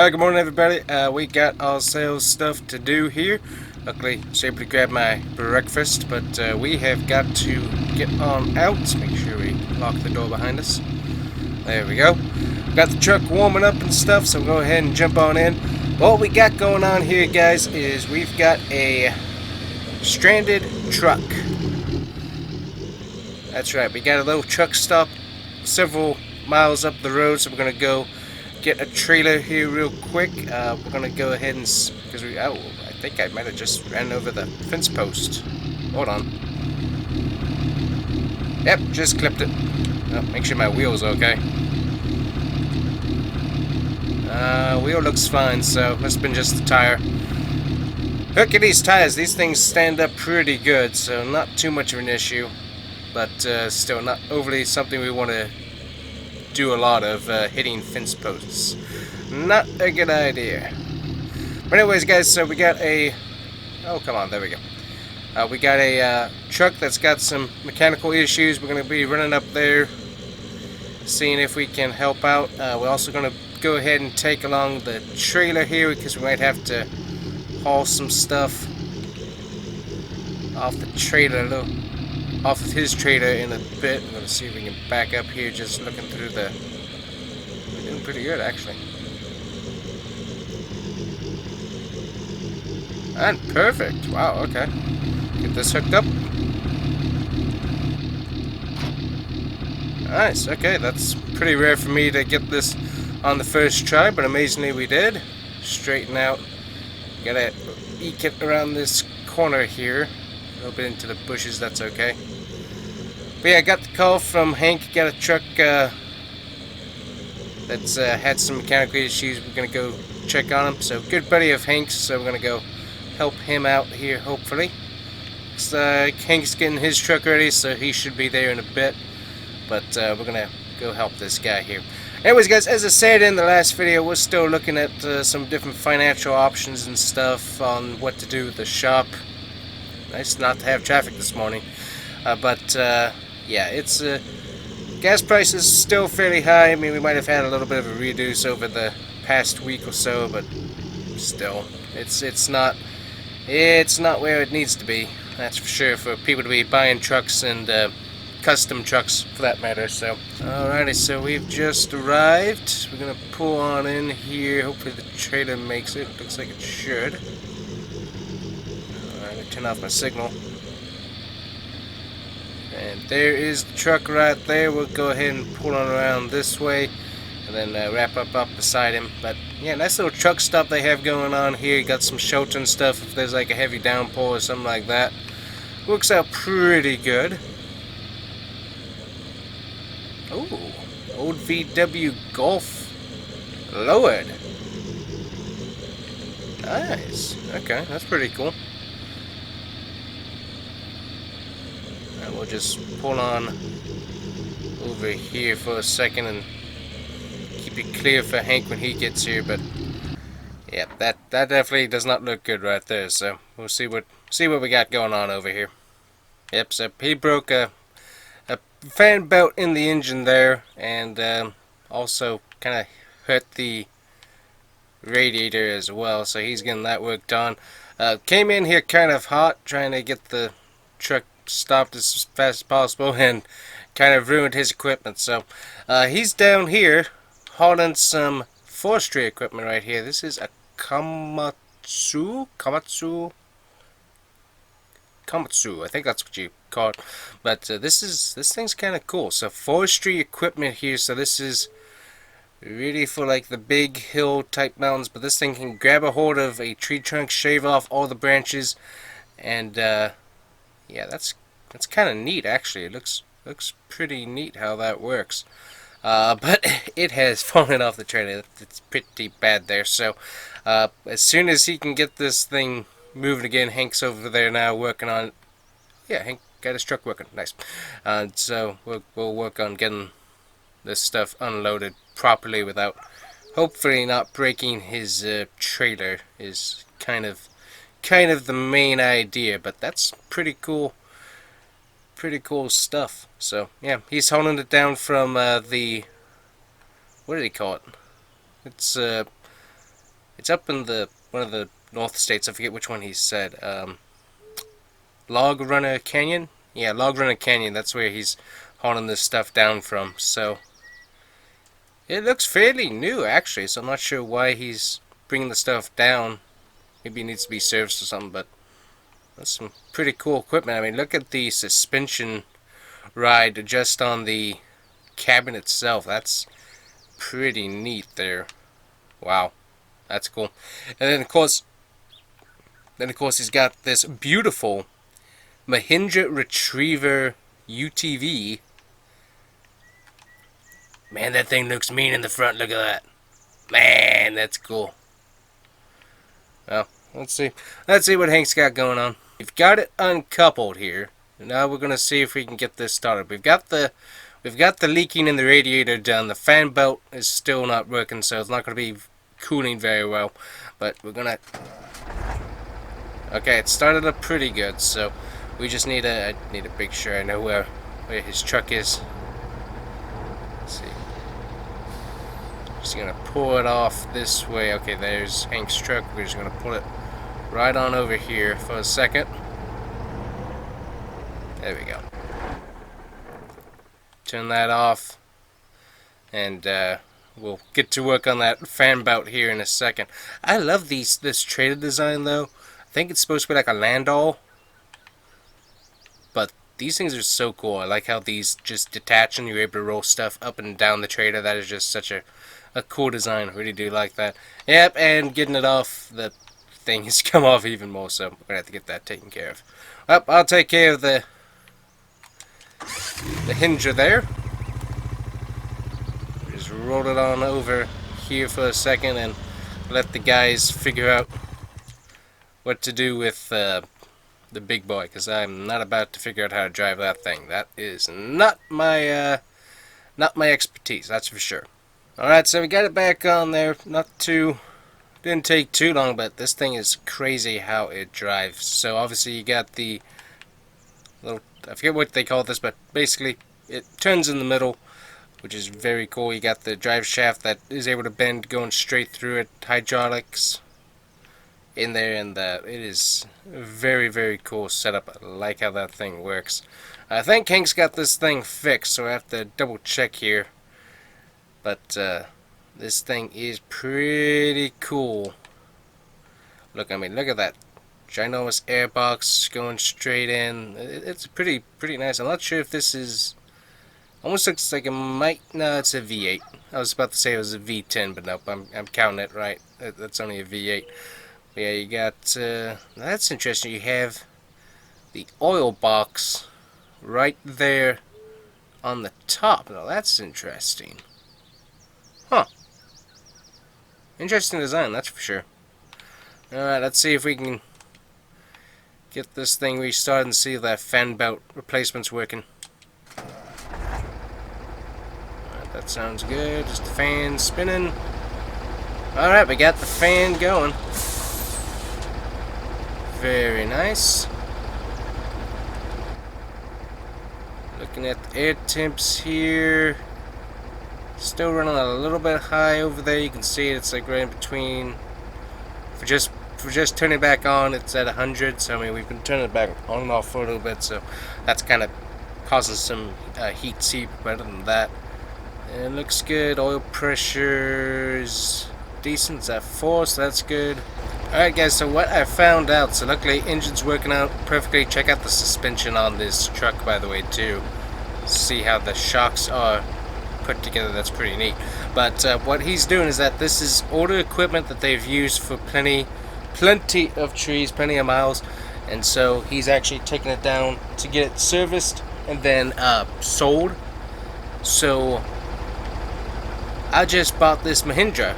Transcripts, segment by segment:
Good morning, everybody. We got our sales stuff to do here. Luckily, I was able to grab my breakfast, but we have got to get on out. Make sure we lock the door behind us. There we go. Got the truck warming up and stuff, so we'll go ahead and jump on in. What we got going on here, guys, is we've got a stranded truck. That's right, we got a little truck stop several miles up the road, so we're going to go get a trailer here real quick. We're gonna go ahead and because I think I might have just ran over the fence post. Hold on. Yep, just clipped it. Oh, make sure my wheel's okay. Wheel looks fine, so must have been just the tire. Look at these tires. These things stand up pretty good, so not too much of an issue, but still not overly something we want to do a lot of, hitting fence posts. Not a good idea. But anyways, guys, so we got a... Oh, come on, there we go. We got a truck that's got some mechanical issues. We're going to be running up there, seeing if we can help out. We're also going to go ahead and take along the trailer here, because we might have to haul some stuff off the trailer, off of his trailer in a bit. I'm going to see if we can back up here, just looking through the... We're doing pretty good, actually. And perfect. Wow, okay. Get this hooked up. Nice, okay, that's pretty rare for me to get this on the first try, but amazingly we did. Straighten out. Gotta eke it around this corner here. A little bit into the bushes, that's okay. But yeah, I got the call from Hank. Got a truck that's had some mechanical issues. We're gonna go check on him. So good buddy of Hank's, so we're gonna go help him out here, hopefully. Looks like Hank's getting his truck ready, so he should be there in a bit. But we're gonna go help this guy here. Anyways, guys, as I said in the last video, we're still looking at some different financial options and stuff on what to do with the shop. Nice not to have traffic this morning. Yeah, it's gas prices still fairly high. I mean, we might have had a little bit of a reduce over the past week or so, but still, it's not where it needs to be. That's for sure, for people to be buying trucks and custom trucks for that matter. So, alrighty, so we've just arrived. We're gonna pull on in here. Hopefully the trailer makes it. Looks like it should. Alright, I turn off my signal. And there is the truck right there. We'll go ahead and pull on around this way and then wrap up beside him. But yeah, nice little truck stop they have going on here. Got some shelter and stuff if there's like a heavy downpour or something like that. Works out pretty good. Oh, old VW Golf lowered. Nice. Okay, that's pretty cool. We'll just pull on over here for a second and keep it clear for Hank when he gets here. But yeah, that definitely does not look good right there. So we'll see what we got going on over here. Yep. So he broke a fan belt in the engine there, and also kind of hurt the radiator as well. So he's getting that worked on. Came in here kind of hot, trying to get the truck stopped as fast as possible, and kind of ruined his equipment. So he's down here hauling some forestry equipment right here. This is a Komatsu, I think that's what you call it. But this thing's kind of cool. So forestry equipment here. So this is really for like the big hill type mountains, but this thing can grab a hold of a tree trunk, shave off all the branches, and yeah, that's kind of neat actually. It looks pretty neat how that works. But it has fallen off the trailer. It's pretty bad there. So as soon as he can get this thing moving again, Hank's over there now working on it. Yeah, Hank got his truck working. Nice. So we'll work on getting this stuff unloaded properly without hopefully not breaking his trailer. Is kind of the main idea, but that's pretty cool stuff. So yeah, he's holding it down from the, what do they call it? It's It's up in one of the north states. I forget which one he said. Log Runner Canyon? Yeah, Log Runner Canyon. That's where he's hauling this stuff down from. So it looks fairly new, actually. So I'm not sure why he's bringing the stuff down. Maybe it needs to be serviced or something. But that's some pretty cool equipment. I mean, look at the suspension ride just on the cabin itself. That's pretty neat there. Wow, that's cool. And then of course he's got this beautiful Mahindra Retriever UTV. Man, that thing looks mean in the front. Look at that. Man, that's cool. Well, let's see what Hank's got going on. We've got it uncoupled here. Now we're gonna see if we can get this started. We've got the leaking in the radiator done. The fan belt is still not working, so it's not gonna be cooling very well. But we're gonna. Okay, it started up pretty good. So we just need I need to make sure I know where his truck is. Let's see. Just gonna pull it off this way. Okay, there's Hank's truck. We're just gonna pull it right on over here for a second. There we go. Turn that off, and we'll get to work on that fan belt here in a second. I love this trailer design though. I think it's supposed to be like a landau, but these things are so cool. I like how these just detach and you're able to roll stuff up and down the trailer. That is just such a cool design. I really do like that. Yep, and getting it off, the thing has come off even more, so we're gonna have to get that taken care of. Well, I'll take care of the hinger there. Just roll it on over here for a second and let the guys figure out what to do with the big boy, because I'm not about to figure out how to drive that thing. That is not my expertise, that's for sure. Alright, so we got it back on there. Didn't take too long, but this thing is crazy how it drives. So obviously you got the little, I forget what they call this, but basically it turns in the middle, which is very cool. You got the drive shaft that is able to bend going straight through it, hydraulics in there, and it is a very, very cool setup. I like how that thing works. I think Hank's got this thing fixed, so I have to double check here. But this thing is pretty cool. Look, I mean, look at that ginormous airbox going straight in. It's pretty nice. I'm not sure if this is. Almost looks like it might. No, it's a V8. I was about to say it was a V10, but nope. I'm counting it right. That's only a V8. But yeah, you got. That's interesting. You have the oil box right there on the top. Now that's interesting. Huh. Interesting design, that's for sure. Alright, let's see if we can get this thing restarted and see if that fan belt replacement's working. Alright, that sounds good. Just the fan spinning. Alright, we got the fan going. Very nice. Looking at the air temps here. Still running a little bit high over there. You can see it's like right in between. For just turning it back on, it's at 100. So I mean, we've been turning it back on and off for a little bit, so that's kind of causing some heat seep. But other than that, it looks good. Oil pressure is decent. It's at 4, so that's good. Alright guys, so what I found out, so luckily engine's working out perfectly. Check out the suspension on this truck, by the way, too. See how the shocks are put together. That's pretty neat. But what he's doing is that this is all the equipment that they've used for plenty of trees, plenty of miles, and so he's actually taking it down to get it serviced and then sold. So I just bought this Mahindra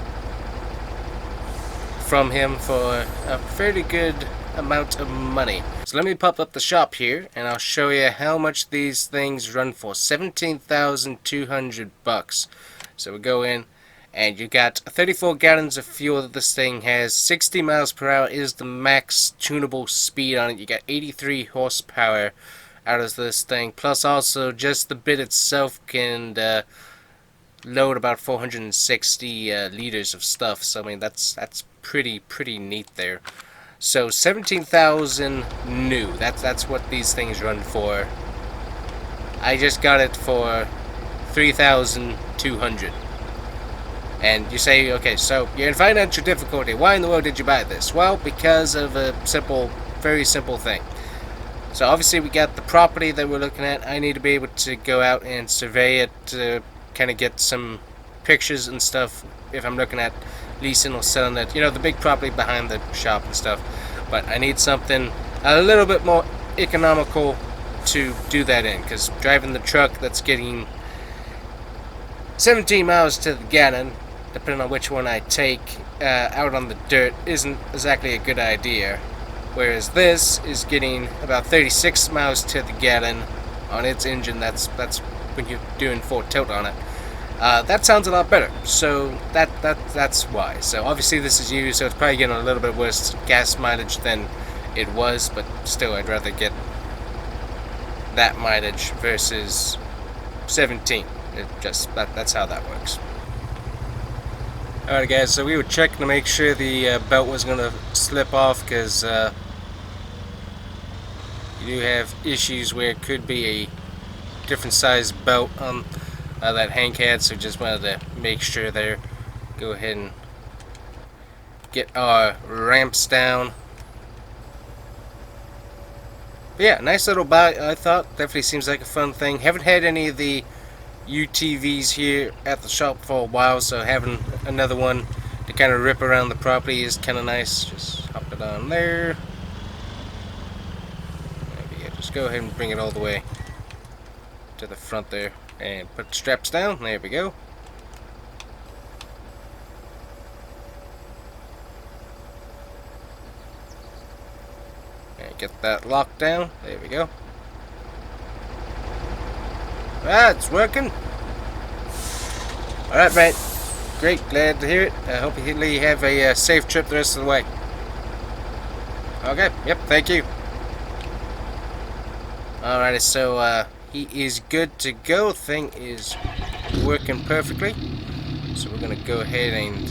from him for a fairly good amount of money. So let me pop up the shop here and I'll show you how much these things run for. 17,200 bucks. So we go in and you got 34 gallons of fuel that this thing has. 60 miles per hour is the max tunable speed on it. You got 83 horsepower out of this thing, plus also just the bit itself can load about 460 liters of stuff. So I mean that's pretty neat there. So 17,000 new. That's what these things run for. I just got it for 3,200. And you say, okay, so you're in financial difficulty. Why in the world did you buy this? Well, because of a very simple thing. So obviously we got the property that we're looking at. I need to be able to go out and survey it to kind of get some pictures and stuff if I'm looking at leasing or selling it. You know, the big property behind the shop and stuff. But I need something a little bit more economical to do that in, because driving the truck that's getting 17 miles to the gallon, depending on which one I take, out on the dirt isn't exactly a good idea. Whereas this is getting about 36 miles to the gallon on its engine. That's when you're doing full tilt on it. That sounds a lot better. So that's why. So obviously this is used, so it's probably getting a little bit worse gas mileage than it was, but still I'd rather get that mileage versus 17. That's how that works. Alright guys, so we were checking to make sure the belt was going to slip off, because you do have issues where it could be a different size belt on that Hank had, so just wanted to make sure there. Go ahead and get our ramps down. But yeah, nice little buy, I thought. Definitely seems like a fun thing. Haven't had any of the UTVs here at the shop for a while, so having another one to kind of rip around the property is kind of nice. Just hop it on there. Just go ahead and bring it all the way to the front there and put the straps down. There we go. And get that locked down. There we go. Ah, it's working. Alright, mate. Great, glad to hear it. I hope you have a safe trip the rest of the way. Okay, yep, thank you. Alrighty, so he is good to go. Thing is working perfectly. So we're going to go ahead and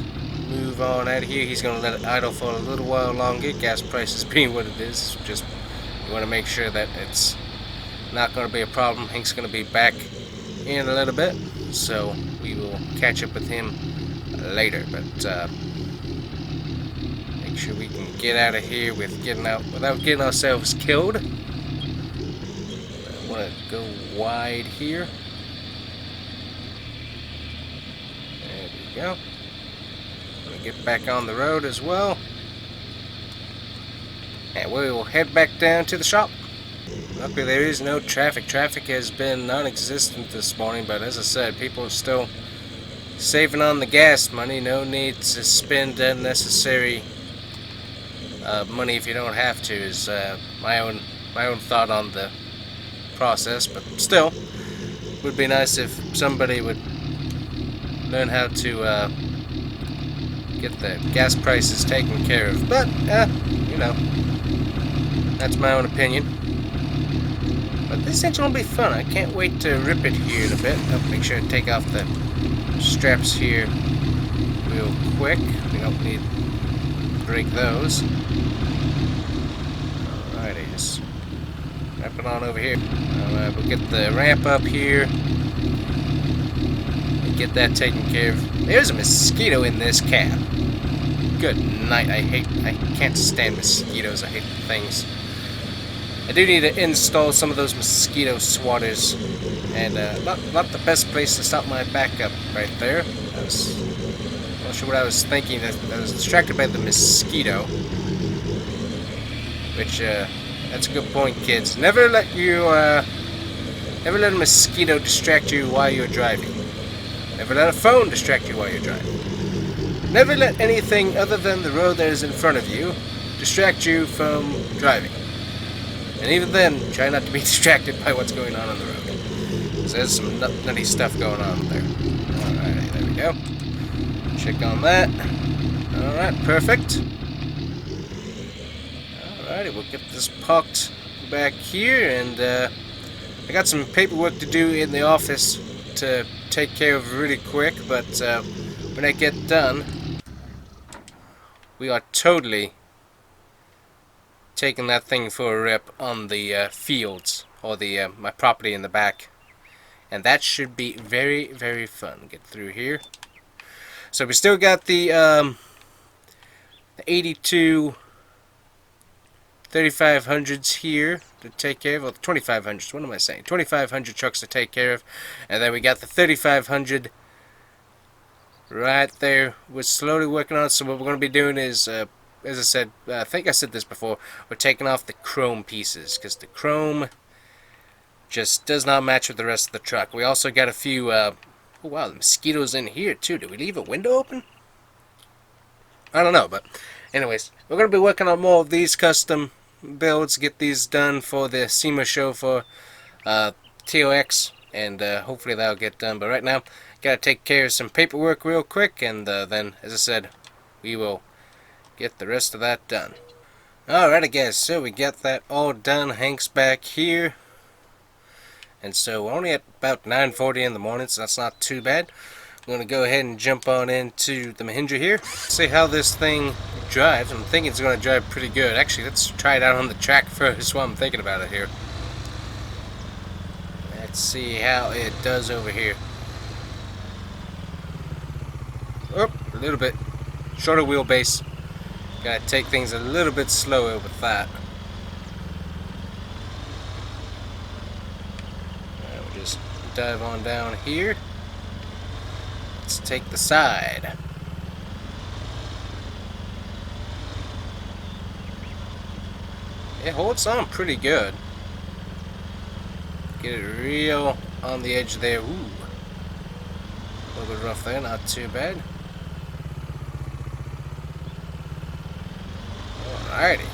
move on out of here. He's going to let it idle for a little while longer. Gas prices being what it is. Just you want to make sure that it's not going to be a problem. Hank's going to be back in a little bit, so we will catch up with him later. But make sure we can get out of here without getting ourselves killed. I want to go wide here. There we go. I'm going to get back on the road as well, and we will head back down to the shop. Luckily there is no traffic. Traffic has been non-existent this morning, but as I said, people are still saving on the gas money. No need to spend unnecessary money if you don't have to, is my own thought on the process. But still, it would be nice if somebody would learn how to get the gas prices taken care of. But you know, that's my own opinion. But this engine will be fun. I can't wait to rip it here in a bit. I'll make sure to take off the straps here real quick. We don't need to break those. Alrighty, just wrap it on over here. Alright, we'll get the ramp up here and get that taken care of. There's a mosquito in this cab. Good night. I can't stand mosquitoes. I hate things. I do need to install some of those mosquito swatters, and not the best place to stop my backup right there. I was not sure what I was thinking. I was distracted by the mosquito, which that's a good point, kids. Never let a mosquito distract you while you're driving. Never let a phone distract you while you're driving. Never let anything other than the road that is in front of you distract you from driving. And even then, try not to be distracted by what's going on the road. So there's some nutty stuff going on there. Alright, there we go. Check on that. Alright, perfect. Alrighty, we'll get this parked back here, and I got some paperwork to do in the office to take care of really quick, but when I get done, we are totally taking that thing for a rip on the fields, or the my property in the back, and that should be very, very fun. Get through here. So we still got the 82 3500s here to take care of, well, the 2500s, what am I saying, 2500 trucks to take care of, and then we got the 3500 right there. We're slowly working on it. So what we're going to be doing is, as I said, I think I said this before, we're taking off the chrome pieces, because the chrome just does not match with the rest of the truck. We also got a few, oh wow, the mosquitoes in here too. Did we leave a window open? I don't know, but anyways, we're going to be working on more of these custom builds, get these done for the SEMA show for TOX, and hopefully that'll get done. But right now, gotta take care of some paperwork real quick, and then, as I said, we will get the rest of that done. Alrighty guys, so we got that all done. Hank's back here, and so we're only at about 9:40 in the morning, so that's not too bad. I'm gonna go ahead and jump on into the Mahindra here, see how this thing drives. I'm thinking it's gonna drive pretty good. Actually, let's try it out on the track first while I'm thinking about it here. Let's see how it does over here. Oh, a little bit shorter wheelbase. Gotta take things a little bit slower with that. We'll just dive on down here. Let's take the side. It holds on pretty good. Get it real on the edge there. Ooh. A little bit rough there, not too bad. Alrighty.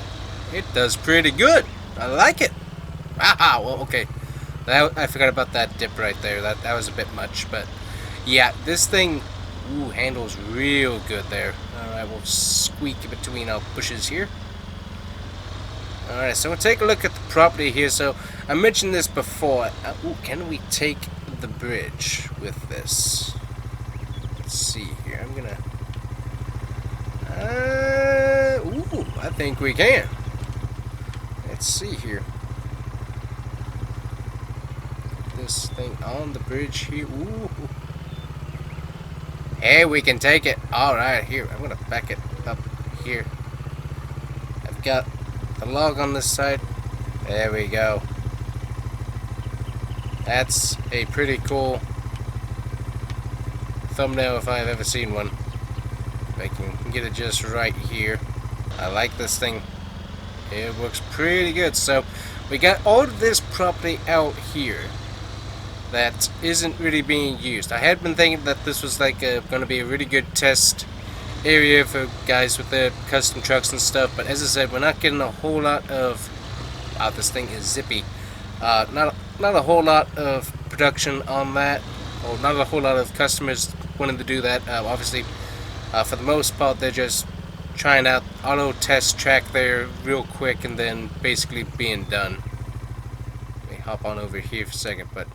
It does pretty good. I like it. Aha, well, okay. I forgot about that dip right there. That was a bit much, but yeah, this thing handles real good there. Alright, we'll squeak between our bushes here. Alright, so we'll take a look at the property here. So I mentioned this before. Can we take the bridge with this? Let's see here. I'm gonna I think we can. Let's see here. This thing on the bridge here. Ooh. Hey, we can take it. Alright, here. I'm gonna back it up here. I've got the log on this side. There we go. That's a pretty cool thumbnail if I've ever seen one. If I can get it just right here. I like this thing. It works pretty good. So we got all of this property out here that isn't really being used. I had been thinking that this was like going to be a really good test area for guys with their custom trucks and stuff, but as I said, we're not getting a whole lot of, wow, this thing is zippy, not a whole lot of production on that, or not a whole lot of customers wanting to do that. Obviously, for the most part, they're just trying out auto test track there real quick and then basically being done. Let me hop on over here for a second, but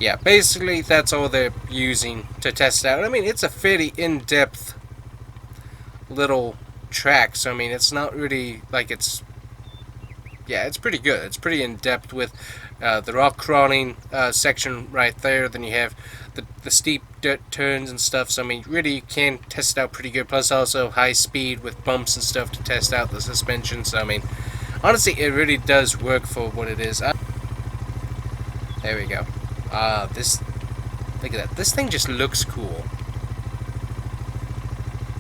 yeah, basically that's all they're using to test out. I mean, it's a fairly in-depth little track, so I mean, it's not really like it's, yeah, it's pretty good. It's pretty in-depth with the rock crawling section right there. Then you have the steep dirt turns and stuff, so I mean, really you can test it out pretty good. Plus also high speed with bumps and stuff to test out the suspension, so I mean, honestly, it really does work for what it is. There we go. Look at that. This thing just looks cool.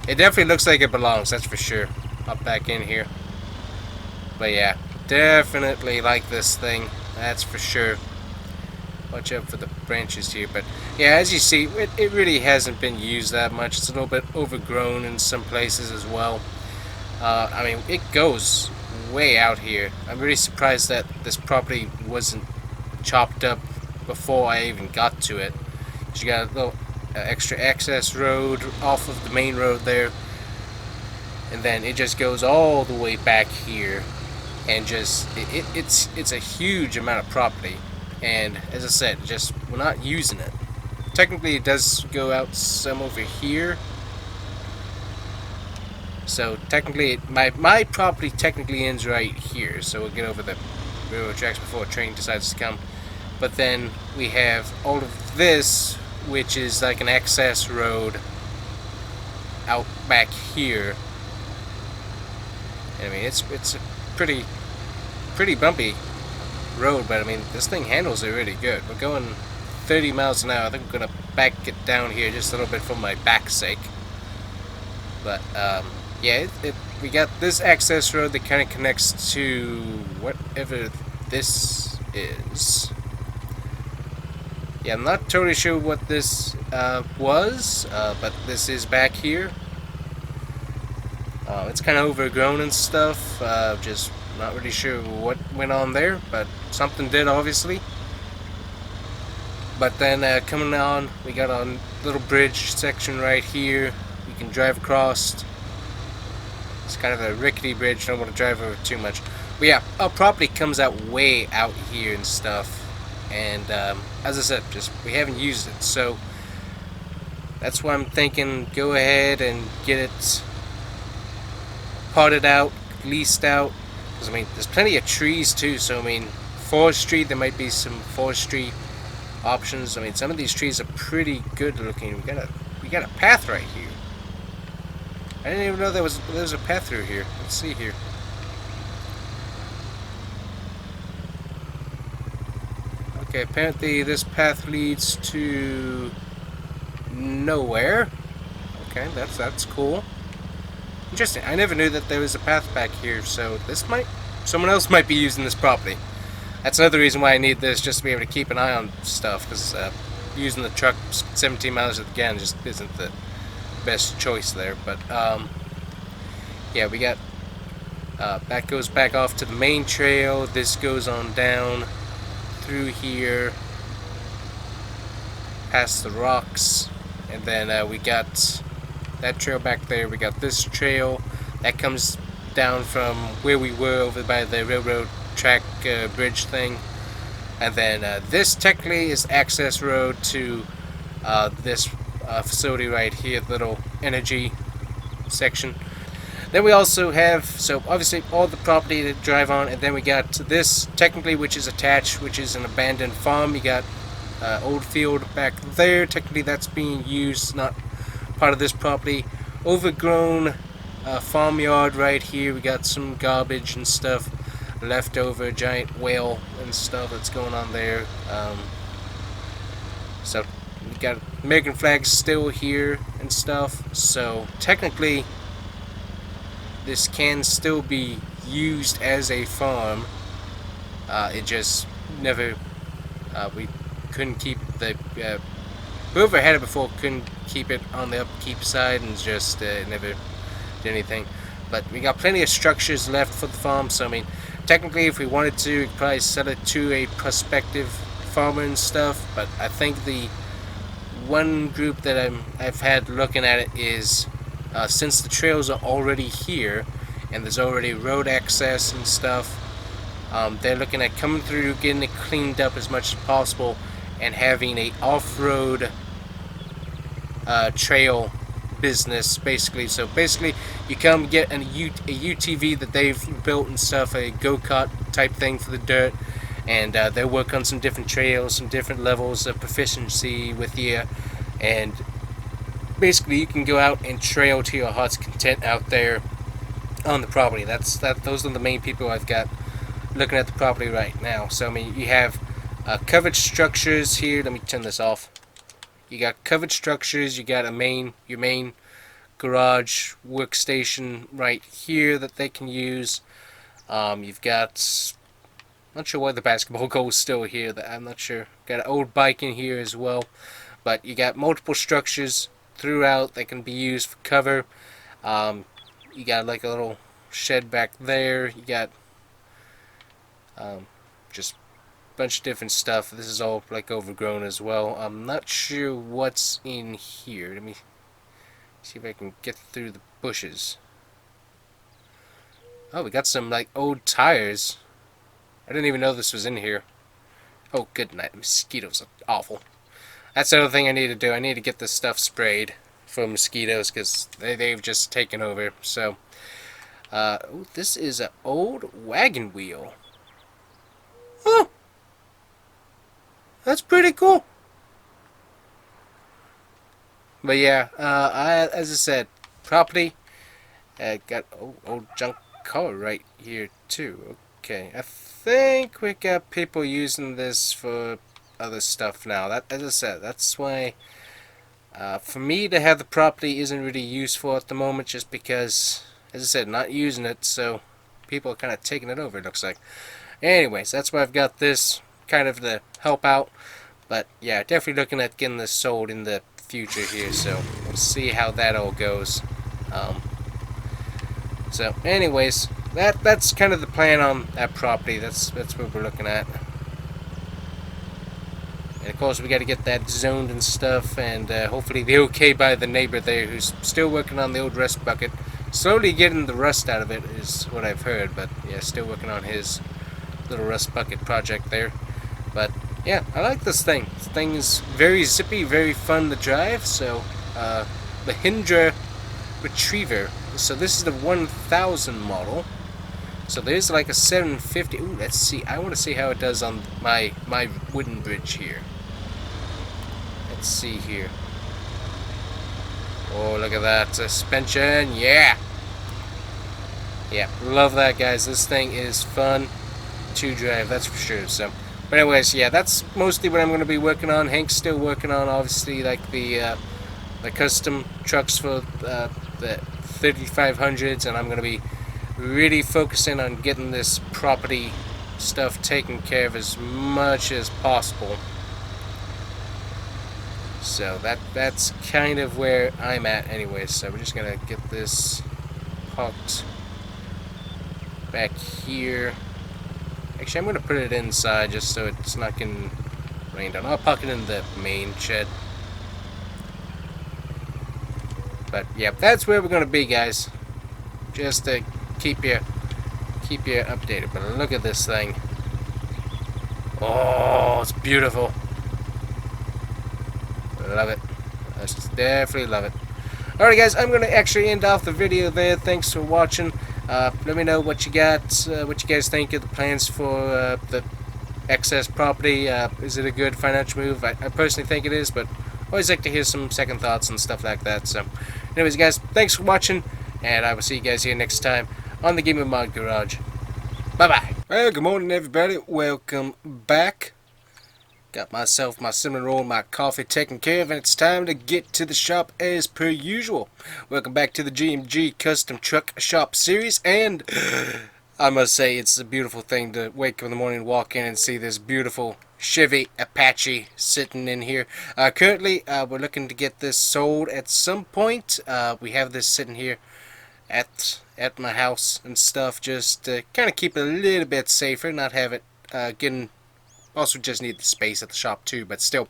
It definitely looks like it belongs, that's for sure. Hop back in here. But yeah, definitely like this thing, that's for sure. Watch out for the branches here, but yeah, as you see, it really hasn't been used that much. It's a little bit overgrown in some places as well. I mean, it goes way out here. I'm really surprised that this property wasn't chopped up before I even got to it. You got a little extra access road off of the main road there, and then it just goes all the way back here, and just it's a huge amount of property. And as I said, just we're not using it. Technically, it does go out some over here, So technically, my property technically ends right here. So we'll get over the railroad tracks before a train decides to come. But then we have all of this, which is like an access road out back here. I mean, it's a pretty bumpy road, but I mean, this thing handles it really good. We're going 30 miles an hour. I think I'm gonna back it down here just a little bit for my back's sake. But yeah, we got this access road that kind of connects to whatever this is. Yeah, I'm not totally sure what this was, but this is back here. It's kind of overgrown and stuff. Just not really sure what went on there, but something did, obviously. But then coming on, we got a little bridge section right here. You can drive across. It's kind of a rickety bridge. Don't want to drive over too much. But yeah, our property comes out way out here and stuff. And as I said, just we haven't used it, so that's why I'm thinking go ahead and get it potted out, leased out. Because I mean, there's plenty of trees too. So I mean, forestry. There might be some forestry options. I mean, some of these trees are pretty good looking. We got a path right here. I didn't even know there was a path through here. Let's see here. Okay, apparently this path leads to nowhere. Okay, that's cool. Interesting. I never knew that there was a path back here, so someone else might be using this property. That's another reason why I need this, just to be able to keep an eye on stuff, because using the truck 17 miles at the gallon just isn't the best choice there. But yeah, we got that goes back off to the main trail. This goes on down through here, past the rocks, and then we got that trail back there. We got this trail that comes down from where we were over by the railroad track bridge thing, and then this technically is access road to this facility right here, the little energy section. Then we also have, so obviously all the property to drive on, and then we got this technically, which is attached, which is an abandoned farm. You got old field back there. Technically that's being used, not part of this property. Overgrown farmyard right here. We got some garbage and stuff left over, giant whale and stuff that's going on there. So we got American flags still here and stuff. So technically this can still be used as a farm. It just never, we couldn't keep the, whoever had it before couldn't keep it on the upkeep side, and just never did anything. But we got plenty of structures left for the farm, so I mean, technically if we wanted to, we could probably sell it to a prospective farmer and stuff. But I think the one group that I've had looking at it is, since the trails are already here and there's already road access and stuff, they're looking at coming through, getting it cleaned up as much as possible, and having a off-road trail business, basically. So basically you come get a UTV that they've built and stuff, a go-kart type thing for the dirt, and they'll work on some different trails, some different levels of proficiency with you, and basically you can go out and trail to your heart's content out there on the property. Those are the main people I've got looking at the property right now. So I mean, you have covered structures here. Let me turn this off. You got covered structures. You got your main garage workstation right here that they can use. You've got, not sure why the basketball goal is still here. I'm not sure. Got an old bike in here as well. But you got multiple structures throughout that can be used for cover. You got like a little shed back there. You got just a bunch of different stuff. This is all like overgrown as well. I'm not sure what's in here. Let me see if I can get through the bushes. Oh, we got some like old tires. I didn't even know this was in here. Oh, good night. Mosquitoes are awful. That's the other thing I need to do. I need to get this stuff sprayed. for mosquitoes because they've just taken over. So, ooh, this is an old wagon wheel. Oh, that's pretty cool. But yeah, as I said, property. Got old junk car right here too. Okay, I think we got people using this for other stuff now. That, as I said, that's why for me to have the property isn't really useful at the moment, just because, as I said, not using it, so people are kind of taking it over, it looks like. Anyways, that's why I've got this kind of to help out. But yeah, definitely looking at getting this sold in the future here, so we'll see how that all goes. So anyways, that's kind of the plan on that property. That's what we're looking at. And of course we got to get that zoned and stuff, and hopefully the okay by the neighbor there who's still working on the old rust bucket. Slowly getting the rust out of it is what I've heard, but yeah, still working on his little rust bucket project there. But yeah, I like this thing. This thing is very zippy, very fun to drive. So the Hindra Retriever. So this is the 1000 model. So there's like a 750. Ooh, let's see. I want to see how it does on my wooden bridge here. Let's see here. Oh, look at that suspension. Yeah. Yeah, love that, guys. This thing is fun to drive, that's for sure. So, but anyways, yeah, that's mostly what I'm going to be working on. Hank's still working on, obviously, like the custom trucks for the 3500s, and I'm going to be really focusing on getting this property stuff taken care of as much as possible. So that's kind of where I'm at anyway. So we're just gonna get this parked back here. Actually, I'm gonna put it inside just so it's not getting rained on. I'll park it in the main shed. But yeah, that's where we're gonna be, guys. Just to keep you updated. But look at this thing. Oh, it's beautiful. Love it. I definitely love it. Alright, guys, I'm going to actually end off the video there. Thanks for watching. Let me know what you got, what you guys think of the plans for the excess property. Is it a good financial move? I personally think it is, but I always like to hear some second thoughts and stuff like that. So, anyways, guys, thanks for watching, and I will see you guys here next time on the Gamer Mod Garage. Bye-bye. Well, good morning, everybody. Welcome back. Got myself my cinnamon roll and my coffee taken care of, and it's time to get to the shop as per usual. Welcome back to the GMG Custom Truck Shop Series, and I must say it's a beautiful thing to wake up in the morning, walk in, and see this beautiful Chevy Apache sitting in here. Currently, we're looking to get this sold at some point. We have this sitting here at my house and stuff, just to kind of keep it a little bit safer, not have it getting... Also just need the space at the shop too, but still,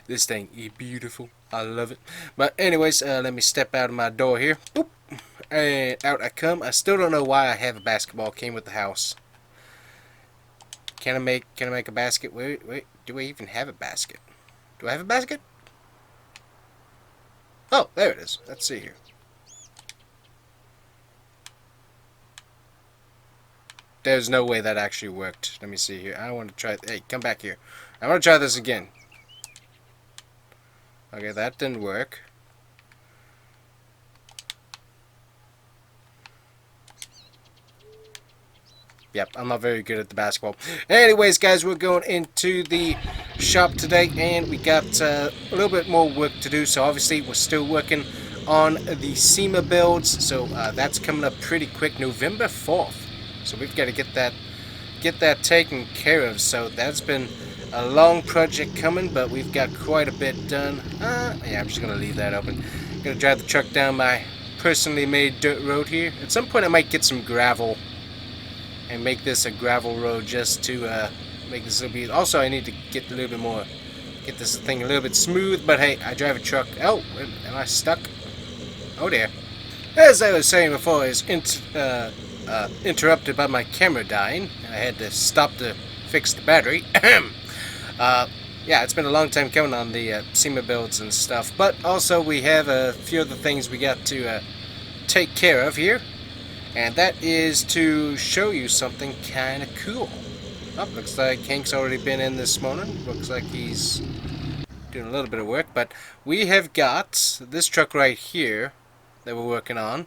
this thing is beautiful. I love it. But anyways, let me step out of my door here. Boop. And out I come. I still don't know why I have a basketball. Came with the house. Can I make a basket? Wait, do I even have a basket? Do I have a basket? Oh, there it is. Let's see here. There's no way that actually worked. Let me see here. I want to try... Hey, come back here. I want to try this again. Okay, that didn't work. Yep, I'm not very good at the basketball. Anyways, guys, we're going into the shop today, and we got a little bit more work to do. So obviously, we're still working on the SEMA builds. So that's coming up pretty quick, November 4th. So we've got to get that taken care of. So that's been a long project coming, but we've got quite a bit done. Yeah, I'm just gonna leave that open. Gonna drive the truck down my personally made dirt road here. At some point, I might get some gravel and make this a gravel road just to make this a little bit. Also, I need to get a little bit more, get this thing a little bit smooth. But hey, I drive a truck. Oh, am I stuck? Oh dear. As I was saying before, is interrupted by my camera dying, and I had to stop to fix the battery. yeah, it's been a long time coming on the SEMA builds and stuff. But also we have a few other things we got to take care of here. And that is to show you something kind of cool. Oh, looks like Hank's already been in this morning. Looks like he's doing a little bit of work. But we have got this truck right here that we're working on.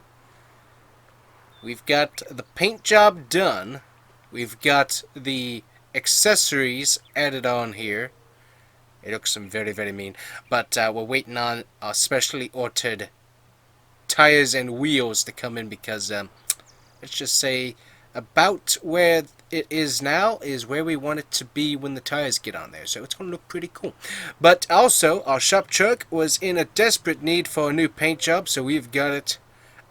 We've got the paint job done. We've got the accessories added on here. It looks very, very mean. But we're waiting on specially ordered tires and wheels to come in because, let's just say, about where it is now is where we want it to be when the tires get on there. So it's going to look pretty cool. But also, our shop truck was in a desperate need for a new paint job. So we've got it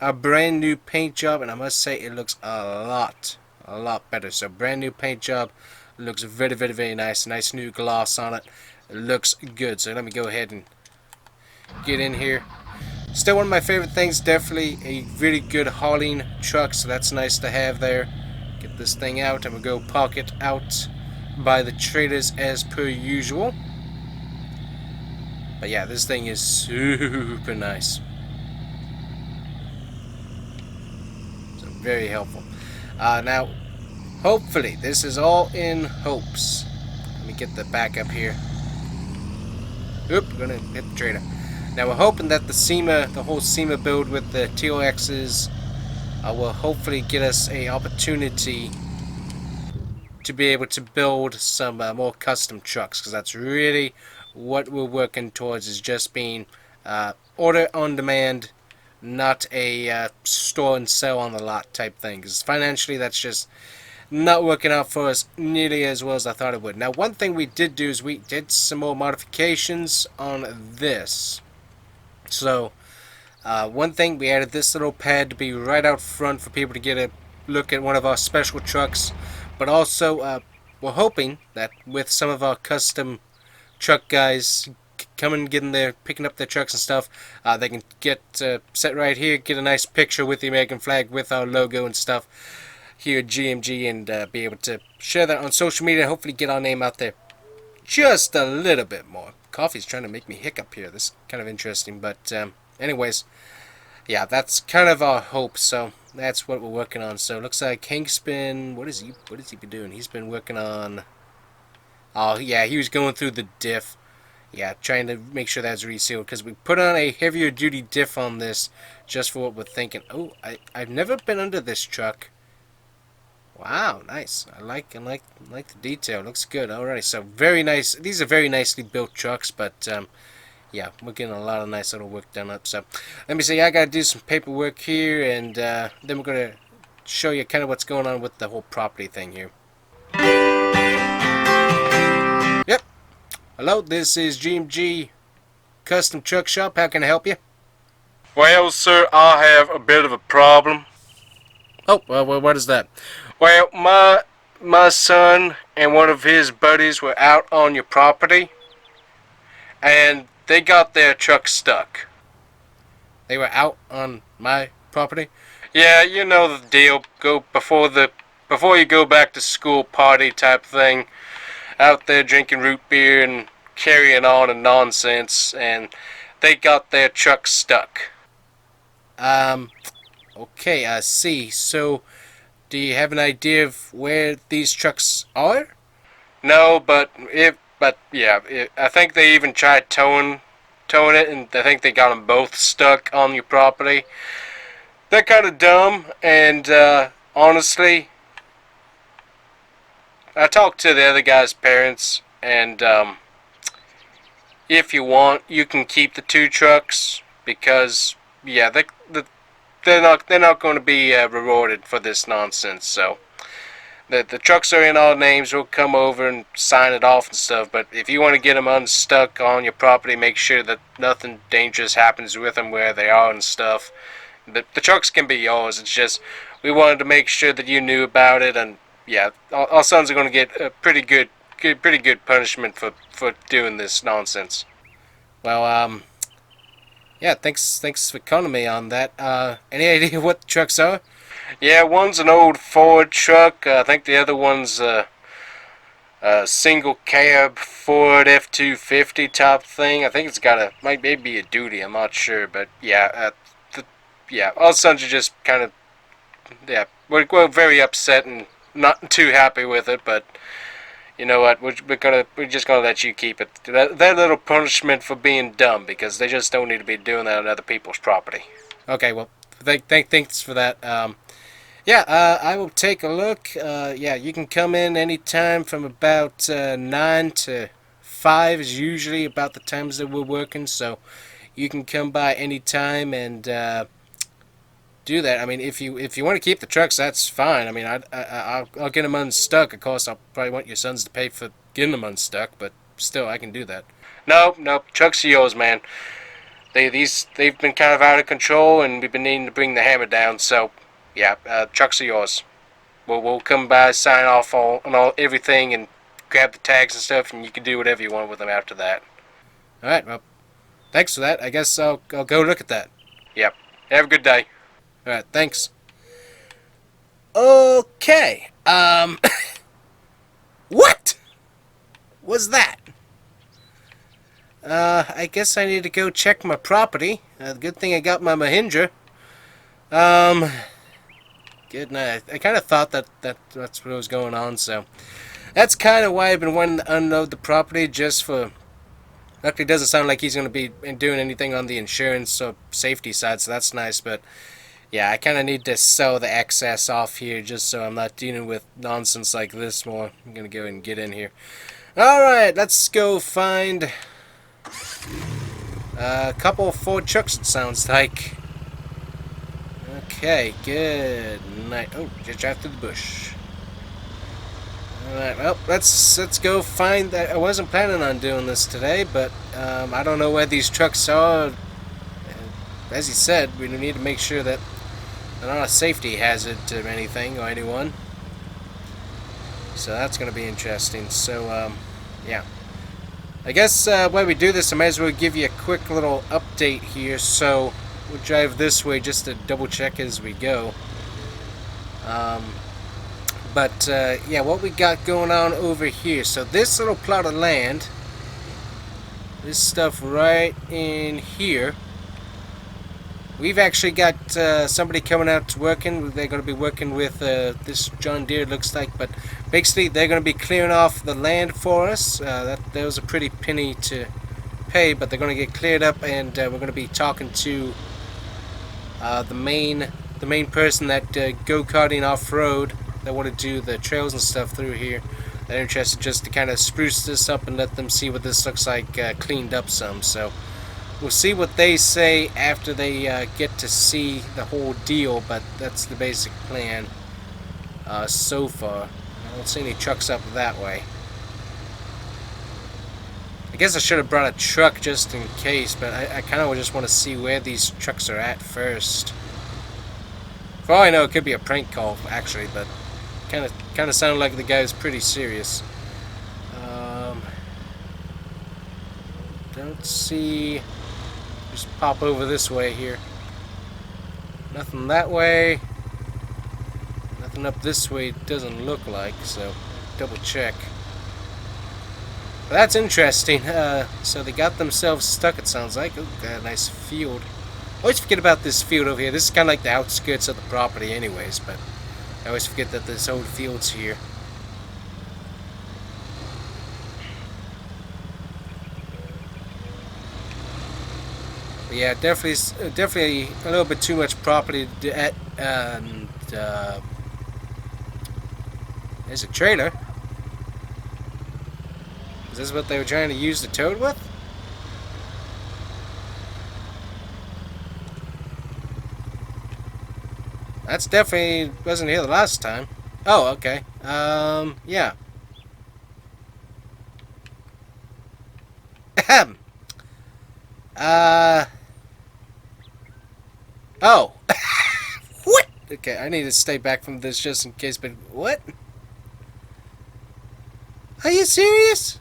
a brand new paint job. And I must say, it looks a lot better. So brand new paint job. Looks very, very, very nice. Nice new gloss on it. It looks good. So let me go ahead and get in here. Still one of my favorite things. Definitely a really good hauling truck. So that's nice to have there. Get this thing out and we'll go park it out by the traders as per usual. But yeah, this thing is super nice. So very helpful. Now, hopefully, this is all in hopes. Let me get the back up here. Oop, gonna hit the trader. Now we're hoping that the whole SEMA build with the TLXs will hopefully get us a opportunity to be able to build some more custom trucks, because that's really what we're working towards, is just being order on demand, not a store and sell on the lot type thing, because financially that's just not working out for us nearly as well as I thought it would. Now one thing we did do is we did some more modifications on this. So one thing, we added this little pad to be right out front for people to get a look at one of our special trucks. But also we're hoping that with some of our custom truck guys coming, getting there, picking up their trucks and stuff, they can get set right here, get a nice picture with the American flag with our logo and stuff here at GMG, and be able to share that on social media and hopefully get our name out there just a little bit more. Coffee's trying to make me hiccup here. This is kind of interesting, but anyways, yeah, that's kind of our hope. So that's what we're working on. So it looks like Hank's been, what has he been doing? He's been working on, oh yeah, he was going through the diff. Yeah, trying to make sure that's resealed, because we put on a heavier duty diff on this just for what we're thinking. Oh, I've never been under this truck. Wow, nice. I like the detail. Looks good. Alright, so very nice. These are very nicely built trucks, but yeah, we're getting a lot of nice little work done up. So let me see. I gotta do some paperwork here, and then we're gonna show you kind of what's going on with the whole property thing here. Yep. Hello, this is GMG Custom Truck Shop. How can I help you? Well, sir, I have a bit of a problem. Oh, well, what is that? Well, my son and one of his buddies were out on your property, and they got their truck stuck. They were out on my property? Yeah, you know the deal. Go before you go back to school party type thing. Out there drinking root beer and carrying on and nonsense, and they got their truck stuck. Okay, I see. So, do you have an idea of where these trucks are? No, but yeah, I think they even tried towing it, and I think they got them both stuck on your property. They're kind of dumb, and honestly, I talked to the other guy's parents, and if you want, you can keep the two trucks, because yeah, they're not going to be rewarded for this nonsense. So the trucks are in our names. We'll come over and sign it off and stuff. But if you want to get them unstuck on your property, make sure that nothing dangerous happens with them where they are and stuff. The trucks can be yours. It's just we wanted to make sure that you knew about it, and yeah, our sons are going to get a pretty good punishment for doing this nonsense. Well, yeah, thanks for calling me on that. Any idea what the trucks are? Yeah, one's an old Ford truck. I think the other one's single cab Ford F-250 type thing. I think it's got a maybe a duty. I'm not sure, but yeah, yeah. All sons are just kind of yeah. We're very upset and not too happy with it, but you know what? We're just gonna let you keep it. That little punishment for being dumb, because they just don't need to be doing that on other people's property. Okay, well, thanks for that. Yeah, I will take a look. Yeah, you can come in anytime from about 9 to 5 is usually about the times that we're working, so you can come by anytime and do that. I mean, if you want to keep the trucks, that's fine. I mean, I'll get them unstuck. Of course, I'll probably want your sons to pay for getting them unstuck, but still, I can do that. Nope. Trucks are yours, man. They've been kind of out of control, and we've been needing to bring the hammer down. So, yeah, trucks are yours. We'll come by, sign off on everything, and grab the tags and stuff, and you can do whatever you want with them after that. All right, well, thanks for that. I guess I'll go look at that. Yep. Have a good day. All right, thanks. Okay. What was that? I guess I need to go check my property. Good thing I got my Mahindra. Good night. I kind of thought that's what was going on, so that's kind of why I've been wanting to unload the property, just for. Luckily, it doesn't sound like he's going to be doing anything on the insurance or safety side, so that's nice, but yeah, I kind of need to sell the excess off here just so I'm not dealing with nonsense like this more. I'm going to go and get in here. Alright, let's go find a couple of Ford trucks, it sounds like. Okay, good night. Oh, just after the bush. Alright, well, let's go find that. I wasn't planning on doing this today, but I don't know where these trucks are. As he said, we need to make sure that they're not a safety hazard to anything or anyone. So that's going to be interesting. So, yeah. I guess while we do this, I might as well give you a quick little update here. So, we'll drive this way just to double check as we go. But yeah, what we got going on over here. So this little plot of land, this stuff right in here, we've actually got somebody coming out to working. They're going to be working with this John Deere, it looks like. But basically, they're going to be clearing off the land for us. That was a pretty penny to pay, but they're going to get cleared up, and we're going to be talking to the main person that go-karting off-road. They want to do the trails and stuff through here. They're interested just to kind of spruce this up and let them see what this looks like cleaned up some. So we'll see what they say after they get to see the whole deal, but that's the basic plan so far. I don't see any trucks up that way. I guess I should have brought a truck just in case, but I kind of just want to see where these trucks are at first. For all I know, it could be a prank call, actually, but kind of sounded like the guy's pretty serious. Don't see. Just pop over this way here. Nothing that way. Nothing up this way. It doesn't look like. So double check. But that's interesting. So they got themselves stuck. It sounds like. Oh, got a nice field. Always forget about this field over here. This is kind of like the outskirts of the property anyways, but I always forget that this whole field's here. But yeah, definitely a little bit too much property at, and there's a trailer. Is this what they were trying to use the toad with? That's definitely wasn't here the last time. Oh, okay. Yeah. Ahem. Oh. What? Okay, I need to stay back from this just in case, but what? Are you serious?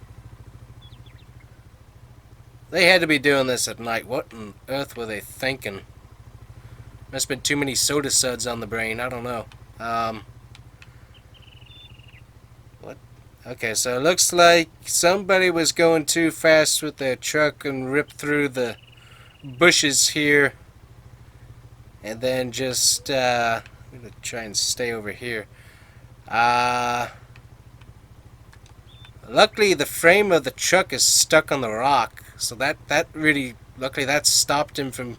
They had to be doing this at night. What on earth were they thinking? Must have been too many soda suds on the brain. I don't know. What? Okay, so it looks like somebody was going too fast with their truck and ripped through the bushes here. And then just, I'm going to try and stay over here. Luckily the frame of the truck is stuck on the rock. So that really, luckily that stopped him from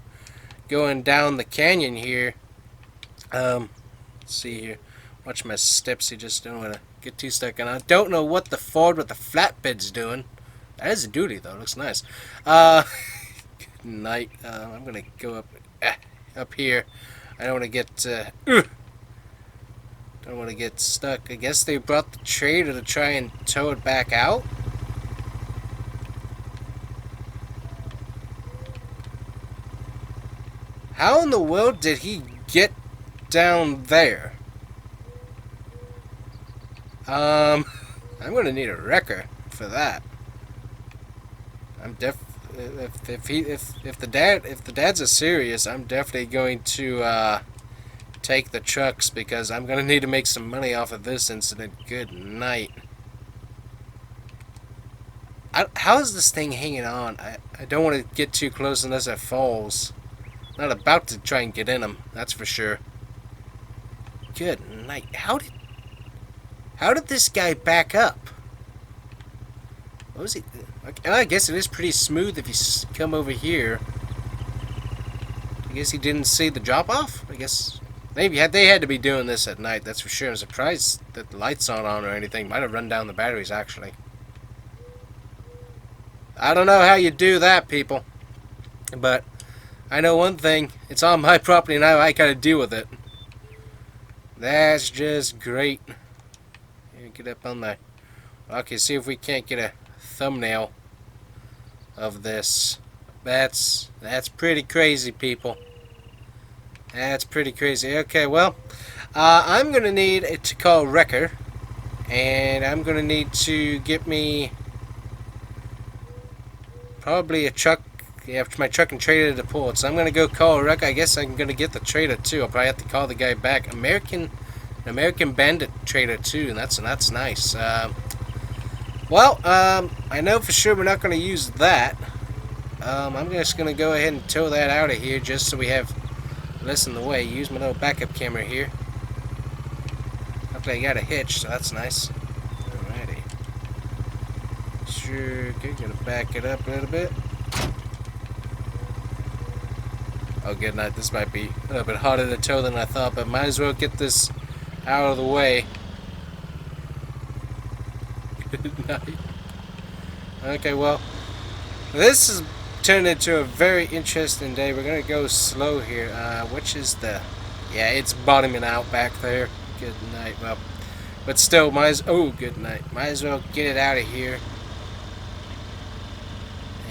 going down the canyon here. Let's see here. Watch my steps. You just don't want to get too stuck. And I don't know what the Ford with the flatbed's doing. That is a duty though. It looks nice. Good night. I'm gonna go up here. I don't want to get. Don't want to get stuck. I guess they brought the trailer to try and tow it back out. How in the world did he get down there? I'm gonna need a wrecker for that. If the dads are serious, I'm definitely going to take the trucks because I'm gonna need to make some money off of this incident. Good night. How is this thing hanging on? I don't want to get too close unless it falls. Not about to try and get in them, that's for sure. Good night. How did this guy back up? What was he? Okay, I guess it is pretty smooth if you come over here. I guess he didn't see the drop off. I guess maybe they had to be doing this at night. That's for sure. I'm surprised that the lights aren't on or anything. Might have run down the batteries actually. I don't know how you do that, people. But I know one thing. It's on my property and I gotta deal with it. That's just great. Get up on there. Okay, see if we can't get a thumbnail of this. That's pretty crazy, people. That's pretty crazy. Okay, well, I'm gonna need to call Wrecker, and I'm gonna need to get me probably a truck. Yeah, my truck and trailer to pull it. So I'm gonna go call Wrecker. I guess I'm gonna get the trailer too. I'll probably have to call the guy back. American Bandit trailer too, and that's nice. Well, I know for sure we're not going to use that. I'm just going to go ahead and tow that out of here just so we have less in the way. Use my little backup camera here. Luckily I got a hitch, so that's nice. Alrighty. Sure, okay, gonna back it up a little bit. Oh, good night. This might be a little bit harder to tow than I thought, but might as well get this out of the way. Good night. Okay, well, this has turned into a very interesting day. We're gonna go slow here. Which is the? Yeah, it's bottoming out back there. Good night. Well, but still, oh, good night. Might as well get it out of here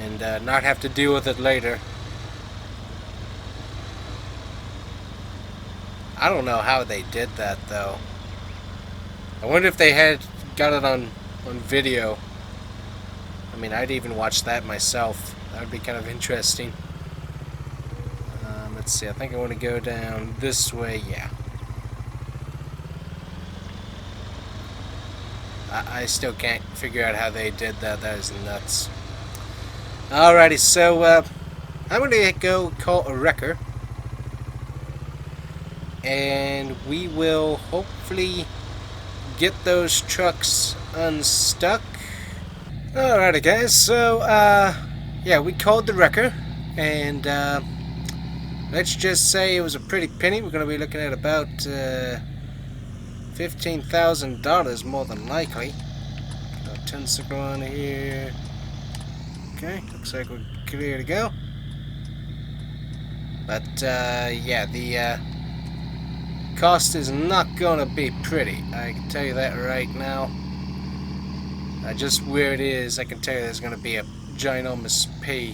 and not have to deal with it later. I don't know how they did that though. I wonder if they had got it on video. I mean, I'd even watch that myself. That would be kind of interesting. Let's see. I think I want to go down this way. Yeah. I still can't figure out how they did that. That is nuts. Alrighty, so I'm going to go call a wrecker. And we will hopefully get those trucks unstuck. Alrighty guys, so yeah, we called the wrecker, and let's just say it was a pretty penny. We're going to be looking at about $15,000 more than likely. Got 10 circle on here. Okay, looks like we're clear to go. But yeah, the cost is not gonna be pretty. I can tell you that right now. Just where it is, I can tell you there's gonna be a ginormous pay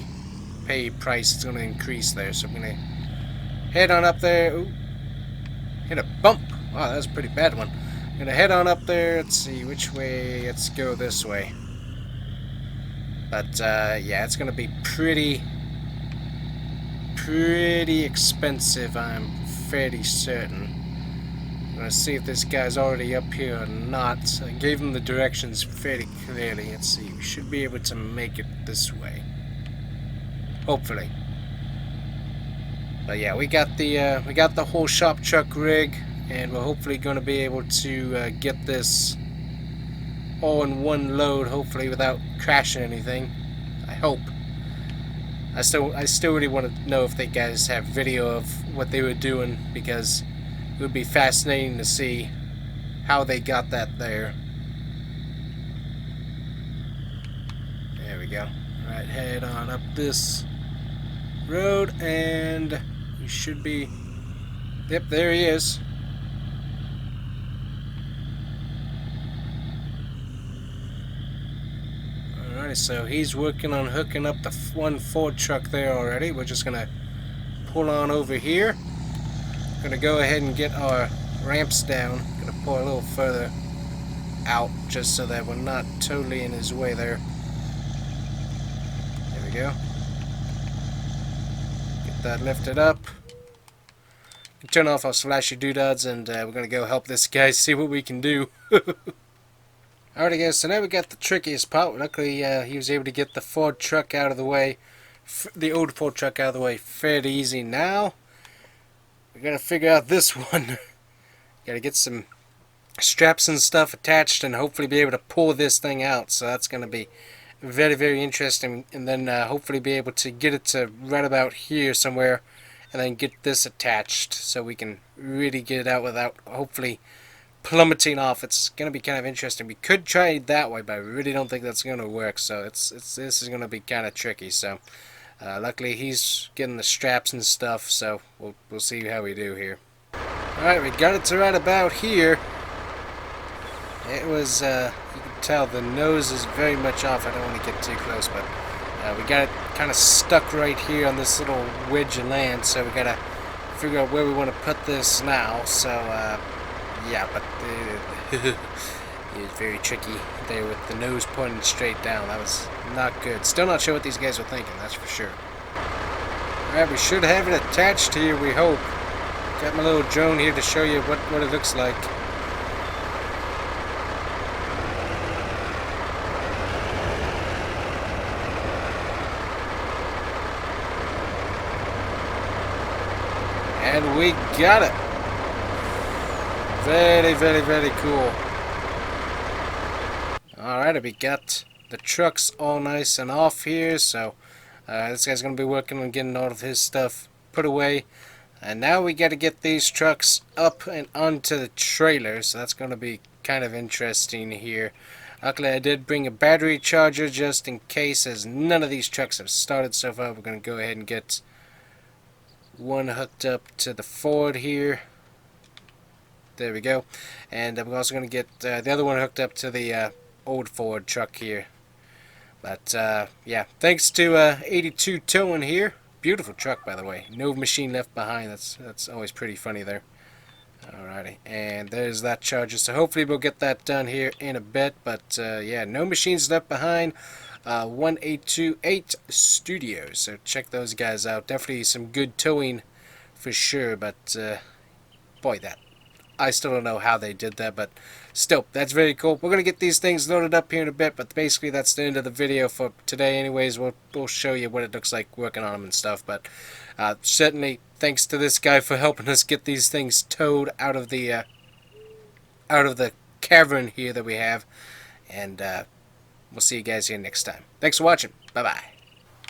price. It's gonna increase there. So I'm gonna head on up there. Ooh, hit a bump. Wow, that was a pretty bad one. I'm gonna head on up there. Let's see which way. Let's go this way. But yeah, it's gonna be pretty expensive. I'm fairly certain. I'm gonna see if this guy's already up here or not. I gave him the directions fairly clearly. Let's see. We should be able to make it this way. Hopefully. But yeah, we got the whole shop truck rig, and we're hopefully going to be able to get this all in one load, hopefully without crashing anything. I hope. I still really want to know if they guys have video of what they were doing, because it would be fascinating to see how they got that there. There we go. Alright, head on up this road, and we should be... Yep, there he is. Alright, so he's working on hooking up the one Ford truck there already. We're just gonna pull on over here. Gonna go ahead and get our ramps down. Gonna pull a little further out just so that we're not totally in his way there. There we go. Get that lifted up. Turn off our flashy doodads, and we're gonna go help this guy see what we can do. Alrighty guys, so now we got the trickiest part. Luckily he was able to get the Ford truck out of the way, the old Ford truck out of the way fairly easy. Now we gotta figure out this one. Gotta get some straps and stuff attached and hopefully be able to pull this thing out. So that's gonna be very, very interesting, and then hopefully be able to get it to right about here somewhere, and then get this attached so we can really get it out without hopefully plummeting off. It's gonna be kind of interesting. We could try it that way, but I really don't think that's gonna work. So this is gonna be kind of tricky. So luckily he's getting the straps and stuff. So we'll see how we do here. All right, we got it to right about here. It was you can tell the nose is very much off. I don't want to get too close, but we got it kind of stuck right here on this little wedge of land. So we gotta figure out where we want to put this now. So yeah, but it was very tricky there with the nose pointing straight down. That was not good. Still not sure what these guys were thinking, that's for sure. Alright, we should have it attached here, we hope. Got my little drone here to show you what it looks like. And we got it. Very, very, very cool. Alright, we got the trucks all nice and off here, so this guy's going to be working on getting all of his stuff put away. And now we got to get these trucks up and onto the trailer, so that's going to be kind of interesting here. Luckily, I did bring a battery charger just in case, as none of these trucks have started so far. We're going to go ahead and get one hooked up to the Ford here. There we go. And I'm also going to get the other one hooked up to the old Ford truck here. But yeah, thanks to 82 Towing here. Beautiful truck, by the way. No machine left behind. That's always pretty funny there. Alrighty, and there's that charger. So hopefully we'll get that done here in a bit. But yeah, no machines left behind. 1828 Studios. So check those guys out. Definitely some good towing for sure. But boy, I still don't know how they did that, but still, that's very cool. We're going to get these things loaded up here in a bit, but basically that's the end of the video for today anyways. We'll show you what it looks like working on them and stuff, but certainly thanks to this guy for helping us get these things towed out of the cavern here that we have, and we'll see you guys here next time. Thanks for watching. Bye-bye.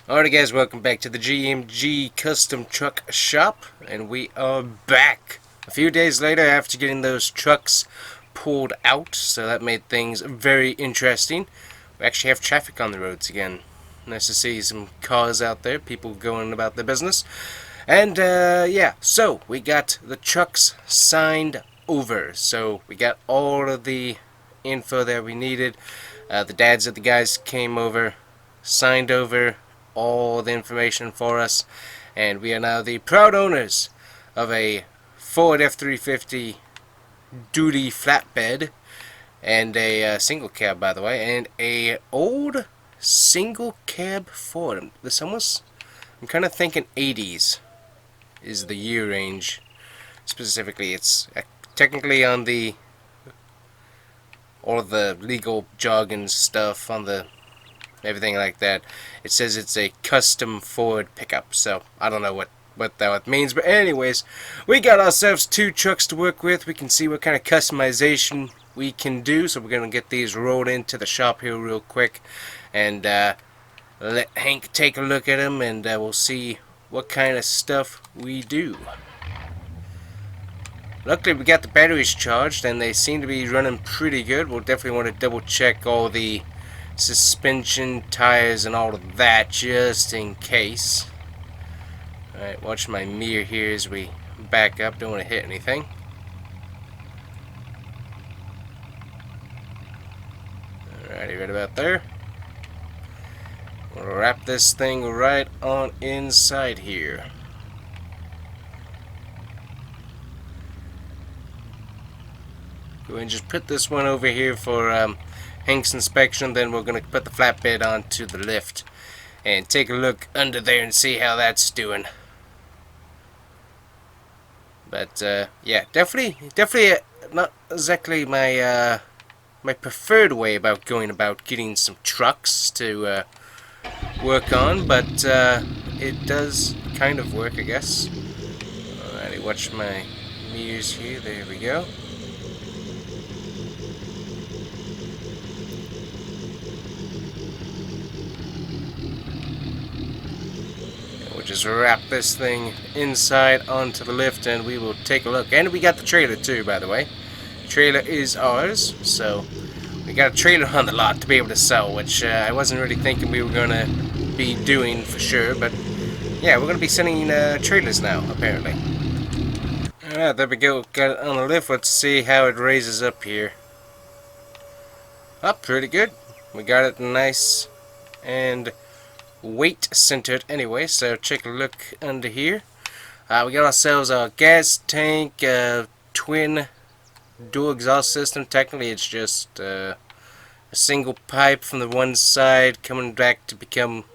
Alright guys, welcome back to the GMG Custom Truck Shop, and we are back. A few days later after getting those trucks pulled out, so that made things very interesting. We actually have traffic on the roads again. Nice to see some cars out there, people going about their business. And yeah, so we got the trucks signed over. So we got all of the info that we needed. The dads of the guys came over, signed over all the information for us, and we are now the proud owners of a Ford F-350 duty flatbed, and a single cab, by the way, and a old single cab Ford. This almost, I'm kind of thinking 80s is the year range. Specifically, it's technically on the all of the legal jargon stuff on the everything like that, it says it's a custom Ford pickup. So I don't know what that means, but anyways, we got ourselves 2 trucks to work with. We can see what kind of customization we can do, so we're gonna get these rolled into the shop here real quick and let Hank take a look at them, and we'll see what kind of stuff we do. Luckily we got the batteries charged and they seem to be running pretty good. We'll definitely want to double check all the suspension, tires, and all of that just in case. Alright, watch my mirror here as we back up. Don't want to hit anything. Alrighty, right about there. We'll wrap this thing right on inside here. Go ahead and just put this one over here for Hank's inspection. Then we're going to put the flatbed onto the lift and take a look under there and see how that's doing. But yeah, definitely not exactly my my preferred way about going about getting some trucks to work on, but it does kind of work, I guess. Alrighty, watch my mirrors here. There we go. We'll just wrap this thing inside onto the lift and we will take a look. And we got the trailer too, by the way. The trailer is ours, so we got a trailer on the lot to be able to sell, which I wasn't really thinking we were going to be doing for sure, but yeah, we're going to be sending trailers now, apparently. Alright, there we go. Got it on the lift. Let's see how it raises up here. Up pretty good. We got it nice and weight centered anyway, so check a look under here. We got ourselves a gas tank, twin dual exhaust system. Technically it's just a single pipe from the one side coming back to become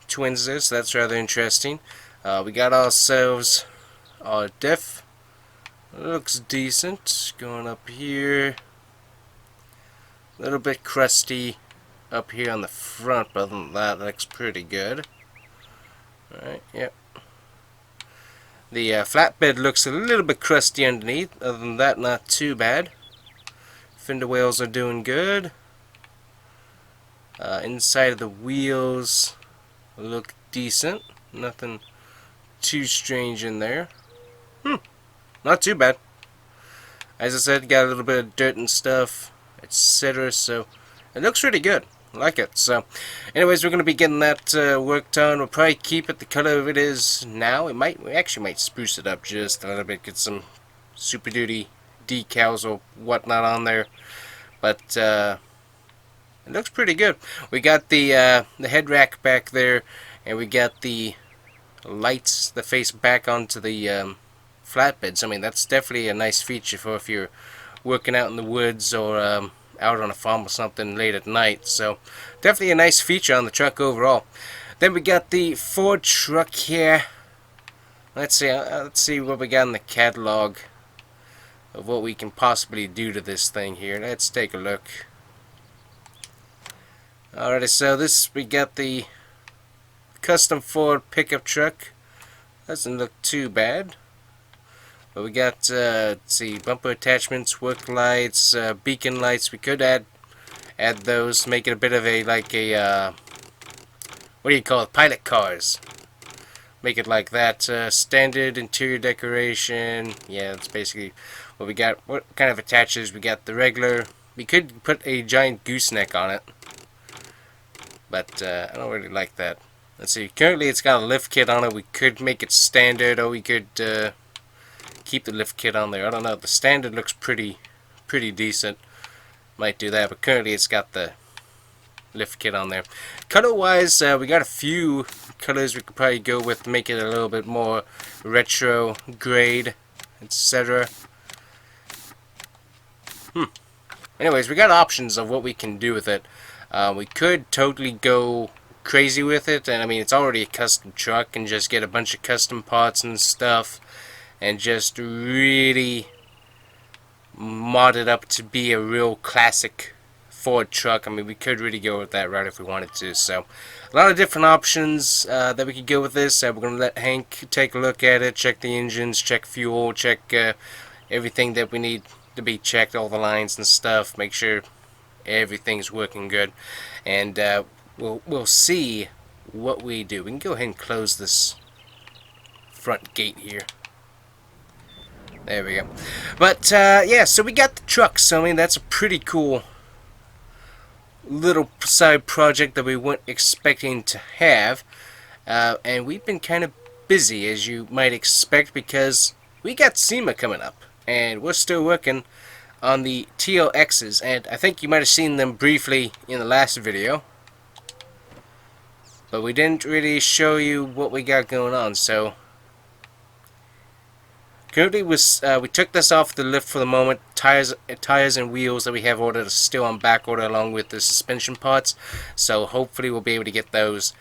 twins there, so that's rather interesting. We got ourselves our diff. Looks decent. Going up here, a little bit crusty up here on the front, but other than that, looks pretty good. Alright, yep. The flatbed looks a little bit crusty underneath. Other than that, not too bad. Fender wheels are doing good. Inside of the wheels look decent. Nothing too strange in there. Not too bad. As I said, got a little bit of dirt and stuff, etc. So it looks really good. I like it. So anyways, we're going to be getting that worked on. We'll probably keep it the color it is now. We actually might spruce it up just a little bit, get some Super Duty decals or whatnot on there. But it looks pretty good. We got the head rack back there, and we got the lights that face back onto the flatbeds. I mean, that's definitely a nice feature for if you're working out in the woods or out on a farm or something late at night. So definitely a nice feature on the truck overall. Then we got the Ford truck here. Let's see what we got in the catalog of what we can possibly do to this thing here. Let's take a look. Alrighty, so this, we got the custom Ford pickup truck. Doesn't look too bad. But we got, let's see, bumper attachments, work lights, beacon lights. We could add those, make it a bit of a, like a, what do you call it, pilot cars. Make it like that. Standard interior decoration. Yeah, that's basically what we got. What kind of attaches? We got the regular. We could put a giant gooseneck on it, but I don't really like that. Let's see, currently it's got a lift kit on it. We could make it standard, or we could keep the lift kit on there. I don't know. The standard looks pretty decent. Might do that, but currently it's got the lift kit on there. Color wise, we got a few colors we could probably go with to make it a little bit more retro grade, etc. Anyways, we got options of what we can do with it. We could totally go crazy with it, and I mean, it's already a custom truck, and just get a bunch of custom parts and stuff and just really mod it up to be a real classic Ford truck. I mean, we could really go with that route if we wanted to. So, a lot of different options that we could go with this. We're going to let Hank take a look at it, check the engines, check fuel, check everything that we need to be checked, all the lines and stuff, make sure everything's working good, and we'll see what we do. We can go ahead and close this front gate here. There we go. But yeah, so we got the truck. So I mean, that's a pretty cool little side project that we weren't expecting to have, and we've been kind of busy, as you might expect, because we got SEMA coming up, and we're still working on the TLXs, and I think you might have seen them briefly in the last video, but we didn't really show you what we got going on. So currently we took this off the lift for the moment. Tires and wheels that we have ordered are still on back order, along with the suspension parts, so hopefully we'll be able to get those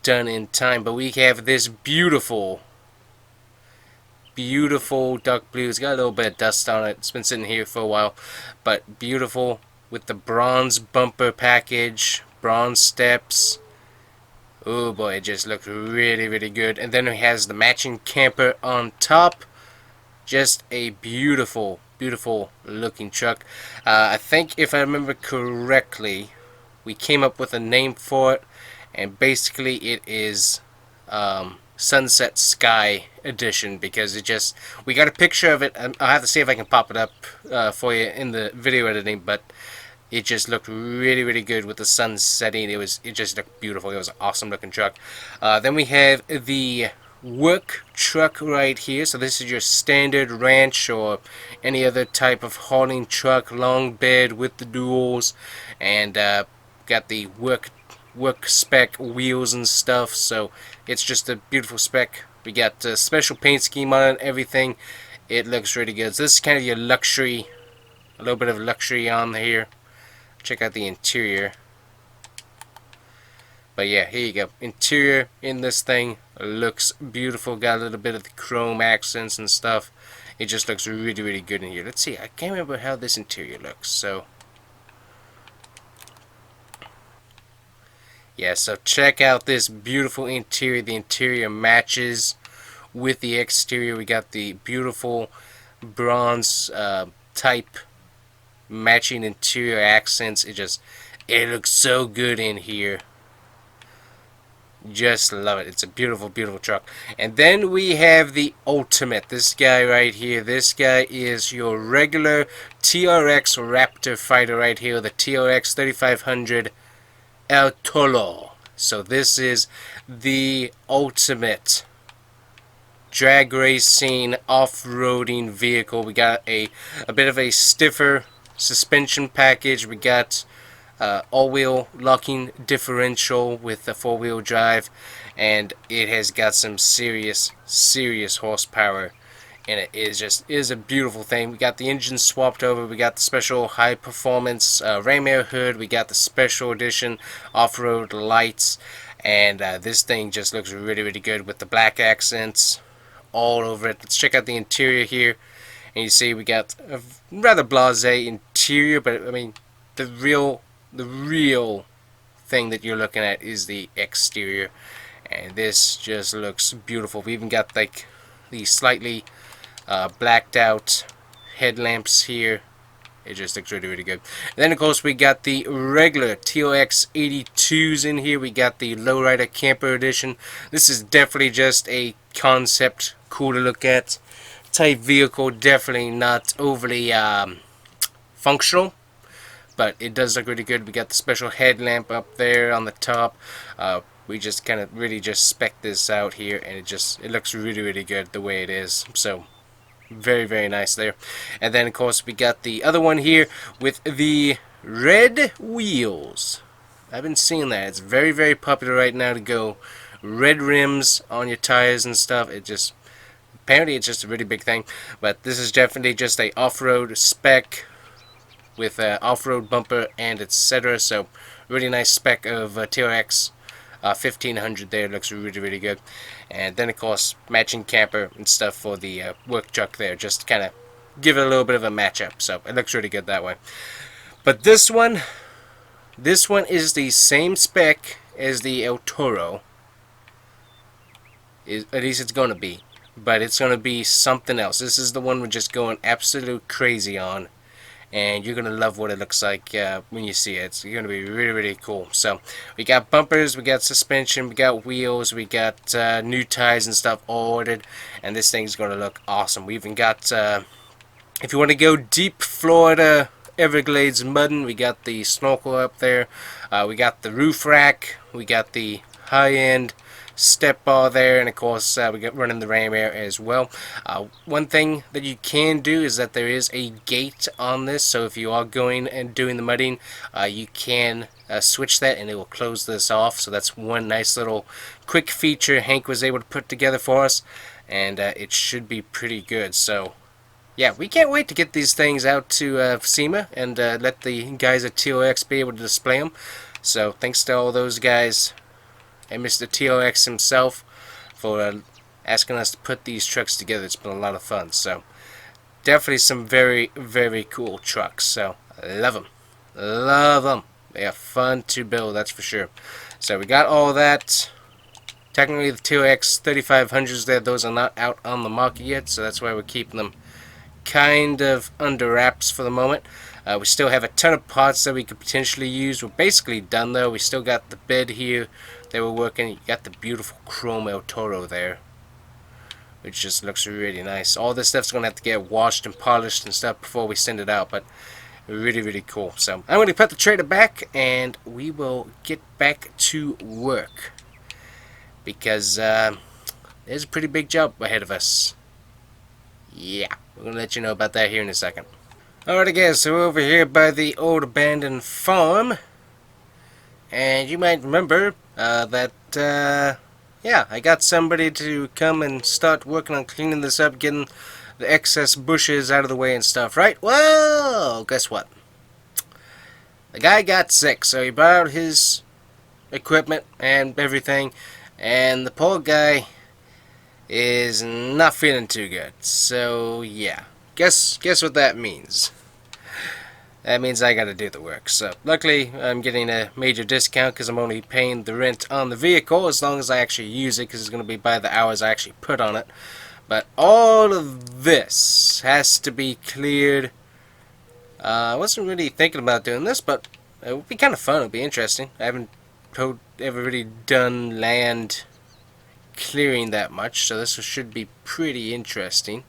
done in time. But we have this beautiful dark blue. It's got a little bit of dust on it. It's been sitting here for a while, but beautiful, with the bronze bumper package, bronze steps. Oh boy, it just looks really good. And then it has the matching camper on top. Just a beautiful looking truck. I think, if I remember correctly, we came up with a name for it, and basically it is Sunset Sky Edition, because we got a picture of it. I'll have to see if I can pop it up for you in the video editing, but it just looked really good with the sun setting. It just looked beautiful. It was an awesome looking truck. Then we have the work truck right here. So this is your standard ranch or any other type of hauling truck, long bed with the duals, and got the work spec wheels and stuff. So it's just a beautiful spec. We got a special paint scheme on it, everything. It looks really good. So this is kind of your luxury, a little bit of luxury on here. Check out the interior. But yeah, here you go. Interior in this thing looks beautiful. Got a little bit of the chrome accents and stuff. It just looks really good in here. Let's see. I can't remember how this interior looks. So yeah, so check out this beautiful interior. The interior matches with the exterior. We got the beautiful bronze type matching interior accents. It looks so good in here. Just love it. It's a beautiful truck. And then we have the ultimate. This guy right here. This guy is your regular TRX Raptor fighter right here. The TRX 3500 El Tolo. So this is the ultimate drag racing off-roading vehicle. We got a bit of a stiffer suspension package. We got all-wheel locking differential with a four-wheel drive, and it has got some serious horsepower, and it is a beautiful thing. We got the engine swapped over. We got the special high performance ram air hood. We got the special edition off-road lights, and this thing just looks really good with the black accents all over it. Let's check out the interior here, and you see we got a rather blasé interior, but I mean the real thing that you're looking at is the exterior, and this just looks beautiful. We even got like the slightly blacked out headlamps here. It just looks really good. And then of course we got the regular TLX 82s in here. We got the Lowrider Camper Edition. This is definitely just a concept, cool to look at type vehicle. Definitely not overly functional, but it does look really good. We got the special headlamp up there on the top. We just kind of really just spec this out here, and it looks really good the way it is. So very nice there. And then of course we got the other one here with the red wheels. I've been seeing that. It's very popular right now to go red rims on your tires and stuff. Apparently it's just a really big thing. But this is definitely just a off-road spec with an off-road bumper and etc. So really nice spec of TRX 1500 there. Looks really good. And then of course matching camper and stuff for the work truck there. Just kind of give it a little bit of a matchup. So it looks really good that way. But this one is the same spec as the El Toro. At least it's going to be. But it's going to be something else. This is the one we're just going absolute crazy on. And you're going to love what it looks like when you see it. It's going to be really, really cool. So, we got bumpers, we got suspension, we got wheels, we got new tires and stuff all ordered. And this thing's going to look awesome. We even got, if you want to go deep Florida Everglades mudding, we got the snorkel up there. We got the roof rack, we got the high-end step bar there, and of course we got running the ram air as well. One thing that you can do is that there is a gate on this, so if you are going and doing the mudding, you can switch that and it will close this off. So that's one nice little quick feature Hank was able to put together for us, and it should be pretty good. So yeah, we can't wait to get these things out to SEMA and let the guys at TOX be able to display them. So thanks to all those guys and Mr. TOX himself for asking us to put these trucks together. It's been a lot of fun. So definitely some very, very cool trucks. So I love them. Love them. They are fun to build, that's for sure. So we got all that. Technically the TOX 3500s there, those are not out on the market yet, so that's why we're keeping them kind of under wraps for the moment. We still have a ton of parts that we could potentially use. We're basically done though. We still got the bed here they were working. You got the beautiful chrome El Toro there, which just looks really nice. All this stuff's gonna have to get washed and polished and stuff before we send it out, but really, really cool. So I'm gonna put the trailer back and we will get back to work because there's a pretty big job ahead of us. Yeah, we're gonna let you know about that here in a second. Alright guys, so we're over here by the old abandoned farm, and you might remember that yeah, I got somebody to come and start working on cleaning this up, getting the excess bushes out of the way and stuff, right? Well, guess what? The guy got sick, so he brought out his equipment and everything, and the poor guy is not feeling too good. So yeah, guess what that means. That means I gotta do the work. So luckily I'm getting a major discount because I'm only paying the rent on the vehicle as long as I actually use it, because it's gonna be by the hours I actually put on it. But all of this has to be cleared. I wasn't really thinking about doing this, but it would be kind of fun. It would be interesting. I haven't ever really done land clearing that much, so this should be pretty interesting.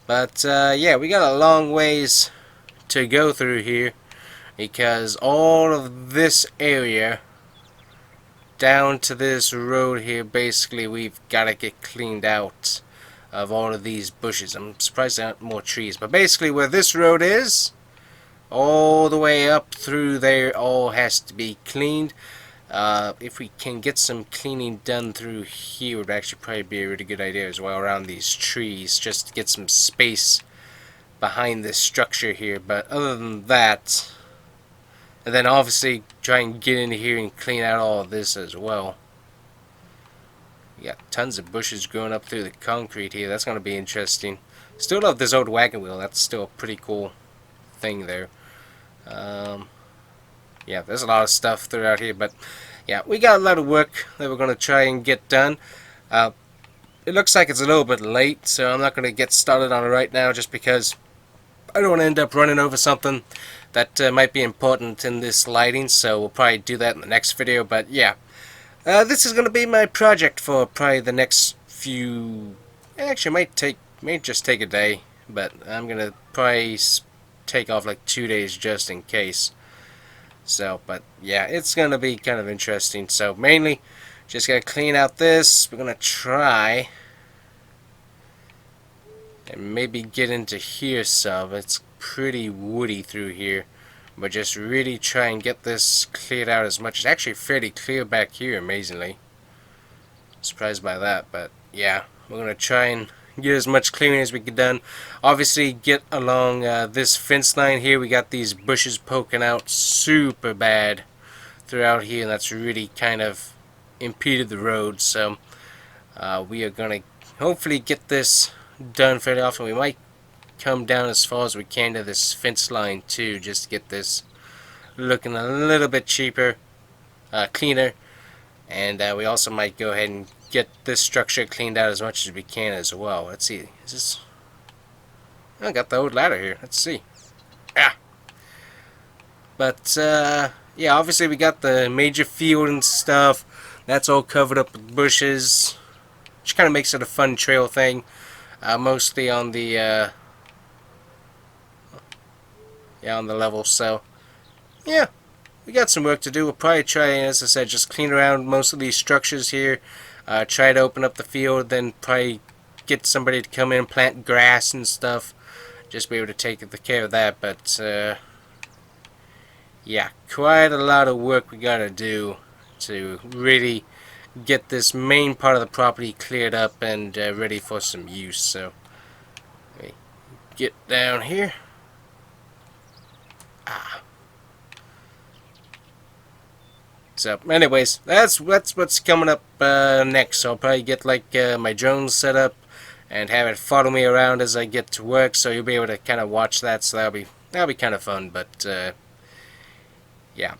But yeah, we got a long ways to go through here, because all of this area down to this road here, basically we've got to get cleaned out of all of these bushes. I'm surprised there aren't more trees, but basically where this road is, all the way up through there, all has to be cleaned. If we can get some cleaning done through here, would actually probably be a really good idea as well, around these trees, just to get some space behind this structure here. But other than that, and then obviously try and get in here and clean out all of this as well. We got tons of bushes growing up through the concrete here. That's going to be interesting. Still love this old wagon wheel. That's still a pretty cool thing there. Yeah, there's a lot of stuff throughout here, but yeah, we got a lot of work that we're going to try and get done. It looks like it's a little bit late, so I'm not going to get started on it right now, just because I don't want to end up running over something that might be important in this lighting, so we'll probably do that in the next video. But yeah, this is going to be my project for probably the next few, actually might just take a day, but I'm going to probably take off like 2 days just in case. So, but yeah, it's going to be kind of interesting. So mainly just got to clean out this. We're going to try and maybe get into here some. It's pretty woody through here, but just really try and get this cleared out as much. It's actually fairly clear back here, amazingly. Surprised by that, but yeah, we're going to try and get as much clearing as we can done. Obviously get along this fence line here. We got these bushes poking out super bad throughout here, and that's really kind of impeded the road. So we are going to hopefully get this done fairly often. We might come down as far as we can to this fence line too, just to get this looking a little bit cheaper, cleaner. And we also might go ahead and get this structure cleaned out as much as we can as well. Let's see. Is this... I got the old ladder here. Let's see. Ah. But yeah, obviously we got the major field and stuff. That's all covered up with bushes, which kind of makes it a fun trail thing. Mostly on the on the level. So yeah, we got some work to do. We'll probably try, as I said, just clean around most of these structures here. Try to open up the field, then probably get somebody to come in and plant grass and stuff. Just be able to take care of that. But yeah, quite a lot of work we gotta do to really get this main part of the property cleared up and ready for some use. So let me get down here. So anyways, that's what's coming up next. So I'll probably get like my drone set up and have it follow me around as I get to work, so you'll be able to kind of watch that. So that'll be kind of fun. But yeah,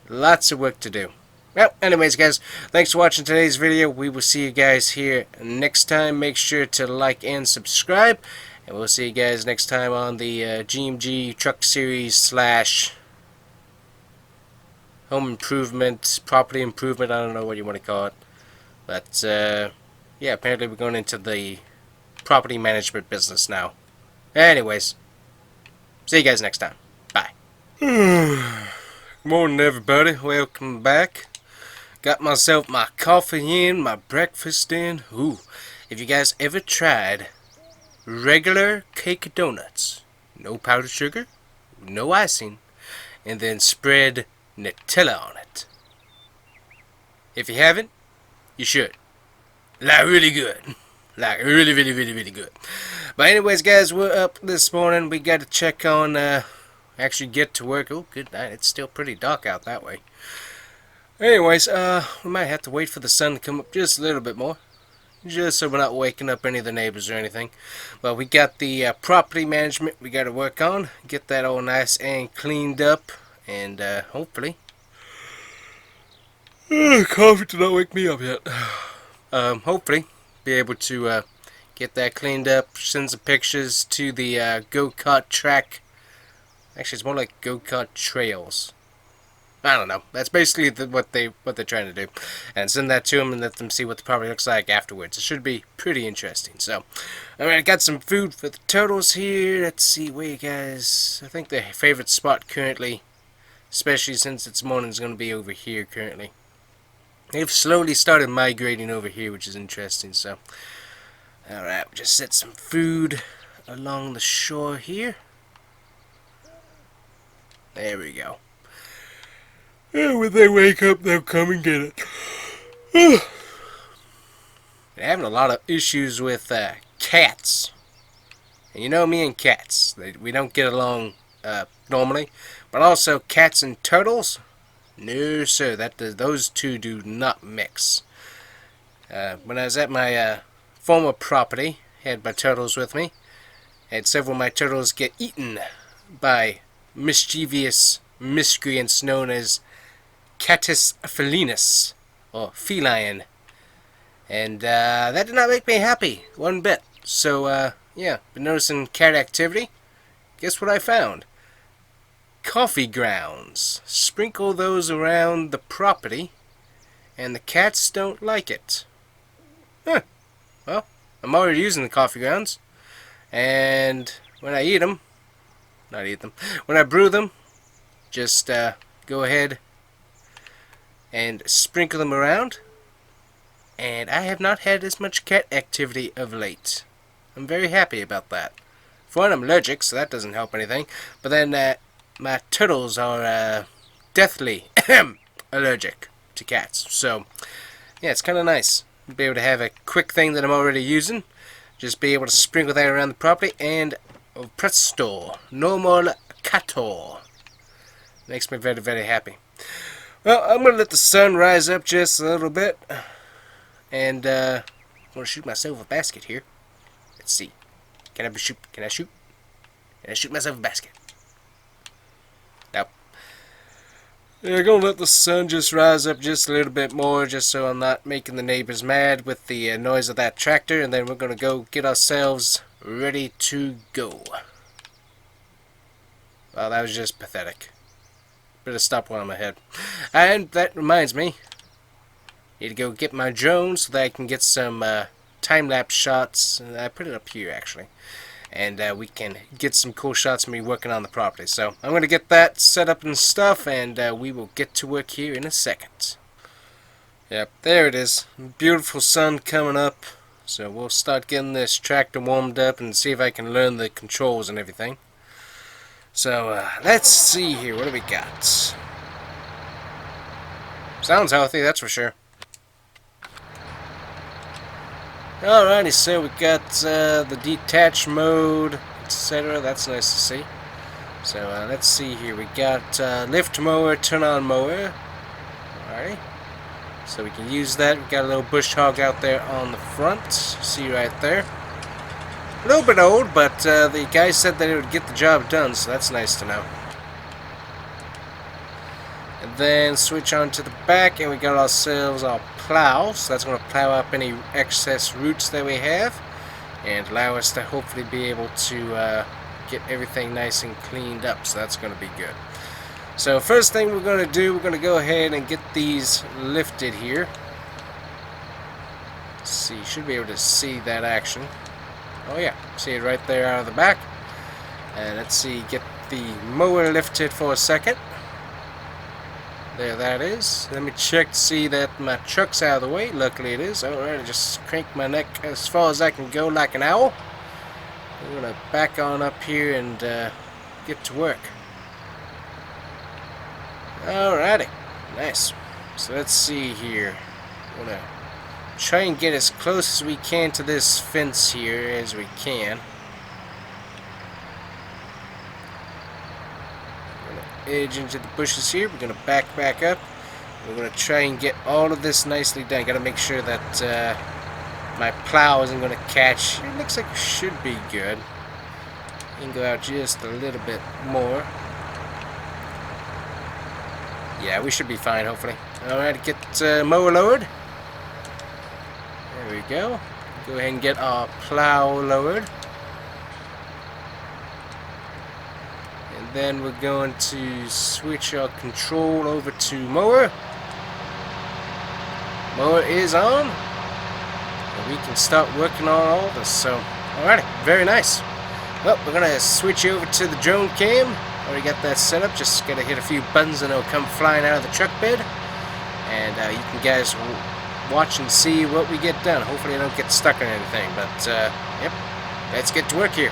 lots of work to do. Well, anyways, guys, thanks for watching today's video. We will see you guys here next time. Make sure to like and subscribe, and we'll see you guys next time on the GMG Truck Series / Home Improvement, Property Improvement. I don't know what you want to call it, but yeah, apparently we're going into the property management business now. Anyways, see you guys next time. Bye. Good morning, everybody. Welcome back. Got myself my coffee in, my breakfast in. Ooh, if you guys ever tried regular cake donuts, no powdered sugar, no icing, and then spread Nutella on it. If you haven't, you should. Like really good. Like really, really, really, really good. But anyways, guys, we're up this morning. We got to check on, actually get to work. Oh, good night. It's still pretty dark out that way. Anyways, we might have to wait for the sun to come up just a little bit more, just so we're not waking up any of the neighbors or anything. But we got the property management we got to work on, get that all nice and cleaned up, and hopefully, coffee did not wake me up yet. Hopefully, be able to get that cleaned up, send some pictures to the go-kart track. Actually, it's more like go-kart trails. I don't know. That's basically what they're trying to do, and send that to them and let them see what the property looks like afterwards. It should be pretty interesting. So, alright, I got some food for the turtles here. Let's see where you guys. I think their favorite spot currently, especially since it's morning, is going to be over here currently. They've slowly started migrating over here, which is interesting. So, alright, just set some food along the shore here. There we go. And when they wake up, they'll come and get it. They're having a lot of issues with cats. And you know me and cats. We don't get along normally. But also cats and turtles? No, sir. Those two do not mix. When I was at my former property, had my turtles with me. Had several of my turtles get eaten by mischievous miscreants known as Catus felinus, or feline, and that did not make me happy one bit. So yeah, been noticing cat activity. Guess what I found? Coffee grounds. Sprinkle those around the property, and the cats don't like it. Huh. Well, I'm already using the coffee grounds, and when I eat them, when I brew them, just go ahead and sprinkle them around, and I have not had as much cat activity of late. I'm very happy about that. For one, I'm allergic, so that doesn't help anything, but then my turtles are deathly allergic to cats, so yeah, it's kind of nice to be able to have a quick thing that I'm already using, just be able to sprinkle that around the property, and oh, presto, no more catto. Makes me very, very happy. Well, I'm going to let the sun rise up just a little bit. And I'm going to shoot myself a basket here. Let's see. Can I shoot? Can I shoot? Can I shoot myself a basket? Nope. We're gonna let the sun just rise up just a little bit more, just so I'm not making the neighbors mad with the noise of that tractor, and then we're gonna go get ourselves ready to go. Well, that was just pathetic. Better stop while I'm ahead. And that reminds me, need to go get my drone so that I can get some time-lapse shots. I put it up here actually, and we can get some cool shots of me working on the property. So I'm going to get that set up and stuff, and we will get to work here in a second. Yep, there it is. Beautiful sun coming up. So we'll start getting this tractor warmed up and see if I can learn the controls and everything. So let's see here. What do we got? Sounds healthy, that's for sure. Alrighty, so we got the detach mode, etc. That's nice to see. So let's see here. We got lift mower, turn on mower. Alrighty. So we can use that. We got a little bush hog out there on the front. See right there. A little bit old, but the guy said that it would get the job done, so that's nice to know. And then switch on to the back, and we got ourselves our plow. So that's going to plow up any excess roots that we have, and allow us to hopefully be able to get everything nice and cleaned up. So that's going to be good. So first thing we're going to do, we're going to go ahead and get these lifted here. Let's see, should be able to see that action. Oh yeah, see it right there out of the back. And let's see, get the mower lifted for a second. There that is. Let me check to see that my truck's out of the way. Luckily it is. Alright, I just crank my neck as far as I can go like an owl. I'm going to back on up here and get to work. Alrighty, nice. So let's see here. I'm going to try and get as close as we can to this fence here as we can. We're going to edge into the bushes here. We're going to back up. We're going to try and get all of this nicely done. Got to make sure that my plow isn't going to catch. It looks like it should be good. You can go out just a little bit more. Yeah, we should be fine, hopefully. Alright, get mower lowered. There we go. Go ahead and get our plow lowered. And then we're going to switch our control over to mower. Mower is on. And we can start working on all this. So, alrighty, very nice. Well, we're going to switch over to the drone cam. Already got that set up. Just gotta hit a few buttons and it'll come flying out of the truck bed. And you can guys watch and see what we get done. Hopefully I don't get stuck on anything. But, yep, let's get to work here.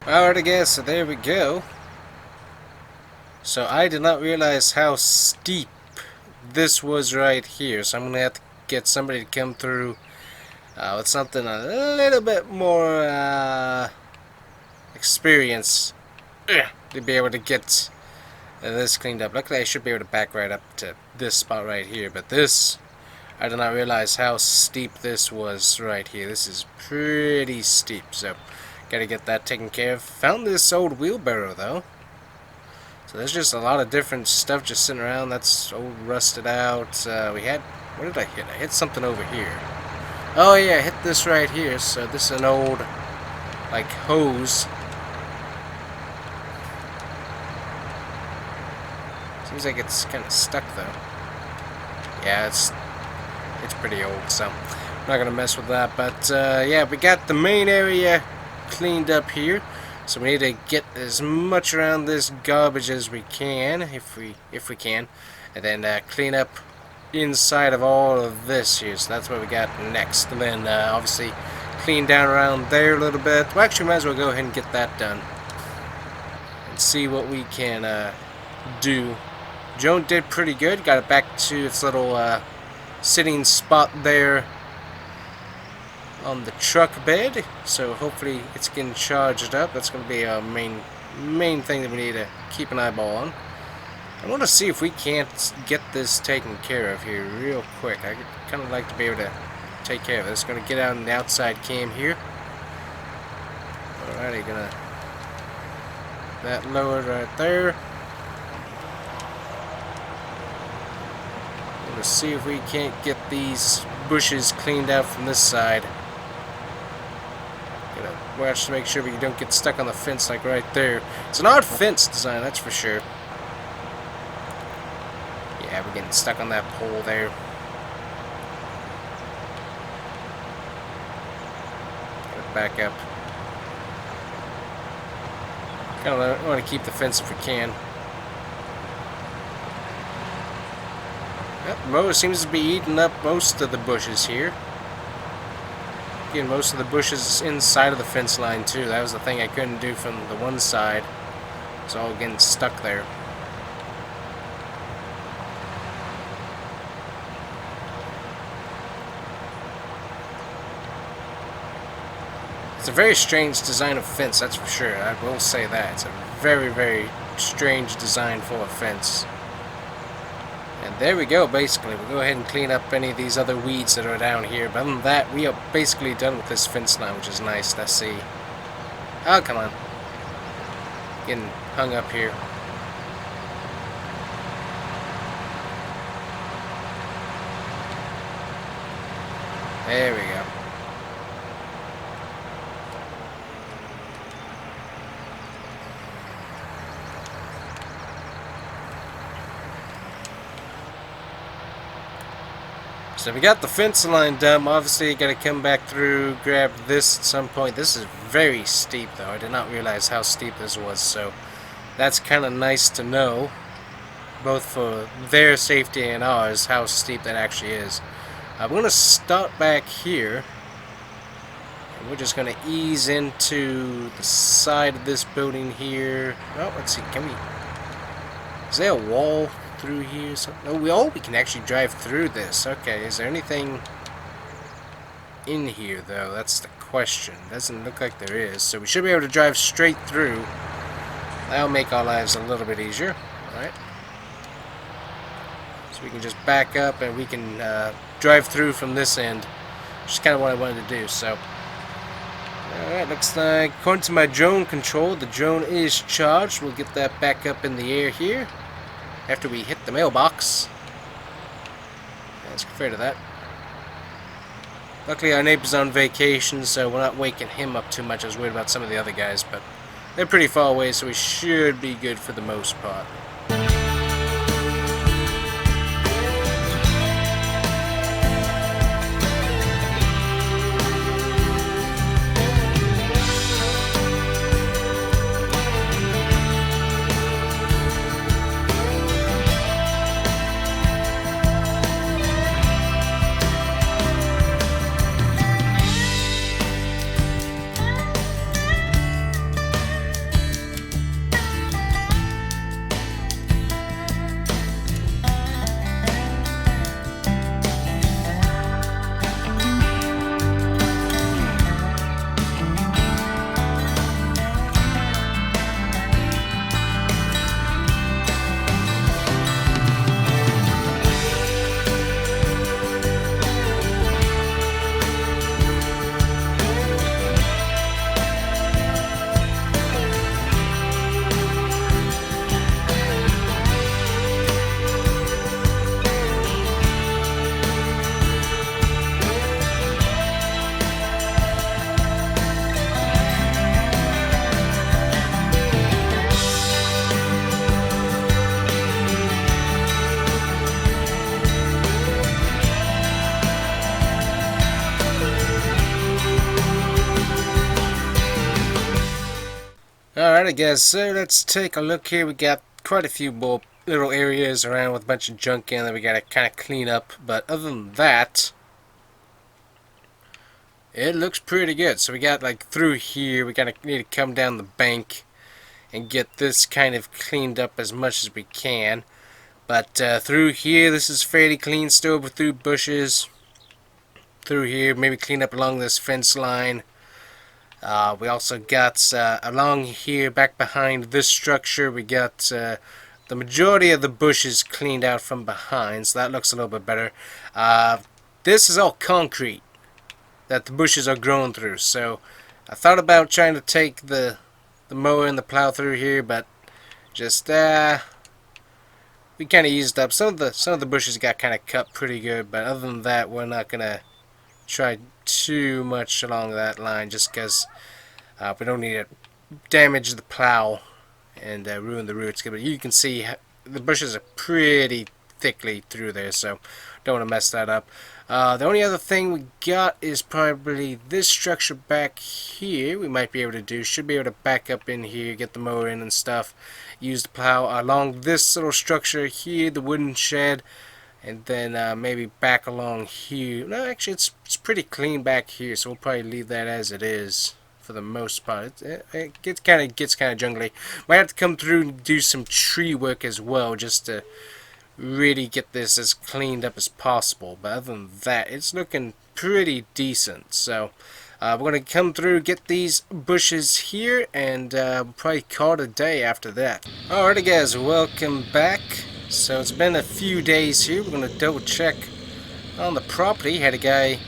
Alright, I guess, so there we go. So I did not realize how steep this was right here, so I'm going to have to get somebody to come through with something a little bit more experience to be able to get this cleaned up. Luckily I should be able to back right up to this spot right here, but this, I did not realize how steep this was right here. This is pretty steep, so gotta get that taken care of. Found this old wheelbarrow though. So there's just a lot of different stuff just sitting around. That's old rusted out. We had, what did I hit? I hit something over here. Oh yeah, I hit this right here. So this is an old, like, hose. Seems like it's kind of stuck though. Yeah, it's pretty old, so I'm not gonna mess with that. But yeah, we got the main area cleaned up here, so we need to get as much around this garbage as we can, if we can, and then clean up inside of all of this here. So that's what we got next, and then obviously clean down around there a little bit. Well, actually, might as well go ahead and get that done and see what we can do. Joan did pretty good. Got it back to its little sitting spot there on the truck bed. So hopefully it's getting charged up. That's going to be our main thing that we need to keep an eyeball on. I want to see if we can't get this taken care of here real quick. I kind of like to be able to take care of this. Going to get out in the outside cam here. Alrighty, gonna that lowered right there. Let's see if we can't get these bushes cleaned out from this side. Gotta watch to make sure we don't get stuck on the fence like right there. It's an odd fence design, that's for sure. Yeah, we're getting stuck on that pole there. Gotta back up. Kind of want to keep the fence if we can. Yep, mower seems to be eating up most of the bushes here. Getting most of the bushes inside of the fence line too. That was the thing I couldn't do from the one side. It's all getting stuck there. It's a very strange design of fence, that's for sure. I will say that. It's a very, very strange design for a fence. And there we go, basically. We'll go ahead and clean up any of these other weeds that are down here. But other than that, we are basically done with this fence line, which is nice to see. Oh, come on. Getting hung up here. There we go. So we got the fence line done. Obviously, got to come back through, grab this at some point. This is very steep, though. I did not realize how steep this was, so that's kind of nice to know, both for their safety and ours, how steep that actually is. I'm going to start back here, and we're just going to ease into the side of this building here. Oh, let's see. Can we? Is there a wall through here? Oh, we can actually drive through this. Okay, is there anything in here though? That's the question. Doesn't look like there is, so we should be able to drive straight through. That'll make our lives a little bit easier. Alright, so we can just back up and we can drive through from this end, which is kind of what I wanted to do. So alright, looks like according to my drone control, the drone is charged. We'll get that back up in the air here after we hit the mailbox. Let's get rid of that. Luckily our neighbor's on vacation, so we're not waking him up too much. I was worried about some of the other guys, but they're pretty far away, so we should be good for the most part. Alright, I guess so. Let's take a look here. We got quite a few more little areas around with a bunch of junk in that we gotta kind of clean up. But other than that, it looks pretty good. So we got like through here, we gotta need to come down the bank and get this kind of cleaned up as much as we can. But through here, this is fairly clean still, but through bushes. Through here, maybe clean up along this fence line. We also got along here, back behind this structure, we got the majority of the bushes cleaned out from behind, so that looks a little bit better. This is all concrete that the bushes are growing through, so I thought about trying to take the mower and the plow through here, but just we kind of used up some of the bushes got kind of cut pretty good, but other than that, we're not gonna try too much along that line just because we don't need to damage the plow and ruin the roots. But you can see the bushes are pretty thickly through there, so don't want to mess that up. The only other thing we got is probably this structure back here. We might be able to do, should be able to back up in here, get the mower in and stuff, use the plow along this little structure here, the wooden shed, and then maybe back along here. No, actually it's pretty clean back here, so we'll probably leave that as it is for the most part. It gets kind of jungly. Might have to come through and do some tree work as well, just to really get this as cleaned up as possible. But other than that, it's looking pretty decent. So we're going to come through, get these bushes here, and we'll probably call it a day after that. Alrighty guys, welcome back. So it's been a few days here. We're going to double check on the property. Had a guy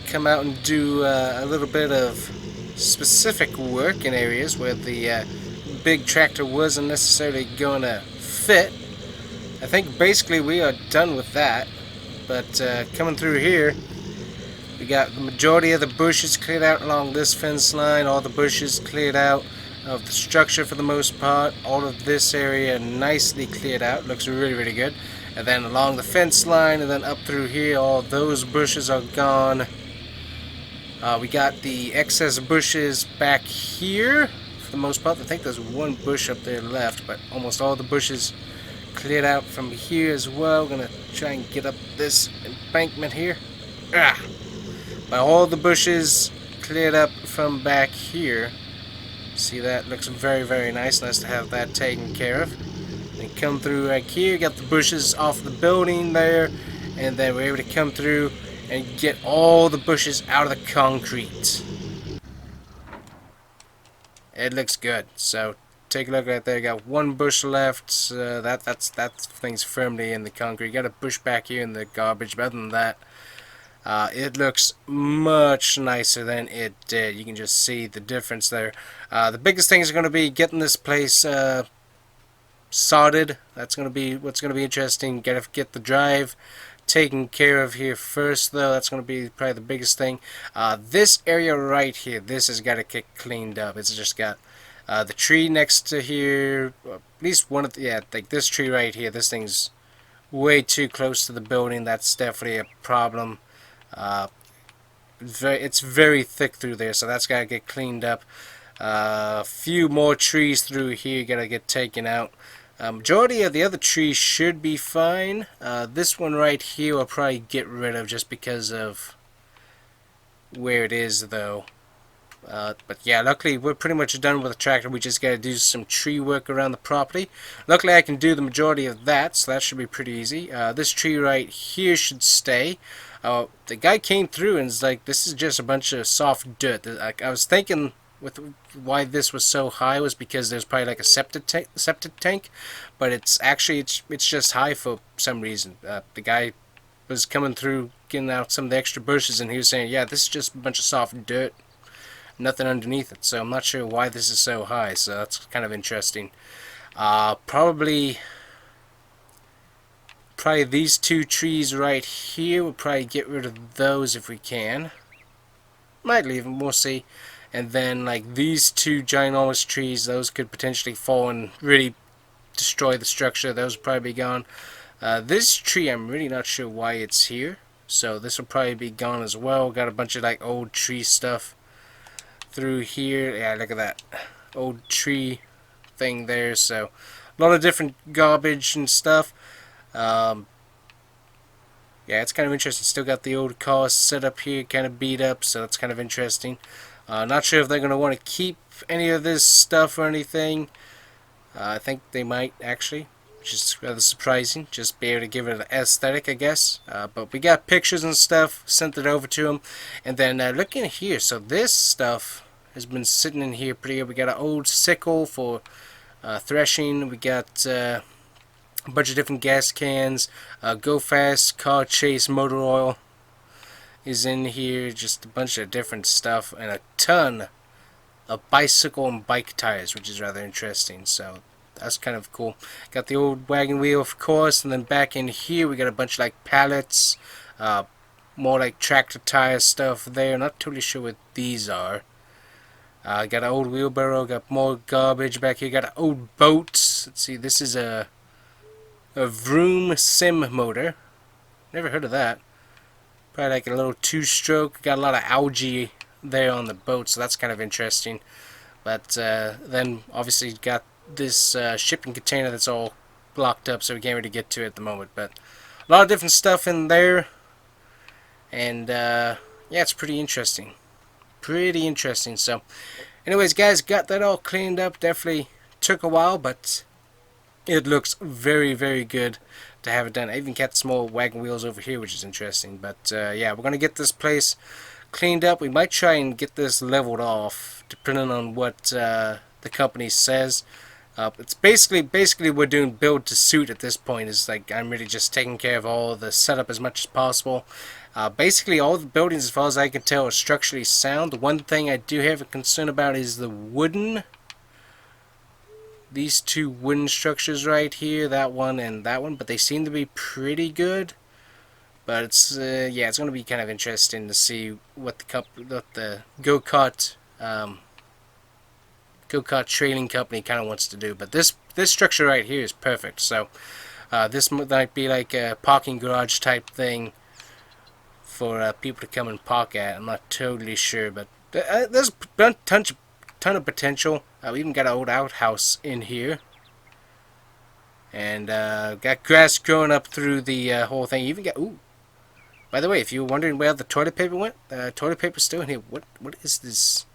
come out and do a little bit of specific work in areas where the big tractor wasn't necessarily going to fit. I think basically we are done with that, but coming through here, we got the majority of the bushes cleared out along this fence line, all the bushes cleared out of the structure for the most part, all of this area nicely cleared out, looks really good. And then along the fence line and then up through here, all those bushes are gone. We got the excess bushes back here for the most part. I think there's one bush up there left, but almost all the bushes cleared out from here as well. We're gonna try and get up this embankment here. But all the bushes cleared up from back here. See, that looks very nice. Nice to have that taken care of. And come through right here, got the bushes off the building there, and then we're able to come through and get all the bushes out of the concrete. It looks good. So take a look right there. Got one bush left. That thing's firmly in the concrete. Got a bush back here in the garbage. But other than that, it looks much nicer than it did. You can just see the difference there. The biggest thing is going to be getting this place sodded. That's going to be what's going to be interesting. Gotta get the drive taken care of here first, though. That's going to be probably the biggest thing. This area right here, this has got to get cleaned up. It's just got the tree next to here, at least one of the, yeah, like this tree right here. This thing's way too close to the building. That's definitely a problem. It's very thick through there, so that's got to get cleaned up. A few more trees through here got to get taken out. Majority of the other trees should be fine. This one right here we'll probably get rid of just because of where it is, though. But yeah, luckily we're pretty much done with the tractor. We just got to do some tree work around the property. Luckily I can do the majority of that, so that should be pretty easy. This tree right here should stay. The guy came through and was like, this is just a bunch of soft dirt. I was thinking with why this was so high was because there's probably like a septic tank, but it's actually it's just high for some reason. The guy was coming through getting out some of the extra bushes, and he was saying, yeah, this is just a bunch of soft dirt, nothing underneath it. So I'm not sure why this is so high, so that's kind of interesting. Probably these two trees right here, we'll probably get rid of those if we can. Might leave them, we'll see. And then like these two ginormous trees, those could potentially fall and really destroy the structure. Those will probably be gone. This tree, I'm really not sure why it's here, so this will probably be gone as well. Got a bunch of like old tree stuff through here. Yeah, look at that. old tree thing there. So a lot of different garbage and stuff. Yeah, it's kind of interesting. Still got the old car set up here, kind of beat up, so that's kind of interesting. Not sure if they're going to want to keep any of this stuff or anything. I think they might, actually, which is rather surprising. Just be able to give it an aesthetic, I guess. But we got pictures and stuff, sent it over to them. And then looking here, so this stuff has been sitting in here pretty good. We got an old sickle for threshing. We got a bunch of different gas cans. Go Fast, Car Chase, Motor Oil is in here. Just a bunch of different stuff. And a ton of bicycle and bike tires, which is rather interesting. So that's kind of cool. Got the old wagon wheel, of course. And then back in here, we got a bunch of like pallets. More like tractor tire stuff there. Not totally sure what these are. Got an old wheelbarrow. Got more garbage back here. Got an old boat. Let's see. This is a Vroom sim motor. Never heard of that. Probably like a little two-stroke. Got a lot of algae there on the boat, so that's kind of interesting. But then obviously got this shipping container that's all blocked up, so we can't really get to it at the moment. But a lot of different stuff in there, and yeah, it's pretty interesting. Pretty interesting. So anyways, guys, got that all cleaned up. Definitely took a while, but it looks very, very good to have it done. I even got small wagon wheels over here, which is interesting. But yeah, we're gonna get this place cleaned up. We might try and get this leveled off, depending on what the company says. It's basically we're doing build to suit at this point. Is like I'm really just taking care of all the setup as much as possible. Basically, all the buildings, as far as I can tell, are structurally sound. The one thing I do have a concern about is the wooden. These two wooden structures right here, that one and that one, but they seem to be pretty good. But it's yeah, it's going to be kind of interesting to see what the go-kart trailing company kind of wants to do. But this structure right here is perfect. So this might be like a parking garage type thing for people to come and park at. I'm not totally sure, but there's a ton of potential. We even got an old outhouse in here, and got grass growing up through the whole thing. You even got by the way, if you were wondering where the toilet paper went, toilet paper's still in here. What is this?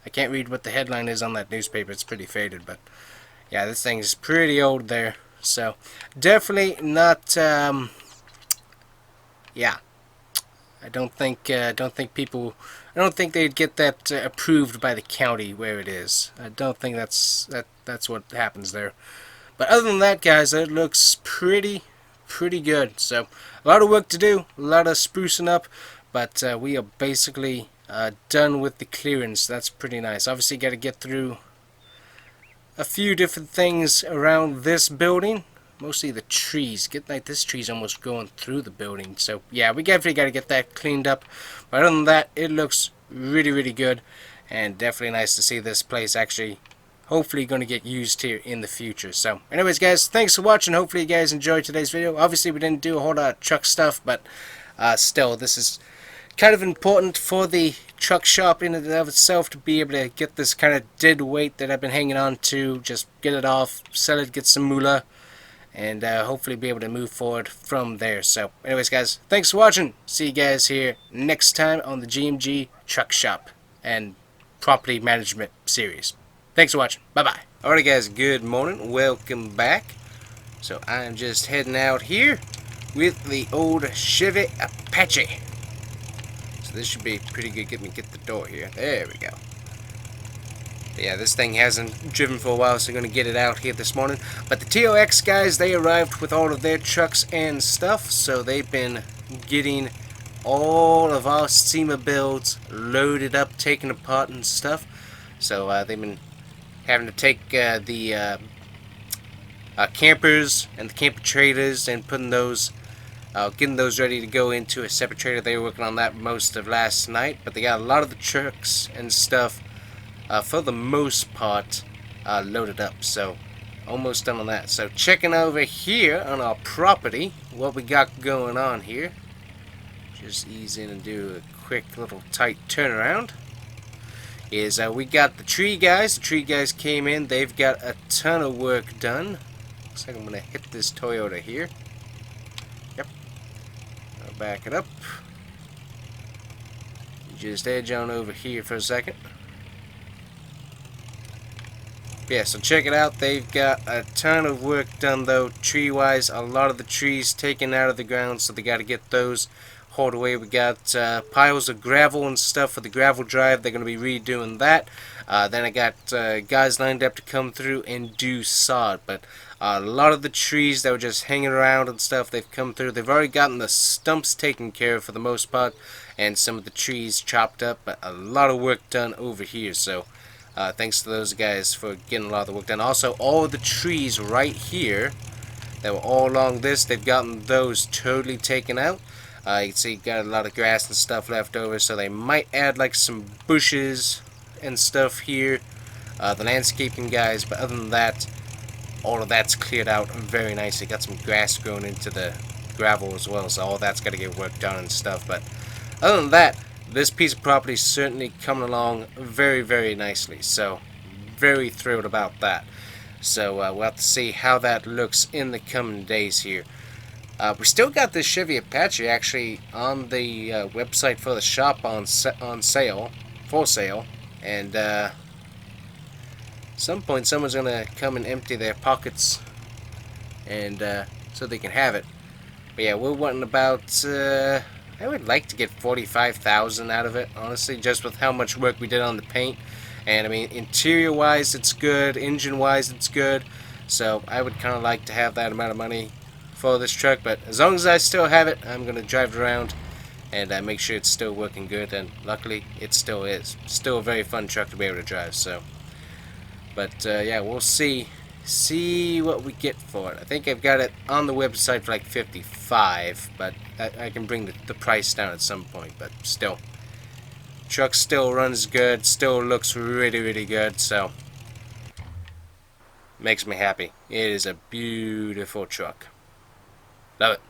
I can't read what the headline is on that newspaper. It's pretty faded, but yeah, this thing is pretty old there. So definitely not. Yeah, I don't think they'd get that approved by the county where it is. I don't think that's what happens there. But other than that, guys, it looks pretty good. So a lot of work to do, a lot of sprucing up, but we are basically done with the clearance. That's pretty nice. Obviously, got to get through a few different things around this building. Mostly the trees. This tree's almost going through the building. So yeah, we definitely got to get that cleaned up. But other than that, it looks really good, and definitely nice to see this place actually hopefully going to get used here in the future. So anyways, guys, thanks for watching. Hopefully you guys enjoyed today's video. Obviously we didn't do a whole lot of truck stuff, but still, this is kind of important for the truck shop in and of itself to be able to get this kind of dead weight that I've been hanging on to, just get it off, sell it, get some moolah, and hopefully be able to move forward from there. So anyways, guys, thanks for watching. See you guys here next time on the GMG Truck Shop and Property Management series. Thanks for watching. Bye-bye. Alright, guys, good morning. Welcome back. So I'm just heading out here with the old Chevy Apache. So this should be pretty good. Get the door here. There we go. But yeah, this thing hasn't driven for a while, so I'm going to get it out here this morning. But the TOX guys, they arrived with all of their trucks and stuff, so they've been getting all of our SEMA builds loaded up, taken apart and stuff. So they've been having to take the campers and the camper trailers and putting those, getting those ready to go into a separate trailer. They were working on that most of last night, but they got a lot of the trucks and stuff for the most part loaded up, so almost done on that. So checking over here on our property, what we got going on here. Just ease in and do a quick little tight turnaround. is we got the tree guys. The tree guys came in. They've got a ton of work done. Looks like I'm going to hit this Toyota here. Yep. I'll back it up. Just edge on over here for a second. Yeah, so check it out. They've got a ton of work done though, tree-wise. A lot of the trees taken out of the ground, so they got to get those hauled away. We got piles of gravel and stuff for the gravel drive. They're going to be redoing that. Then I got guys lined up to come through and do sod. But a lot of the trees that were just hanging around and stuff, they've come through. They've already gotten the stumps taken care of for the most part, and some of the trees chopped up. But a lot of work done over here, so thanks to those guys for getting a lot of the work done. Also, all the trees right here that were all along this, they've gotten those totally taken out. You can see got a lot of grass and stuff left over, so they might add like some bushes and stuff here, the landscaping guys, but other than that, all of that's cleared out very nicely. Got some grass growing into the gravel as well, so all that's got to get worked done and stuff. But other than that, this piece of property is certainly coming along very, very nicely, so very thrilled about that. So we'll have to see how that looks in the coming days here. We still got this Chevy Apache actually on the website for the shop on sale, for sale, and at some point someone's gonna come and empty their pockets, and so they can have it. But yeah, we're wanting about I would like to get 45,000 out of it, honestly, just with how much work we did on the paint. And I mean, interior wise it's good, engine wise it's good, so I would kind of like to have that amount of money for this truck. But as long as I still have it, I'm going to drive it around and make sure it's still working good, and luckily it still is. Still a very fun truck to be able to drive. So, but yeah, we'll see what we get for it. I think I've got it on the website for like 55, but I can bring the price down at some point. But still, truck still runs good, still looks really, really good, so makes me happy. It is a beautiful truck. Love it.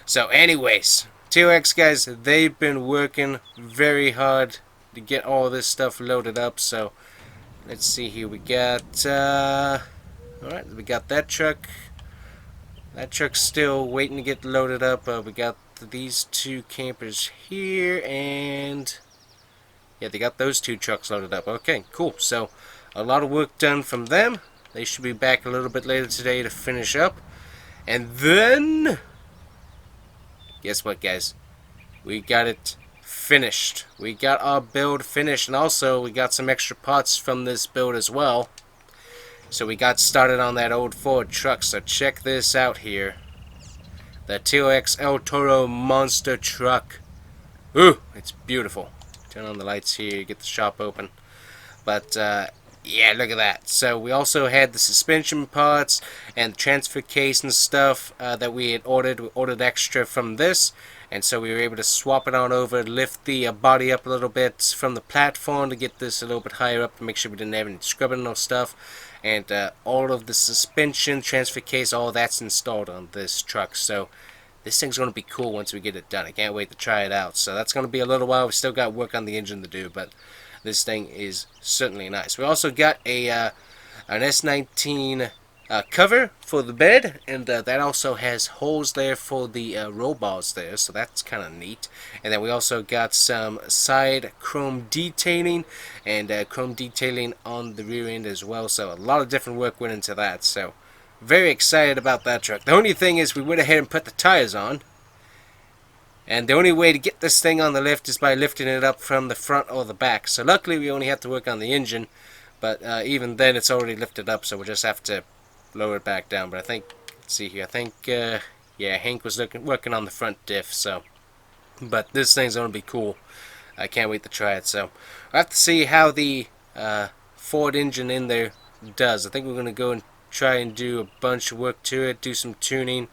So anyways, TOX guys, they've been working very hard to get all this stuff loaded up. So let's see here. We got alright, we got that truck. That truck's still waiting to get loaded up. We got these two campers here, and yeah, they got those two trucks loaded up. Okay, cool. So a lot of work done from them. They should be back a little bit later today to finish up. And then guess what, guys? We got it finished. We got our build finished, and also we got some extra parts from this build as well. So we got started on that old Ford truck. So check this out here. The TOX El Toro monster truck. Ooh, it's beautiful. Turn on the lights here, get the shop open. But yeah, look at that. So we also had the suspension parts and the transfer case and stuff that we had ordered. We ordered extra from this, and so we were able to swap it on over, lift the body up a little bit from the platform to get this a little bit higher up to make sure we didn't have any scrubbing or stuff. And all of the suspension, transfer case, all that's installed on this truck. So this thing's going to be cool once we get it done. I can't wait to try it out. So that's going to be a little while. We still got work on the engine to do, but this thing is certainly nice. We also got an S19 cover for the bed, and that also has holes there for the roll bars there, so that's kind of neat. And then we also got some side chrome detailing and chrome detailing on the rear end as well. So a lot of different work went into that. So very excited about that truck. The only thing is we went ahead and put the tires on. And the only way to get this thing on the lift is by lifting it up from the front or the back. So luckily we only have to work on the engine, but even then it's already lifted up, so we'll just have to lower it back down. But I think, let's see here, I think, yeah, Hank was working on the front diff, so. But this thing's going to be cool. I can't wait to try it. So we'll have to see how the Ford engine in there does. I think we're going to go and try and do a bunch of work to it, do some tuning.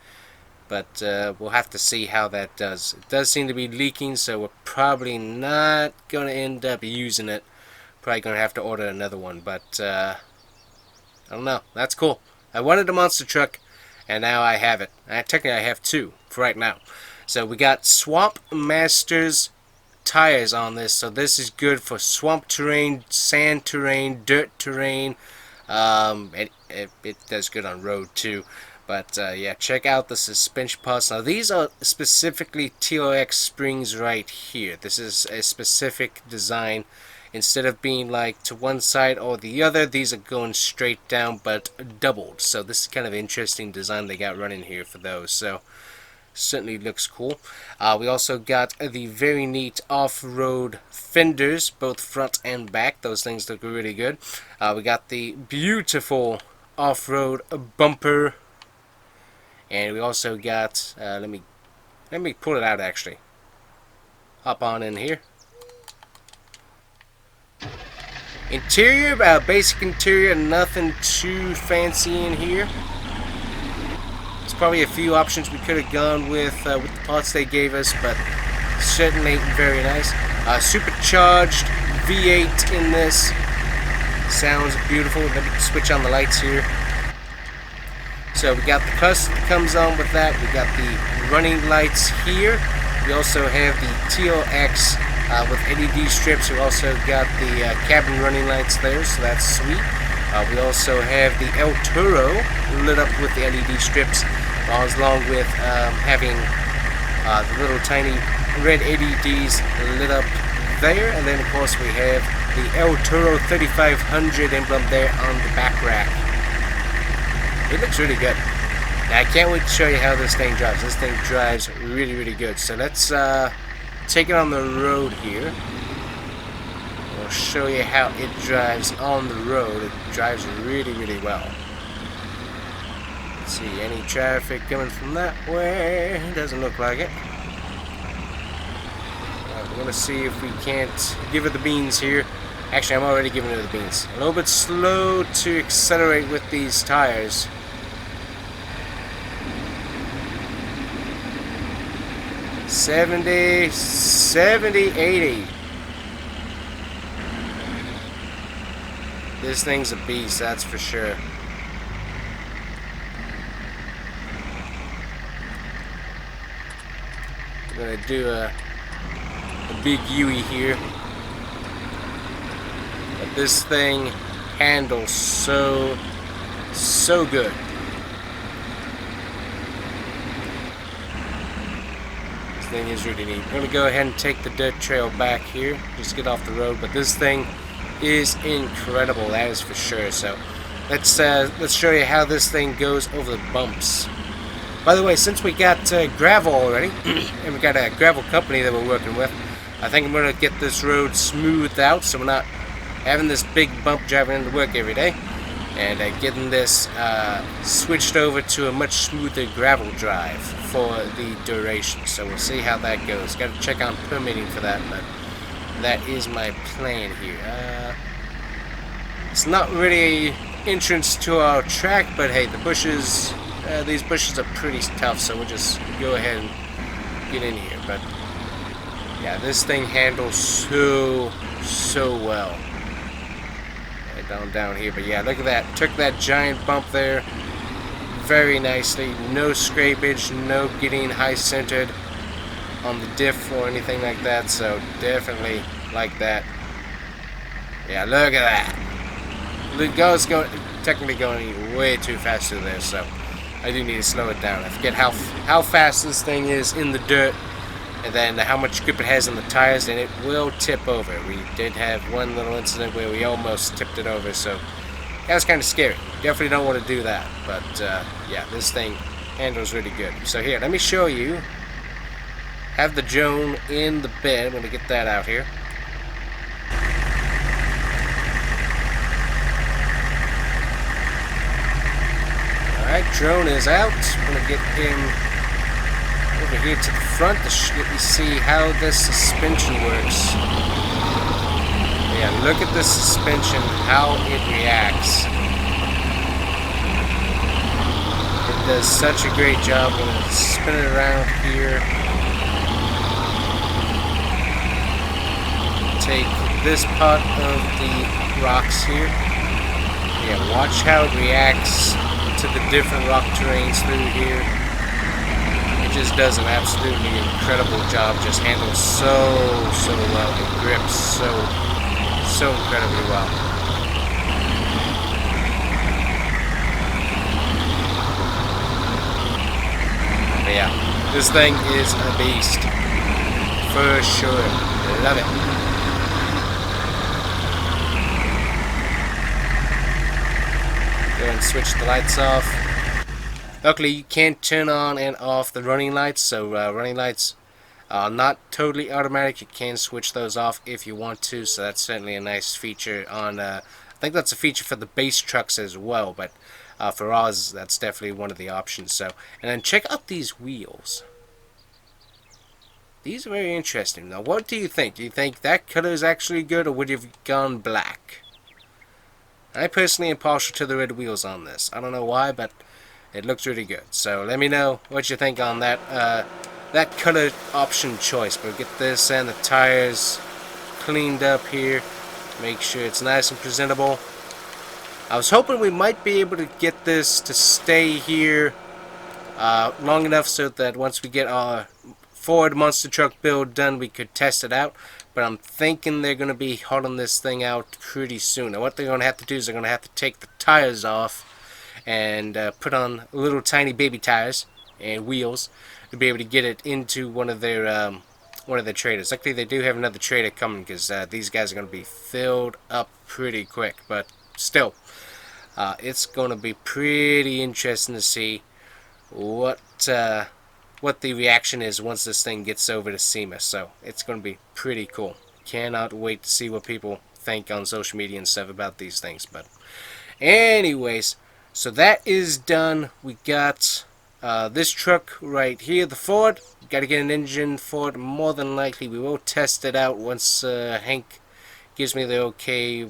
But we'll have to see how that does. It does seem to be leaking, so we're probably not going to end up using it. Probably going to have to order another one, but I don't know. That's cool. I wanted a monster truck, and now I have it. Technically, I have two for right now. So we got Swamp Masters tires on this, so this is good for swamp terrain, sand terrain, dirt terrain. It does good on road too. But yeah, check out the suspension parts. Now these are specifically TRX springs right here. This is a specific design. Instead of being like to one side or the other, these are going straight down but doubled. So this is kind of interesting design they got running here for those. So certainly looks cool. We also got the very neat off-road fenders, both front and back. Those things look really good. We got the beautiful off-road bumper. And we also got, let me pull it out actually. Hop on in here. Interior, basic interior, nothing too fancy in here. There's probably a few options we could have gone with the parts they gave us, but certainly very nice. Supercharged V8 in this. Sounds beautiful. Let me switch on the lights here. So we got the cuss that comes on with that. We got the running lights here. We also have the TLX with LED strips. We also got the cabin running lights there, so that's sweet. We also have the El Toro lit up with the LED strips, along with having the little tiny red LEDs lit up there. And then of course we have the El Toro 3500 emblem there on the back rack. It looks really good. Now I can't wait to show you how this thing drives. This thing drives really, really good. So let's take it on the road here. We'll show you how it drives on the road. It drives really, really well. Let's see, any traffic coming from that way? Doesn't look like it. We're going to see if we can't give it the beans here. Actually, I'm already giving it the beans. A little bit slow to accelerate with these tires. 70, 80. This thing's a beast, that's for sure. We're gonna do a big Yui here. But this thing handles so good. Thing is really neat. We're going to go ahead and take the dirt trail back here, just get off the road, but this thing is incredible, that is for sure. So let's show you how this thing goes over the bumps. By the way, since we got gravel already and we got a gravel company that we're working with, I think I'm going to get this road smoothed out so we're not having this big bump driving into work every day, and getting this switched over to a much smoother gravel drive for the duration. So we'll see how that goes. Got to check on permitting for that, but that is my plan here. It's not really an entrance to our track, but hey, the bushes, these bushes are pretty tough, so we'll just go ahead and get in here. But yeah, this thing handles so well. Down here, but yeah, look at that. Took that giant bump there very nicely. No scrapage, no getting high centered on the diff or anything like that, so definitely like that. Yeah, look at that. The go's technically going way too fast through there, so I do need to slow it down. I forget how fast this thing is in the dirt, and then how much grip it has on the tires, and it will tip over. We did have one little incident where we almost tipped it over, so that was kind of scary. Definitely don't want to do that, but yeah, this thing handles really good. So here, let me show you. Have the drone in the bed. I'm going to get that out here. Alright, drone is out. I'm going to get him over here to the front to let you see how this suspension works. Yeah, look at the suspension, how it reacts. It does such a great job. I'm going to spin it around here. Take this part of the rocks here. Yeah, watch how it reacts to the different rock terrains through here. It just does an absolutely incredible job. Just handles so well. It grips so incredibly well. But yeah, this thing is a beast for sure. Love it. Go ahead and switch the lights off. Luckily, you can turn on and off the running lights, so running lights are not totally automatic. You can switch those off if you want to, so that's certainly a nice feature on, I think that's a feature for the base trucks as well, but for ours, that's definitely one of the options. So, and then check out these wheels. These are very interesting. Now, what do you think? Do you think that color is actually good, or would you have gone black? I personally am partial to the red wheels on this. I don't know why, but it looks really good. So let me know what you think on that that color option choice. But get this and the tires cleaned up here. Make sure it's nice and presentable. I was hoping we might be able to get this to stay here long enough so that once we get our Ford monster truck build done, we could test it out. But I'm thinking they're going to be hauling this thing out pretty soon. Now what they're going to have to do is they're going to have to take the tires off and put on little tiny baby tires and wheels to be able to get it into one of their trailers. Luckily they do have another trailer coming, because these guys are going to be filled up pretty quick. But still, it's going to be pretty interesting to see what the reaction is once this thing gets over to SEMA. So it's going to be pretty cool. Cannot wait to see what people think on social media and stuff about these things. But anyways, so that is done. We got this truck right here, the Ford. Got to get an engine for it. More than likely we will test it out once Hank gives me the okay,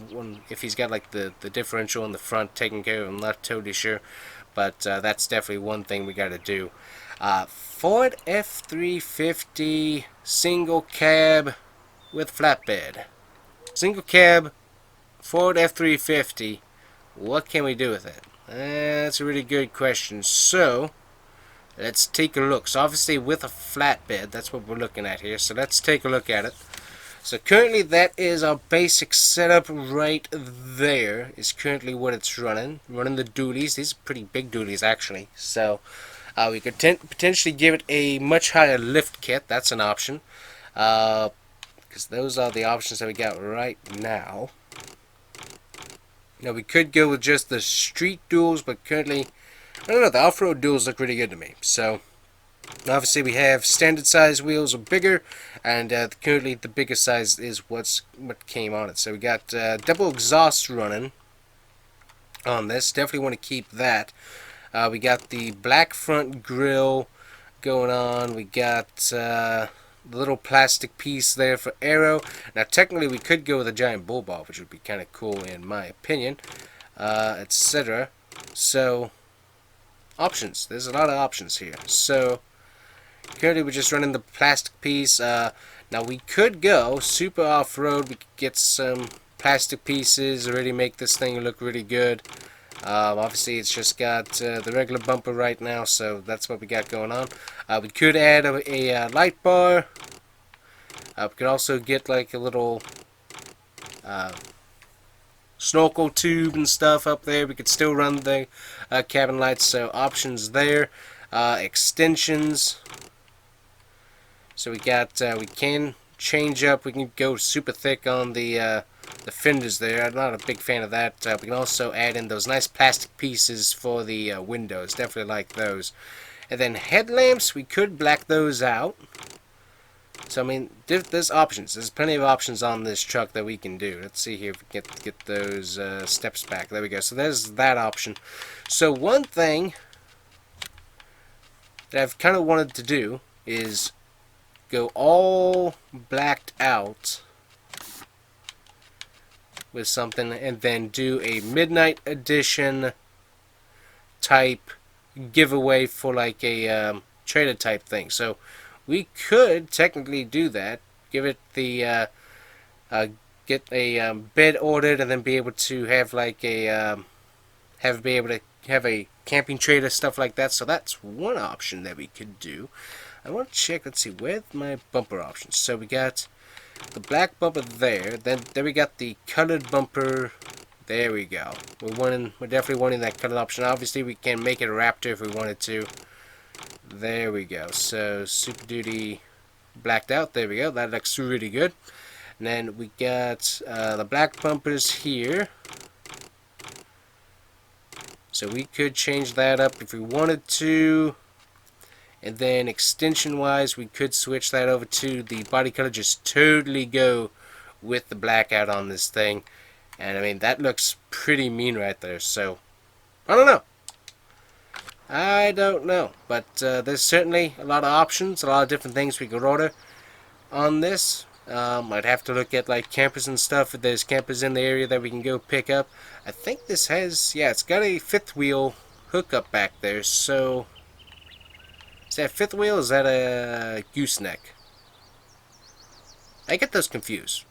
if he's got like the differential in the front taken care of. I'm not totally sure, but that's definitely one thing we got to do. Ford F350 single cab with flatbed. Single cab Ford F350. What can we do with it? That's a really good question. So let's take a look. So obviously with a flatbed, that's what we're looking at here. So let's take a look at it. So currently that is our basic setup right there. Is currently what it's running. Running the dualies. These are pretty big dualies actually. So we could potentially give it a much higher lift kit. That's an option. Because those are the options that we got right now. Now we could go with just the street duals, but currently, I don't know, the off-road duals look really good to me. So obviously we have standard size wheels or bigger, and currently the biggest size is what came on it. So we got double exhaust running on this. Definitely want to keep that. We got the black front grille going on. We got the little plastic piece there for aero. Now technically we could go with a giant bull bar, which would be kind of cool in my opinion, etc. So options, there's a lot of options here. So currently we're just running the plastic piece. Now we could go super off-road. We could get some plastic pieces, already make this thing look really good. Obviously it's just got the regular bumper right now, so that's what we got going on. We could add a light bar. We could also get like a little snorkel tube and stuff up there. We could still run the cabin lights, so options there. Extensions. So we got we can change up. We can go super thick on the fenders there. I'm not a big fan of that. We can also add in those nice plastic pieces for the windows. Definitely like those. And then headlamps, we could black those out. So I mean, there's options. There's plenty of options on this truck that we can do. Let's see here if we get those steps back. There we go. So there's that option. So one thing that I've kind of wanted to do is go all blacked out with something, and then do a midnight edition type giveaway for like a trailer type thing. So we could technically do that, give it the get a bed ordered, and then be able to have like a have a camping trailer, stuff like that. So that's one option that we could do. I want to check, let's see, where's my bumper options? So we got the black bumper there, then we got the colored bumper. There we go. We're definitely wanting that colored option. Obviously we can make it a Raptor if we wanted to. There we go. So Super Duty blacked out. There we go. That looks really good. And then we got the black bumpers here. So we could change that up if we wanted to. And then extension wise, we could switch that over to the body color. Just totally go with the blackout on this thing. And I mean, that looks pretty mean right there. So, I don't know. I don't know. But there's certainly a lot of options, a lot of different things we could order on this. I'd have to look at like campers and stuff. If there's campers in the area that we can go pick up. I think this has, yeah, it's got a fifth wheel hookup back there. So, is that a fifth wheel or is that a gooseneck? I get those confused.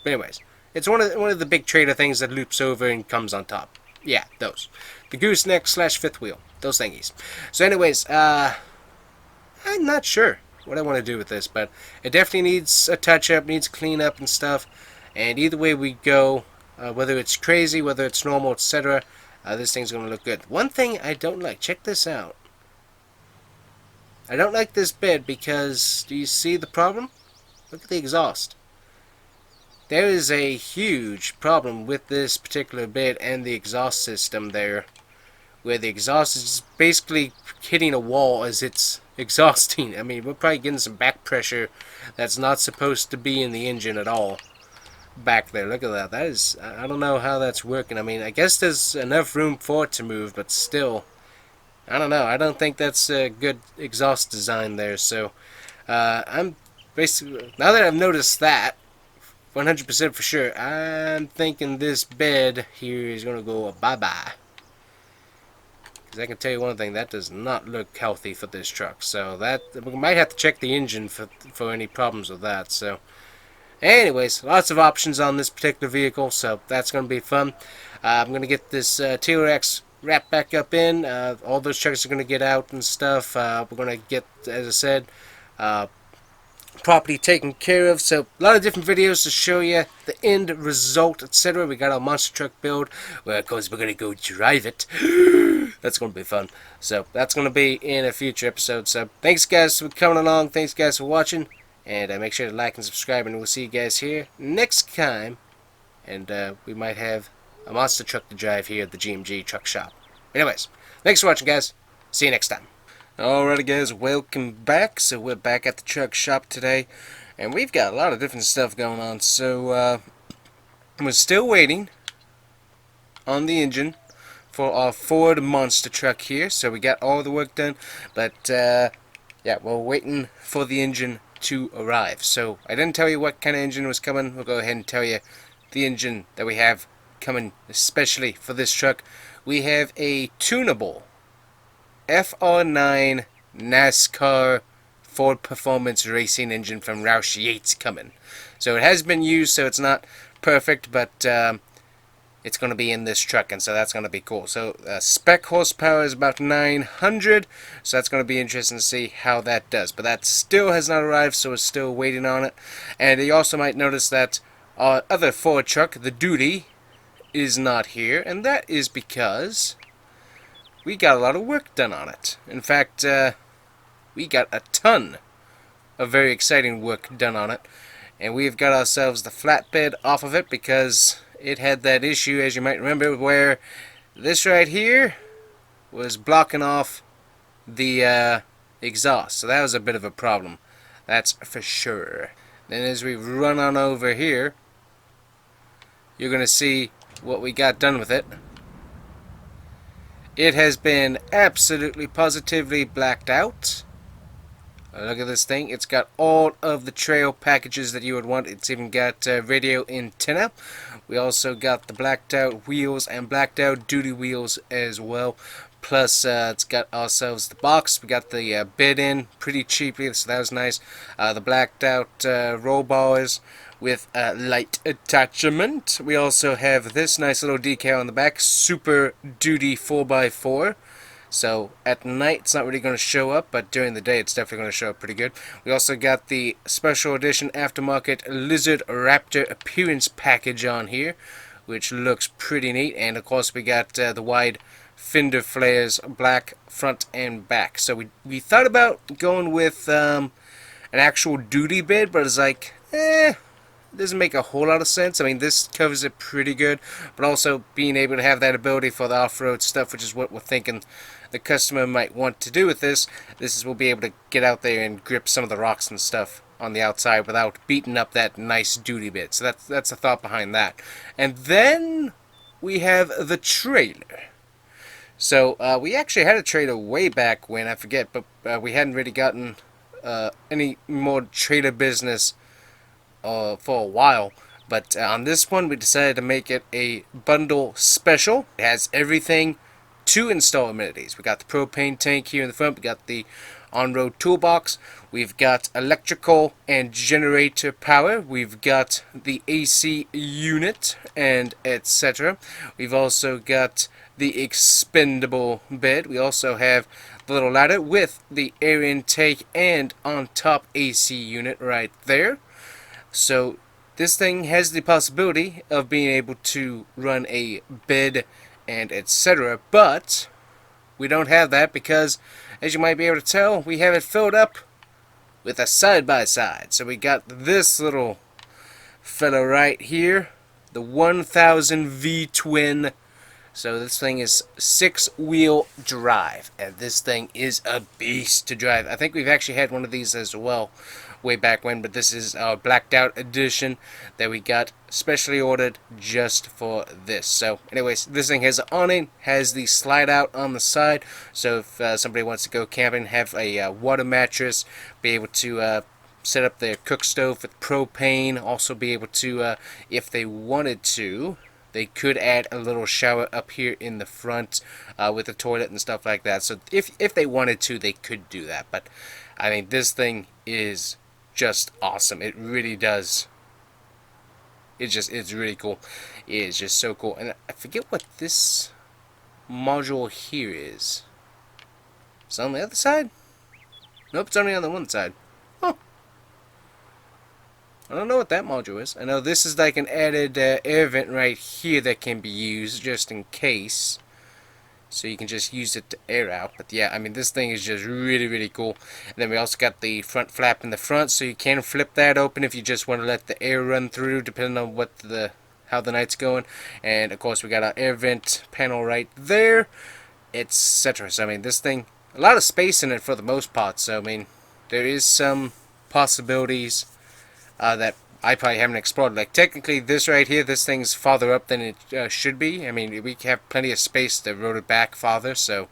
But anyways, it's one of the big trailer things that loops over and comes on top. Yeah, those. The gooseneck / fifth wheel. Those thingies. So anyways, I'm not sure what I want to do with this, but it definitely needs a touch-up, needs clean-up and stuff. And either way we go, whether it's crazy, whether it's normal, etc., this thing's going to look good. One thing I don't like, check this out. I don't like this bed because, do you see the problem? Look at the exhaust. There is a huge problem with this particular bed and the exhaust system there, where the exhaust is basically hitting a wall as it's exhausting. I mean, we're probably getting some back pressure that's not supposed to be in the engine at all back there. Look at that. That is, I don't know how that's working. I mean, I guess there's enough room for it to move, but still, I don't know. I don't think that's a good exhaust design there. So, I'm basically, now that I've noticed that, 100% for sure, I'm thinking this bed here is going to go bye-bye. Because I can tell you one thing, that does not look healthy for this truck. So that, we might have to check the engine for any problems with that. So anyways, lots of options on this particular vehicle, so that's going to be fun. I'm going to get this T-Rex wrapped back up in. All those trucks are going to get out and stuff. We're going to get, as I said, property taken care of. So a lot of different videos to show you the end result, etc. We got our monster truck build, where of course we're going to go drive it. That's going to be fun. So that's going to be in a future episode. So thanks guys for coming along, thanks guys for watching, and make sure to like and subscribe, and we'll see you guys here next time. And we might have a monster truck to drive here at the GMG truck shop. Anyways, thanks for watching guys, see you next time. Alrighty guys, welcome back. So we're back at the truck shop today, and we've got a lot of different stuff going on. So we're still waiting on the engine for our Ford monster truck here. So we got all the work done, but yeah, we're waiting for the engine to arrive. So I didn't tell you what kind of engine was coming. We'll go ahead and tell you the engine that we have coming especially for this truck. We have a tunable FR9 NASCAR Ford Performance Racing engine from Roush Yates coming. So it has been used, so it's not perfect, but it's going to be in this truck, and so that's going to be cool. So spec horsepower is about 900, so that's going to be interesting to see how that does. But that still has not arrived, so we're still waiting on it. And you also might notice that our other Ford truck, the Duty, is not here, and that is because we got a lot of work done on it. In fact, we got a ton of very exciting work done on it. And we've got ourselves the flatbed off of it because it had that issue, as you might remember, where this right here was blocking off the exhaust. So that was a bit of a problem. That's for sure. Then as we run on over here, you're going to see what we got done with it. It has been absolutely positively blacked out. Look at this thing. It's got all of the trail packages that you would want. It's even got radio antenna. We also got the blacked out wheels and blacked out duty wheels as well. Plus, it's got ourselves the box. We got the bed in pretty cheaply, so that was nice. The blacked out roll bars with light attachment. We also have this nice little decal on the back, Super Duty 4x4. So at night it's not really going to show up, but during the day it's definitely going to show up pretty good. We also got the special edition aftermarket Lizard Raptor appearance package on here, which looks pretty neat. And of course we got the wide fender flares, black front and back. So we thought about going with an actual duty bed, but it's like, it doesn't make a whole lot of sense. I mean, this covers it pretty good, but also being able to have that ability for the off-road stuff, which is what we're thinking the customer might want to do with this. This is, we'll be able to get out there and grip some of the rocks and stuff on the outside without beating up that nice duty bed. So that's the thought behind that. And then we have the trailer. So we actually had a trailer way back when, I forget, but we hadn't really gotten any more trailer business for a while. But on this one we decided to make it a bundle special. It has everything to install amenities. We got the propane tank here in the front, we got the on-road toolbox, we've got electrical and generator power, we've got the AC unit, and etc. We've also got the expendable bed. We also have the little ladder with the air intake and on top AC unit right there. So this thing has the possibility of being able to run a bed and etc. But we don't have that because, as you might be able to tell, we have it filled up with a side-by-side. So we got this little fella right here, the 1000 V-twin. So this thing is 6-wheel drive, and this thing is a beast to drive. I think we've actually had one of these as well way back when, but this is our blacked out edition that we got specially ordered just for this. So anyways, this thing has an awning, has the slide out on the side, so if somebody wants to go camping, have a water mattress, be able to set up their cook stove with propane, also be able to, if they wanted to, they could add a little shower up here in the front with a toilet and stuff like that. So if they wanted to, they could do that. But I mean, this thing is just awesome. It really does. It's really cool. It is just so cool. And I forget what this module here is. It's on the other side? Nope, it's only on the one side. Huh. I don't know what that module is. I know this is like an added air vent right here that can be used just in case. So you can just use it to air out. But yeah, I mean, this thing is just really cool. And then we also got the front flap in the front, so you can flip that open if you just want to let the air run through, depending on what how the night's going. And of course we got our air vent panel right there, etc. So I mean, this thing, a lot of space in it for the most part. So I mean, there is some possibilities that I probably haven't explored. Like technically this right here, this thing's farther up than it should be. I mean, we have plenty of space to roll it back farther, so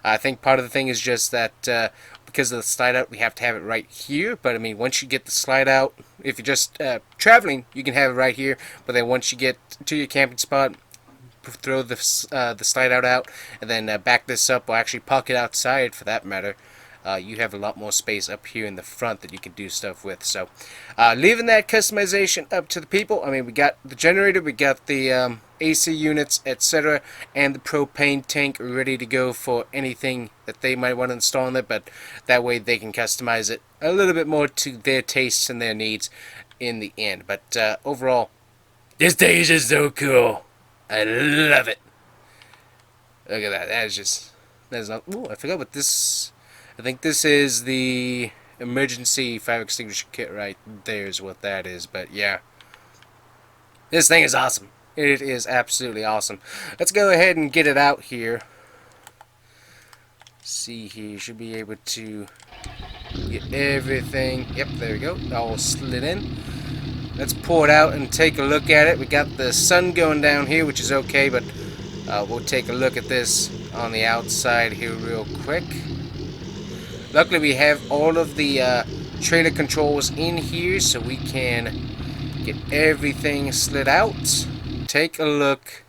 I think part of the thing is just that because of the slide out, we have to have it right here. But I mean, once you get the slide out, if you're just traveling, you can have it right here. But then once you get to your camping spot, throw the slide out, and then back this up, or actually park it outside for that matter. You have a lot more space up here in the front that you can do stuff with. So leaving that customization up to the people. I mean, we got the generator, we got the AC units, etc., and the propane tank ready to go for anything that they might want to install in it, but that way they can customize it a little bit more to their tastes and their needs in the end. But overall, this thing is just so cool. I love it. Look at that. That is just, that's not, ooh, I forgot what this, I think this is the emergency fire extinguisher kit right there is what that is. But yeah, this thing is awesome. It is absolutely awesome. Let's go ahead and get it out here. See here, you should be able to get everything. Yep, there we go. All slid in. Let's pull it out and take a look at it. We got the sun going down here, which is okay, but we'll take a look at this on the outside here real quick. Luckily, we have all of the trailer controls in here, so we can get everything slid out. Take a look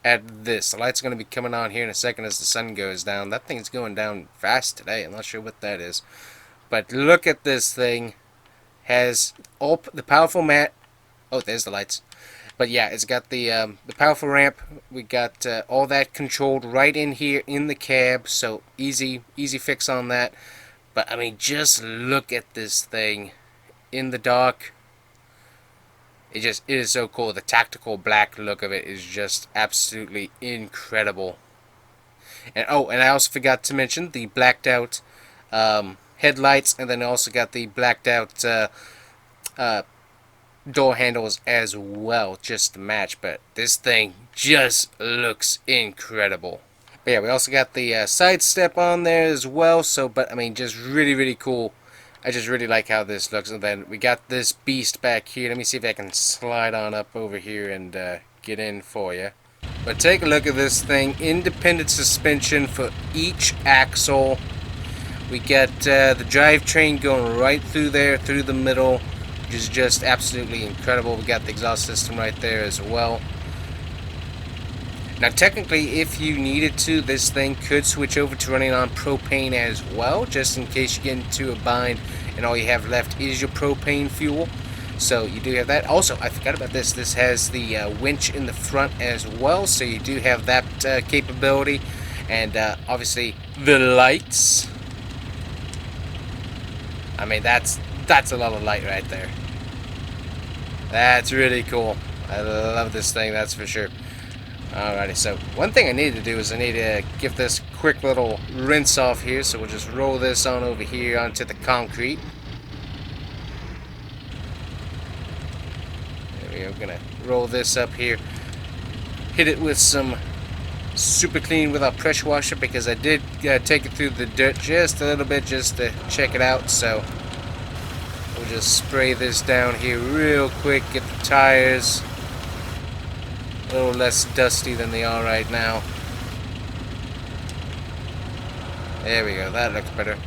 at this. The light's going to be coming on here in a second as the sun goes down. That thing's going down fast today. I'm not sure what that is. But look at this thing. Has all the powerful mat. Oh, there's the lights. But yeah, it's got the powerful ramp. We got all that controlled right in here in the cab, so easy fix on that. But I mean, just look at this thing in the dark. It is so cool. The tactical black look of it is just absolutely incredible. And oh, and I also forgot to mention the blacked out headlights, and then I also got the blacked out door handles as well, just to match. But this thing just looks incredible. But yeah, we also got the side step on there as well. So, but I mean, just really cool. I just really like how this looks. And then we got this beast back here. Let me see if I can slide on up over here and get in for you. But take a look at this thing. Independent suspension for each axle. We got the drivetrain going right through there, through the middle, which is just absolutely incredible. We got the exhaust system right there as well. Now technically, if you needed to, this thing could switch over to running on propane as well, just in case you get into a bind and all you have left is your propane fuel. So you do have that. Also, I forgot about this. This has the winch in the front as well, so you do have that capability. And obviously the lights. I mean, that's a lot of light right there. That's really cool. I love this thing, that's for sure. Alrighty, so one thing I need to do is I need to give this quick little rinse off here. So we'll just roll this on over here onto the concrete. There we go. Gonna roll this up here. Hit it with some super clean with our pressure washer, because I did take it through the dirt just a little bit just to check it out. So we'll just spray this down here real quick, get the tires a little less dusty than they are right now. There we go, that looks better.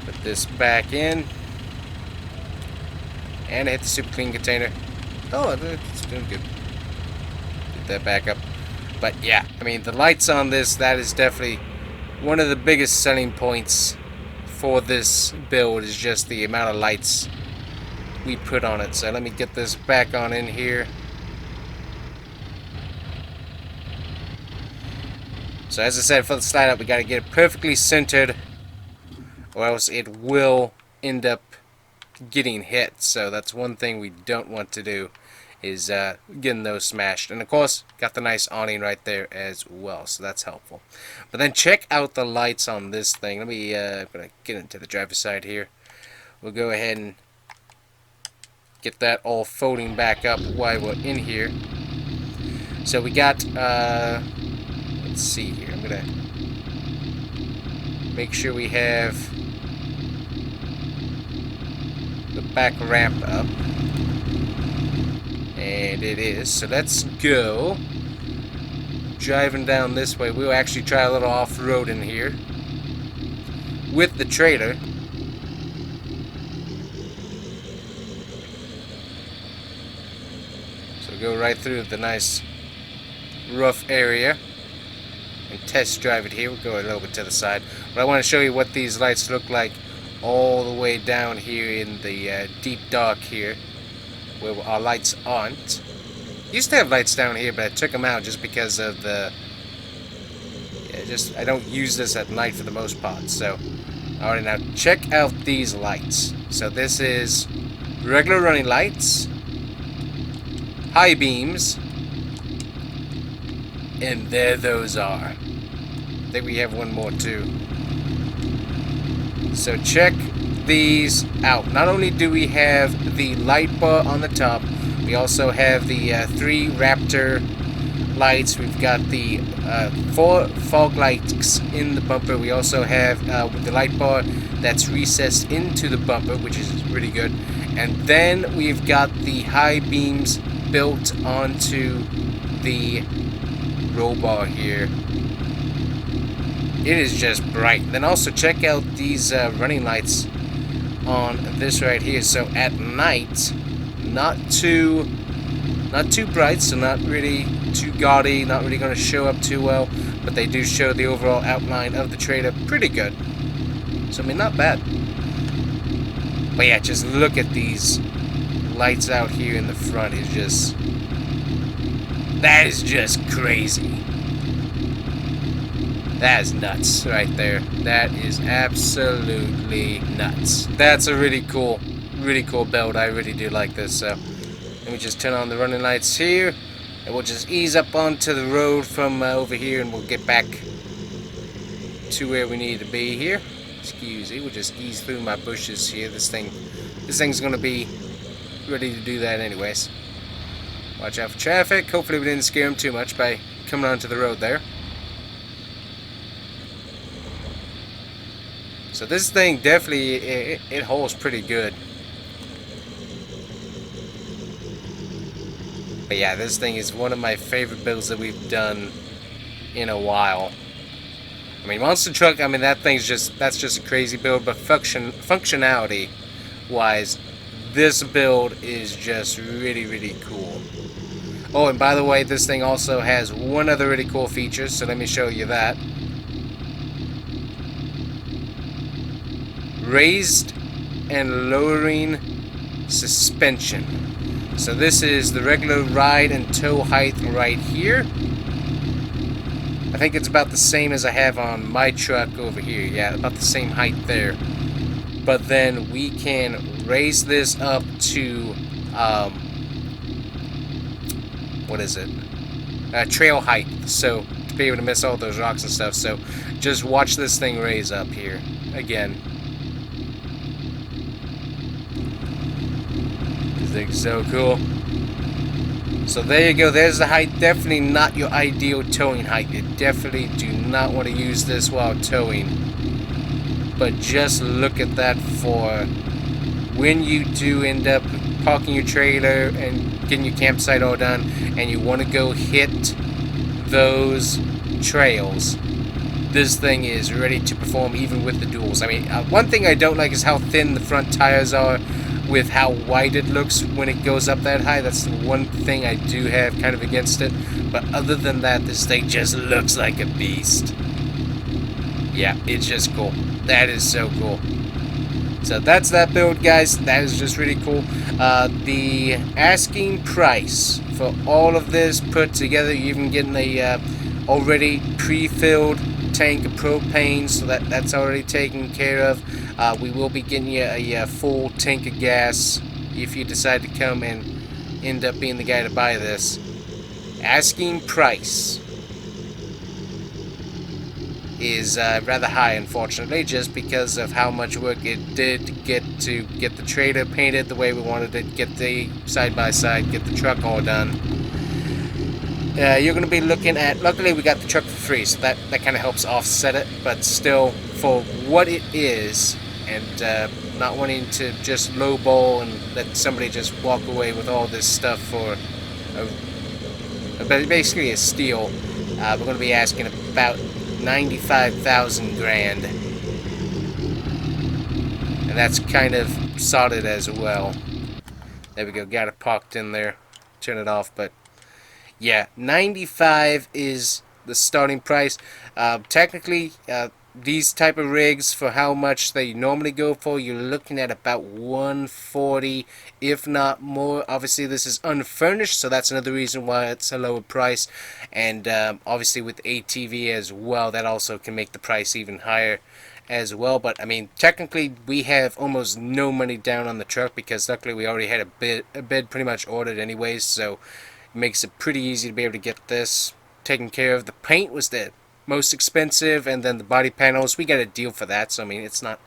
Put this back in. And hit the super clean container. Oh, it's doing good. Get that back up. But yeah, I mean, the lights on this, that is definitely one of the biggest selling points for this build, is just the amount of lights we put on it. So let me get this back on in here. So as I said, for the slide up, we got to get it perfectly centered, or else it will end up getting hit. So that's one thing we don't want to do, is getting those smashed. And of course, got the nice awning right there as well, so that's helpful. But then check out the lights on this thing. Let me I'm gonna get into the driver's side here. We'll go ahead and get that all folding back up while we're in here. So we got let's see here. I'm gonna make sure we have the back ramp up. And it is. So let's go driving down this way. We'll actually try a little off-road in here with the trailer. So go right through the nice rough area and test drive it here. We'll go a little bit to the side. But I want to show you what these lights look like all the way down here in the deep dark here, where our lights aren't. Used to have lights down here, but I took them out just because of the... I don't use this at night for the most part. So, alright, now check out these lights. So this is regular running lights, high beams, and there those are. I think we have one more too. So check these out. Not only do we have the light bar on the top, we also have the 3 Raptor lights. We've got the 4 fog lights in the bumper. We also have with the light bar that's recessed into the bumper, which is really good. And then we've got the high beams built onto the roll bar here. It is just bright. Then also check out these running lights on this right here. So at night, not too bright, so not really too gaudy, not really going to show up too well, but they do show the overall outline of the trailer pretty good. So I mean, not bad. But yeah, just look at these lights out here in the front is just... that is just crazy. That is nuts right there. That is absolutely nuts. That's a really cool build. I really do like this. So let me just turn on the running lights here, and we'll just ease up onto the road from over here, and we'll get back to where we need to be here. Excuse me, we'll just ease through my bushes here. This thing's gonna be ready to do that anyways. Watch out for traffic. Hopefully we didn't scare him too much by coming onto the road there. So this thing definitely, it holds pretty good. But yeah, this thing is one of my favorite builds that we've done in a while. I mean, monster truck, I mean, that's just a crazy build, but functionality wise, this build is just really cool. Oh, and by the way, this thing also has one other really cool feature, so let me show you that. Raised and lowering suspension. So this is the regular ride and tow height right here. I think it's about the same as I have on my truck over here. Yeah, about the same height there. But then we can raise this up to what is it? Trail height. So to be able to miss all those rocks and stuff. So just watch this thing raise up here again. This thing's so cool. So there you go, there's the height. Definitely not your ideal towing height. You definitely do not want to use this while towing. But just look at that for when you do end up parking your trailer and getting your campsite all done and you want to go hit those trails. This thing is ready to perform even with the duals. I mean, one thing I don't like is how thin the front tires are with how wide it looks when it goes up that high. That's the one thing I do have kind of against it. But other than that, this thing just looks like a beast. Yeah, it's just cool. That is so cool. So that's that build, guys. That is just really cool. The asking price for all of this put together, you're even getting a already pre-filled tank of propane, so that's already taken care of. We will be getting you a full tank of gas if you decide to come and end up being the guy to buy this. Asking price is rather high, unfortunately, just because of how much work it did to get the trailer painted the way we wanted it, get the side-by-side, get the truck all done. You're going to be looking at, luckily we got the truck for free, so that kind of helps offset it, but still, for what it is, and not wanting to just lowball and let somebody just walk away with all this stuff for basically a steal, we're going to be asking about 95,000 grand, and that's kind of solid as well. There we go, got it parked in there, turn it off, but yeah, 95 is the starting price. Technically, these type of rigs, for how much they normally go for, you're looking at about 140, if not more. Obviously, this is unfurnished, so that's another reason why it's a lower price. And obviously, with ATV as well, that also can make the price even higher as well. But I mean, technically, we have almost no money down on the truck because luckily we already had a bid pretty much ordered anyways, so it makes it pretty easy to be able to get this taken care of. The paint was the most expensive, and then the body panels, we got a deal for that, so I mean, it's not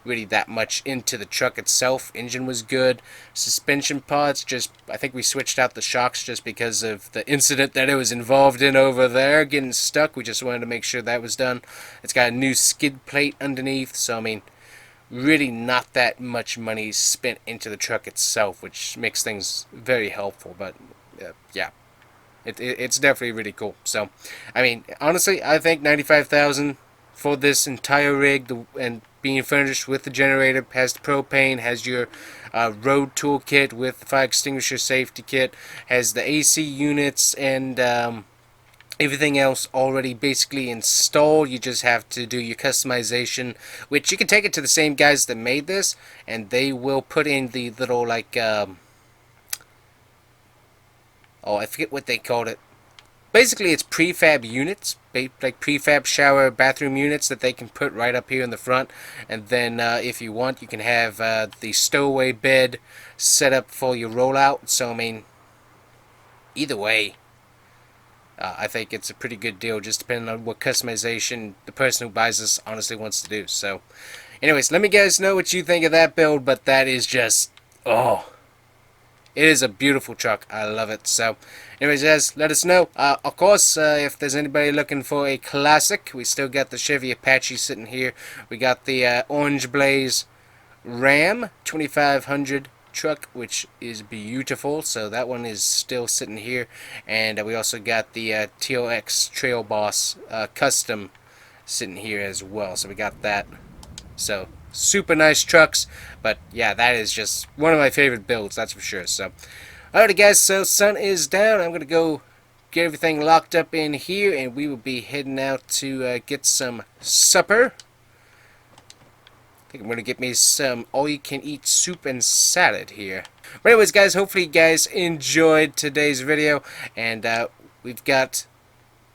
really that much into the truck itself. Engine was good. Suspension pods, just, I think we switched out the shocks just because of the incident that it was involved in over there, getting stuck. We just wanted to make sure that was done. It's got a new skid plate underneath, so I mean, really not that much money spent into the truck itself, which makes things very helpful. But yeah, it's definitely really cool. So I mean, honestly, I think 95,000 for this entire rig, and being furnished with the generator, has the propane, has your road tool kit with the fire extinguisher safety kit, has the AC units, and everything else already basically installed. You just have to do your customization, which you can take it to the same guys that made this, and they will put in the little like oh, I forget what they called it. Basically, it's prefab units, like prefab shower bathroom units that they can put right up here in the front. And then if you want, you can have the stowaway bed set up for your rollout. So, I mean, either way, I think it's a pretty good deal, just depending on what customization the person who buys this honestly wants to do. So, anyways, let me guys know what you think of that build, but that is just, oh, it is a beautiful truck. I love it. So, anyways, guys, let us know. Of course, if there's anybody looking for a classic, we still got the Chevy Apache sitting here. We got the Orange Blaze Ram 2500 truck, which is beautiful. So that one is still sitting here. And we also got the TOX Trail Boss Custom sitting here as well. So we got that. So, super nice trucks, but yeah, that is just one of my favorite builds, that's for sure. So, alrighty guys, so sun is down. I'm gonna go get everything locked up in here, and we will be heading out to get some supper. I think I'm gonna get me some all-you-can-eat soup and salad here. But anyways, guys, hopefully you guys enjoyed today's video, and we've got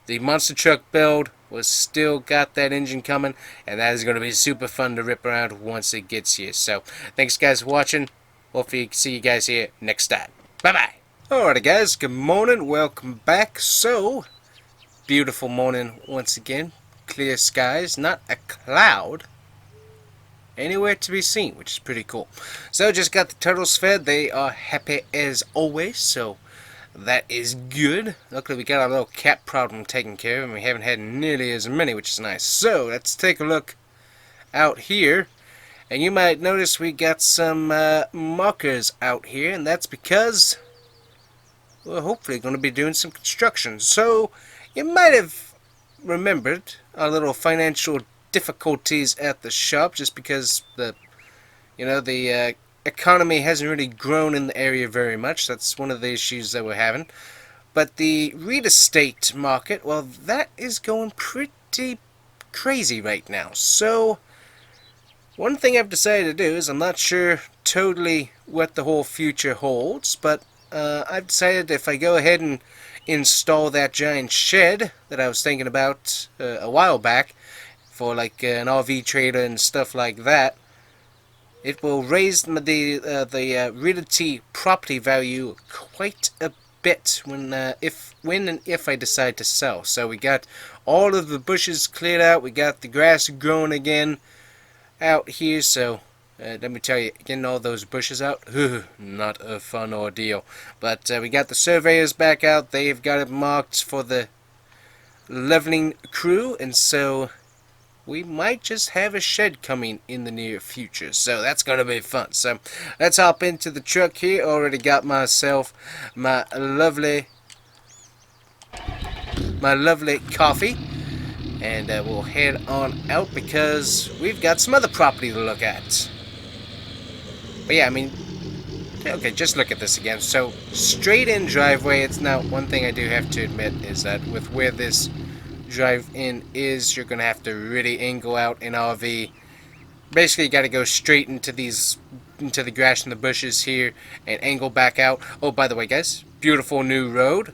the monster truck build. Was still got that engine coming, and that is going to be super fun to rip around once it gets here. So, thanks guys for watching. Hopefully see you guys here next time. Bye-bye. Alrighty guys, good morning. Welcome back. So, beautiful morning once again. Clear skies, not a cloud anywhere to be seen, which is pretty cool. So, just got the turtles fed. They are happy as always, so that is good. Luckily we got our little cat problem taken care of, and we haven't had nearly as many, which is nice. So let's take a look out here, and you might notice we got some markers out here, and that's because we're hopefully going to be doing some construction. So you might have remembered our little financial difficulties at the shop, just because the economy hasn't really grown in the area very much. That's one of the issues that we're having. But the real estate market, well, that is going pretty crazy right now. So, one thing I've decided to do is, I'm not sure totally what the whole future holds, but I've decided if I go ahead and install that giant shed that I was thinking about a while back for like an RV trailer and stuff like that, it will raise the realty property value quite a bit when and if I decide to sell. So we got all of the bushes cleared out. We got the grass growing again out here. So let me tell you, getting all those bushes out, not a fun ordeal. But we got the surveyors back out. They've got it marked for the leveling crew, and so we might just have a shed coming in the near future. So that's going to be fun. So let's hop into the truck here. Already got myself my lovely coffee. And we'll head on out because we've got some other property to look at. But yeah, I mean, okay, just look at this again. So straight in driveway. It's now one thing I do have to admit is that with where this drive-in is, you're gonna have to really angle out an RV. Basically, you got to go straight into the grass and the bushes here and angle back out. Oh, by the way, guys, beautiful new road,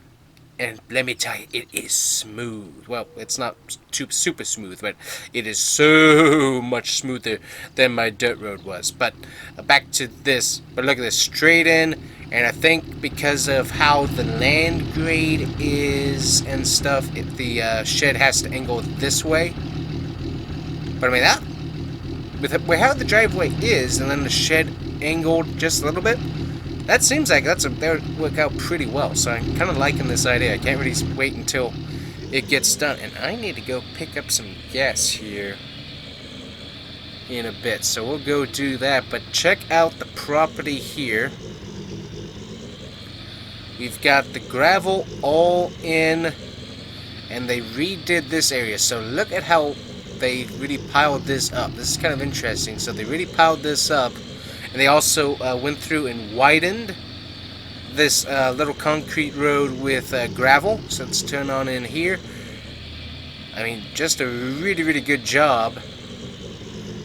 and let me tell you, it is smooth. Well, it's not super smooth, but it is so much smoother than my dirt road was. But back to this. But look at this, straight in. And I think because of how the land grade is and stuff, the shed has to angle this way. But I mean, that with how the driveway is, and then the shed angled just a little bit, that seems like that would work out pretty well. So I'm kind of liking this idea. I can't really wait until it gets done. And I need to go pick up some gas here in a bit. So we'll go do that. But check out the property here. We've got the gravel all in, and they redid this area. So look at how they really piled this up. This is kind of interesting. So they really piled this up, and they also went through and widened this little concrete road with gravel. So let's turn on in here. I mean, just a really good job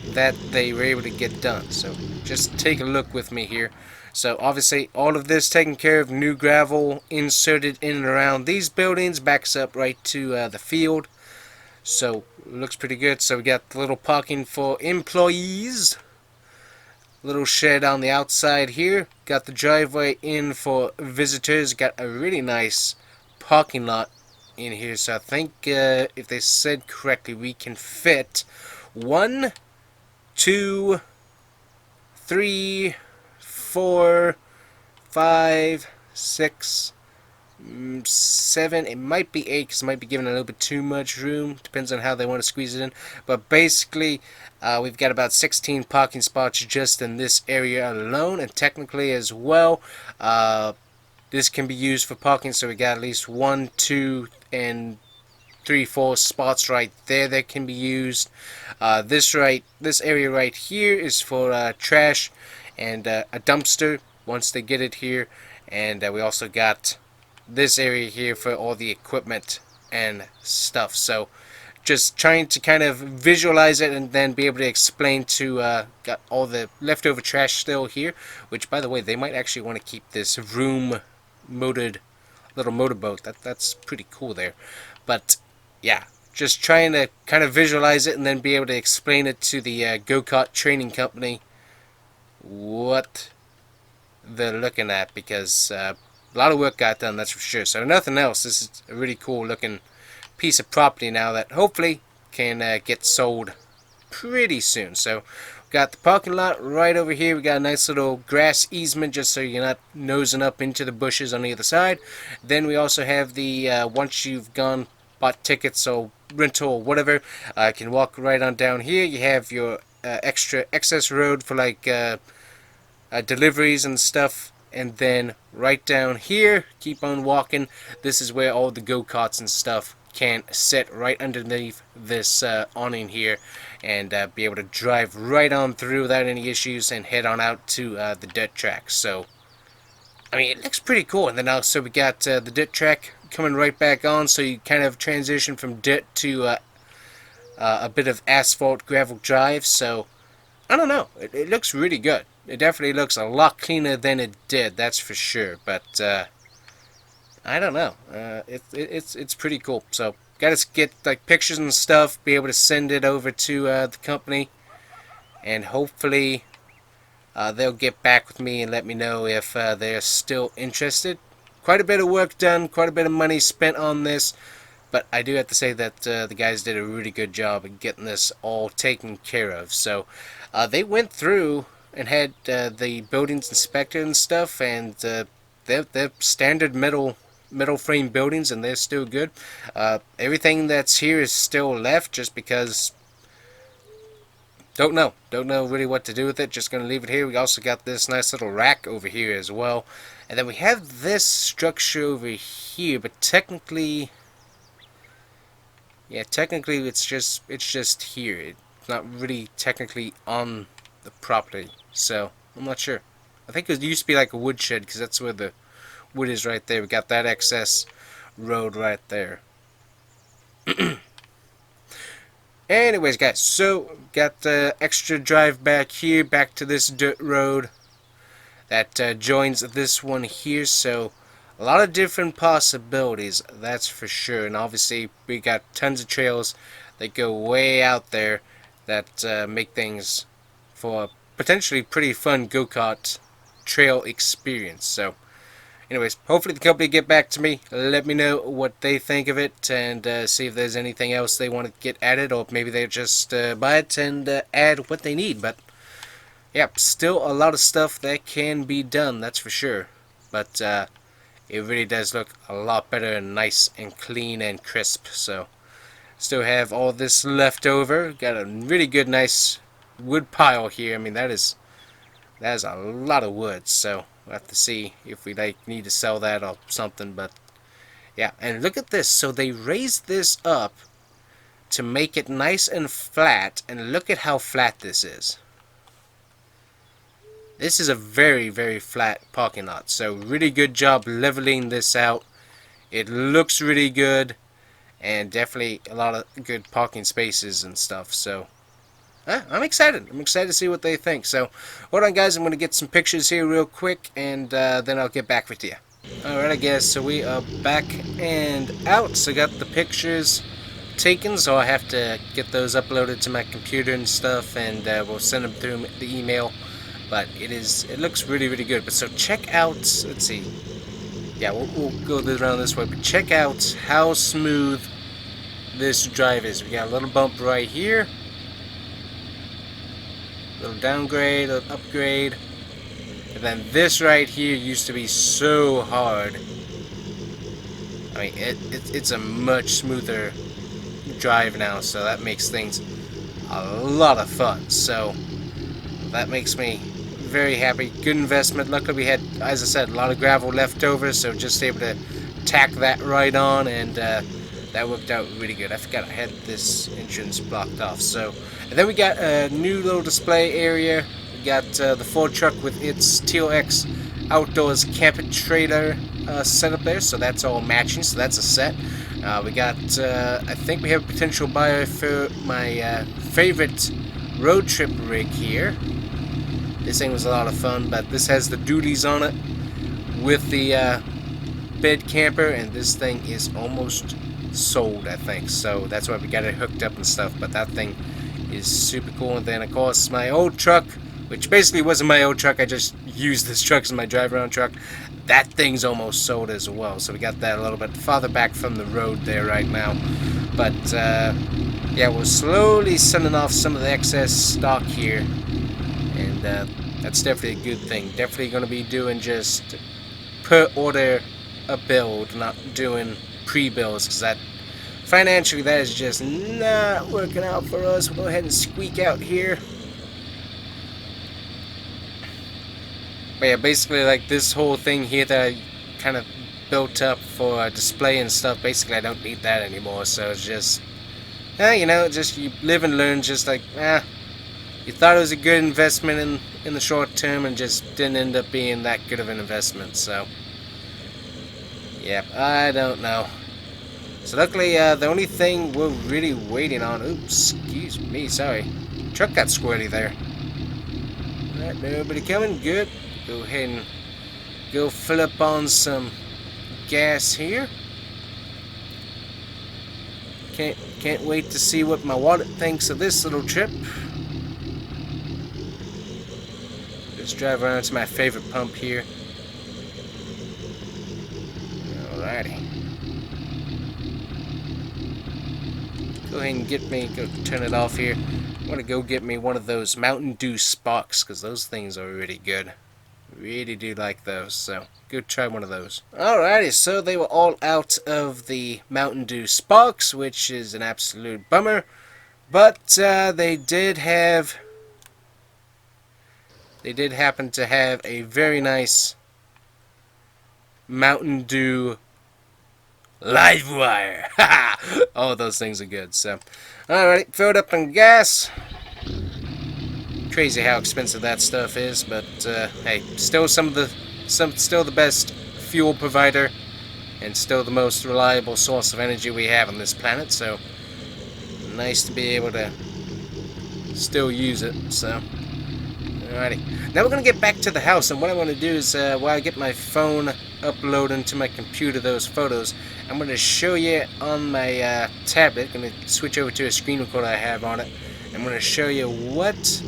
that they were able to get done. So just take a look with me here. So obviously all of this taken care of, new gravel inserted in and around these buildings, backs up right to the field. So looks pretty good. So we got the little parking for employees, little shed on the outside here, got the driveway in for visitors, got a really nice parking lot in here. So I think if they said correctly, we can fit 1, 2, 3, 4, 5, 6, 7. It might be 8 because it might be giving a little bit too much room. Depends on how they want to squeeze it in. But basically, we've got about 16 parking spots just in this area alone, and technically as well, this can be used for parking. So we got at least 1, 2, and 3, 4 spots right there that can be used. This area right here is for trash and a dumpster once they get it here, and we also got this area here for all the equipment and stuff. So just trying to kind of visualize it and then be able to explain to got all the leftover trash still here, which by the way, they might actually want to keep this room motored little motorboat. That's pretty cool there. But yeah, just trying to kind of visualize it and then be able to explain it to the go-kart training company what they're looking at, because a lot of work got done, that's for sure. So nothing else, this is a really cool looking piece of property now that hopefully can get sold pretty soon. So got the parking lot right over here. We got a nice little grass easement just so you're not nosing up into the bushes on the other side. Then we also have the once you've gone bought tickets or rental or whatever, can walk right on down here. You have your extra excess road for like deliveries and stuff, and then right down here, keep on walking, this is where all the go-karts and stuff can sit right underneath this awning here, and be able to drive right on through without any issues and head on out to the dirt track. So I mean, it looks pretty cool. And then also we got the dirt track coming right back on, so you kind of transition from dirt to a bit of asphalt gravel drive. So I don't know, it looks really good. It definitely looks a lot cleaner than it did, that's for sure. But I don't know, it's pretty cool. So gotta get like pictures and stuff, be able to send it over to the company, and hopefully they'll get back with me and let me know if they're still interested. Quite a bit of work done, quite a bit of money spent on this, but I do have to say that the guys did a really good job in getting this all taken care of. So they went through and had the buildings inspected and stuff, and they're standard metal frame buildings, and they're still good. Everything that's here is still left, just because don't know really what to do with it. Just gonna leave it here. We also got this nice little rack over here as well, and then we have this structure over here, but technically, yeah, technically it's just here. It's not really technically on the property, so I'm not sure. I think it used to be like a wood shed, because that's where the wood is right there. We got that excess road right there. Anyways, guys, so got the extra drive back here, back to this dirt road that joins this one here. So a lot of different possibilities, that's for sure. And obviously we got tons of trails that go way out there that make things for a potentially pretty fun go-kart trail experience. So anyways, hopefully the company get back to me, let me know what they think of it, and see if there's anything else they want to get added, or maybe they just buy it and add what they need. But yeah, still a lot of stuff that can be done, that's for sure. But it really does look a lot better and nice and clean and crisp. So still have all this left over. Got a really good, nice wood pile here. I mean, that is a lot of wood. So we'll have to see if we need to sell that or something. But yeah, and look at this. So they raised this up to make it nice and flat, and look at how flat this is. This is a very, very flat parking lot. So really good job leveling this out. It looks really good, and definitely a lot of good parking spaces and stuff. So I'm excited. I'm excited to see what they think. So, hold on, guys. I'm going to get some pictures here real quick, and then I'll get back with you. Alright, I guess. So we are back and out. So got the pictures taken, so I have to get those uploaded to my computer and stuff, and we'll send them through the email. But it looks really, really good. But so check out, let's see. Yeah, we'll go around this way, but check out how smooth this drive is. We got a little bump right here. Little downgrade, little upgrade. And then this right here used to be so hard. I mean, it's a much smoother drive now, so that makes things a lot of fun. So that makes me very happy. Good investment. Luckily we had, as I said, a lot of gravel left over, so just able to tack that right on, and that worked out really good. I forgot I had this entrance blocked off. So, and then we got a new little display area. We got the Ford truck with its TLX outdoors camper trailer set up there, so that's all matching, so that's a set. We got, I think we have a potential buyer for my favorite road trip rig here. This thing was a lot of fun, but this has the duties on it with the bed camper, and this thing is almost sold, I think, so that's why we got it hooked up and stuff. But that thing is super cool. And then of course my old truck, which basically wasn't my old truck, I just used this truck as my drive around truck, that thing's almost sold as well, so we got that a little bit farther back from the road there right now. But yeah, we're slowly sending off some of the excess stock here, and that's definitely a good thing. Definitely going to be doing just per order a build, not doing pre-builds, because that financially that is just not working out for us. We'll go ahead and squeak out here. But yeah, basically like this whole thing here that I kind of built up for display and stuff, basically I don't need that anymore. So it's just, you know, just you live and learn. Just like, you thought it was a good investment in the short term, and just didn't end up being that good of an investment. So yeah, I don't know. So luckily, the only thing we're really waiting on, oops, excuse me, sorry, truck got squirrely there. Alright, nobody coming, good. Go ahead and go fill up on some gas here. Can't wait to see what my wallet thinks of this little trip. Just drive around to my favorite pump here. Alrighty. Go ahead and go turn it off here. I'm gonna go get me one of those Mountain Dew Sparks, because those things are really good. Really do like those, so go try one of those. Alrighty, so they were all out of the Mountain Dew Sparks, which is an absolute bummer. But they did happen to have a very nice Mountain Dew Livewire. Oh, those things are good. So, alright, filled up on gas. Crazy how expensive that stuff is, but hey, still still the best fuel provider, and still the most reliable source of energy we have on this planet. So nice to be able to still use it. So alrighty, now we're gonna get back to the house, and what I want to do is while I get my phone uploading to my computer those photos, I'm gonna show you on my tablet. I'm gonna switch over to a screen recorder I have on it. I'm gonna show you what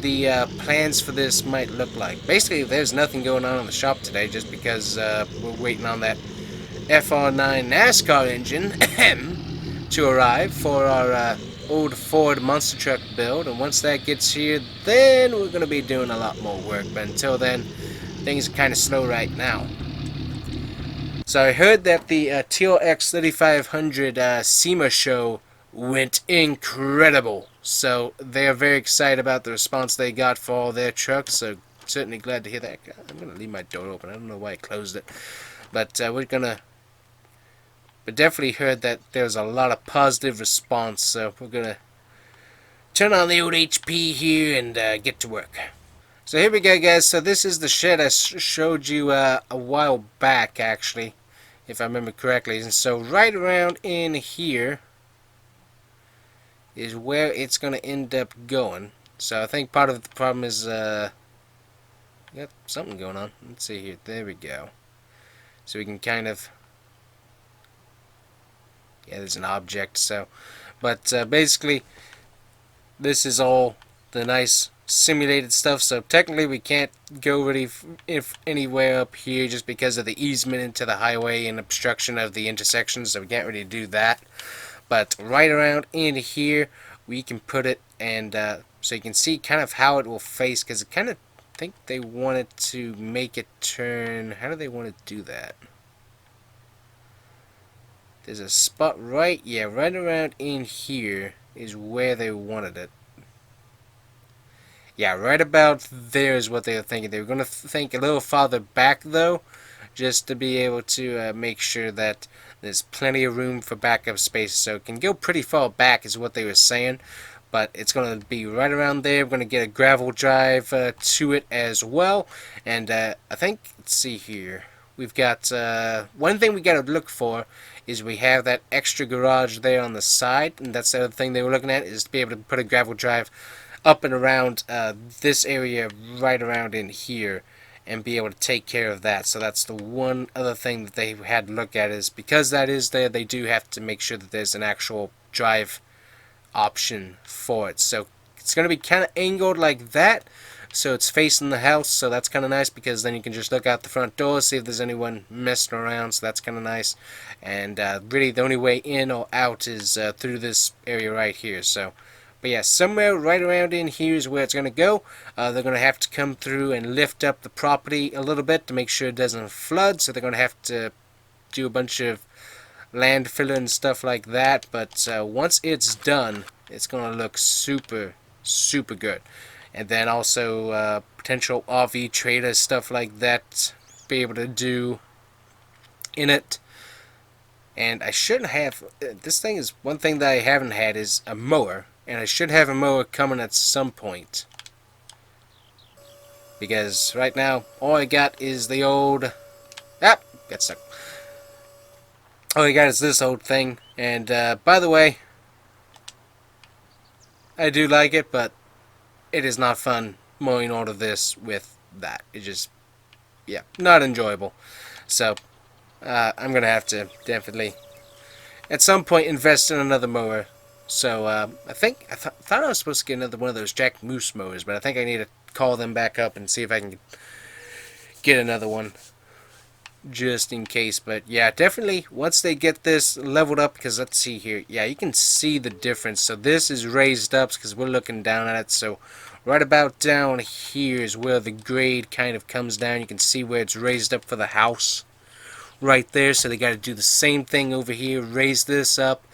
the plans for this might look like. Basically, there's nothing going on in the shop today, just because we're waiting on that FR9 NASCAR engine to arrive for our old Ford monster truck build, and once that gets here, then we're going to be doing a lot more work. But until then, things are kind of slow right now. So I heard that the TLX 3500 SEMA show went incredible. So they're very excited about the response they got for all their trucks. So certainly glad to hear that. I'm going to leave my door open. I don't know why I closed it. But but definitely heard that there's a lot of positive response. So we're going to turn on the old HP here and get to work. So here we go, guys. So this is the shed I showed you a while back, actually, if I remember correctly. And so right around in here is where it's going to end up going. So I think part of the problem is got something going on. Let's see here. There we go. So we can kind of, yeah, there's an object. So, but basically, this is all the nice simulated stuff. So technically, we can't go really if anywhere up here just because of the easement into the highway and obstruction of the intersection. So we can't really do that. But right around in here, we can put it, and so you can see kind of how it will face, because it kind of think they wanted to make it turn. How do they want to do that? There's a spot right, yeah, right around in here is where they wanted it. Yeah, right about there is what they were thinking. They were going to think a little farther back, though, just to be able to make sure that there's plenty of room for backup space. So it can go pretty far back is what they were saying. But it's going to be right around there. We're going to get a gravel drive to it as well. And I think, let's see here. We've got, one thing we got to look for is we have that extra garage there on the side. And that's the other thing they were looking at, is to be able to put a gravel drive up and around this area right around in here and be able to take care of that. So that's the one other thing that they had to look at, is because that is there, they do have to make sure that there's an actual drive option for it. So it's going to be kind of angled like that, so it's facing the house. So that's kind of nice, because then you can just look out the front door, see if there's anyone messing around. So that's kind of nice. And really the only way in or out is through this area right here. So but yeah, somewhere right around in here is where it's going to go. They're going to have to come through and lift up the property a little bit to make sure it doesn't flood. So they're going to have to do a bunch of land filler and stuff like that. But once it's done, it's going to look super, super good. And then also potential RV trailer stuff like that, be able to do in it. And I shouldn't have, this thing is, one thing that I haven't had is a mower. And I should have a mower coming at some point. Because right now, all I got is the old... got stuck. All I got is this old thing. And by the way, I do like it, but it is not fun mowing all of this with that. It just, yeah, not enjoyable. So, I'm going to have to definitely, at some point, invest in another mower. So, I thought I was supposed to get another one of those Jack Moose mowers, but I think I need to call them back up and see if I can get another one, just in case. But yeah, definitely, once they get this leveled up, because let's see here, yeah, you can see the difference. So this is raised up, because we're looking down at it, so right about down here is where the grade kind of comes down. You can see where it's raised up for the house, right there. So they got to do the same thing over here, raise this up,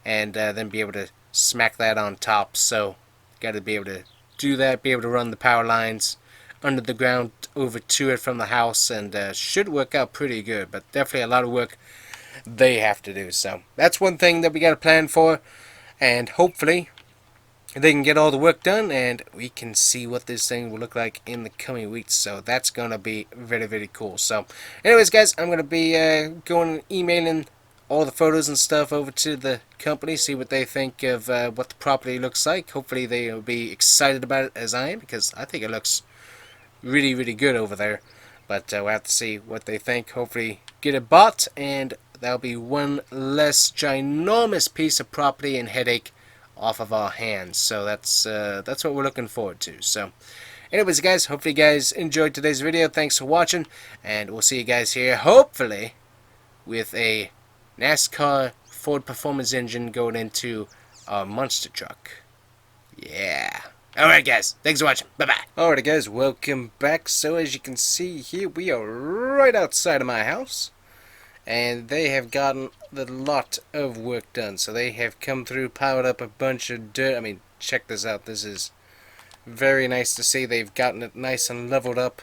and then be able to smack that on top. So got to be able to do that, be able to run the power lines under the ground over to it from the house, and should work out pretty good. But definitely a lot of work they have to do. So that's one thing that we got to plan for, and hopefully they can get all the work done, and we can see what this thing will look like in the coming weeks. So that's going to be very, very cool. So anyways, guys, I'm going to be going and emailing all the photos and stuff over to the company, see what they think of what the property looks like. Hopefully they will be excited about it as I am, because I think it looks really, really good over there. But we'll have to see what they think. Hopefully get it bought, and that'll be one less ginormous piece of property and headache off of our hands. So that's what we're looking forward to. So anyways, guys, hopefully you guys enjoyed today's video. Thanks for watching, and we'll see you guys here, hopefully, with a NASCAR Ford Performance engine going into a monster truck. Yeah. Alright, guys. Thanks for watching. Bye-bye. Alright, guys. Welcome back. So, as you can see here, we are right outside of my house. And they have gotten a lot of work done. So, they have come through, piled up a bunch of dirt. I mean, check this out. This is very nice to see. They've gotten it nice and leveled up.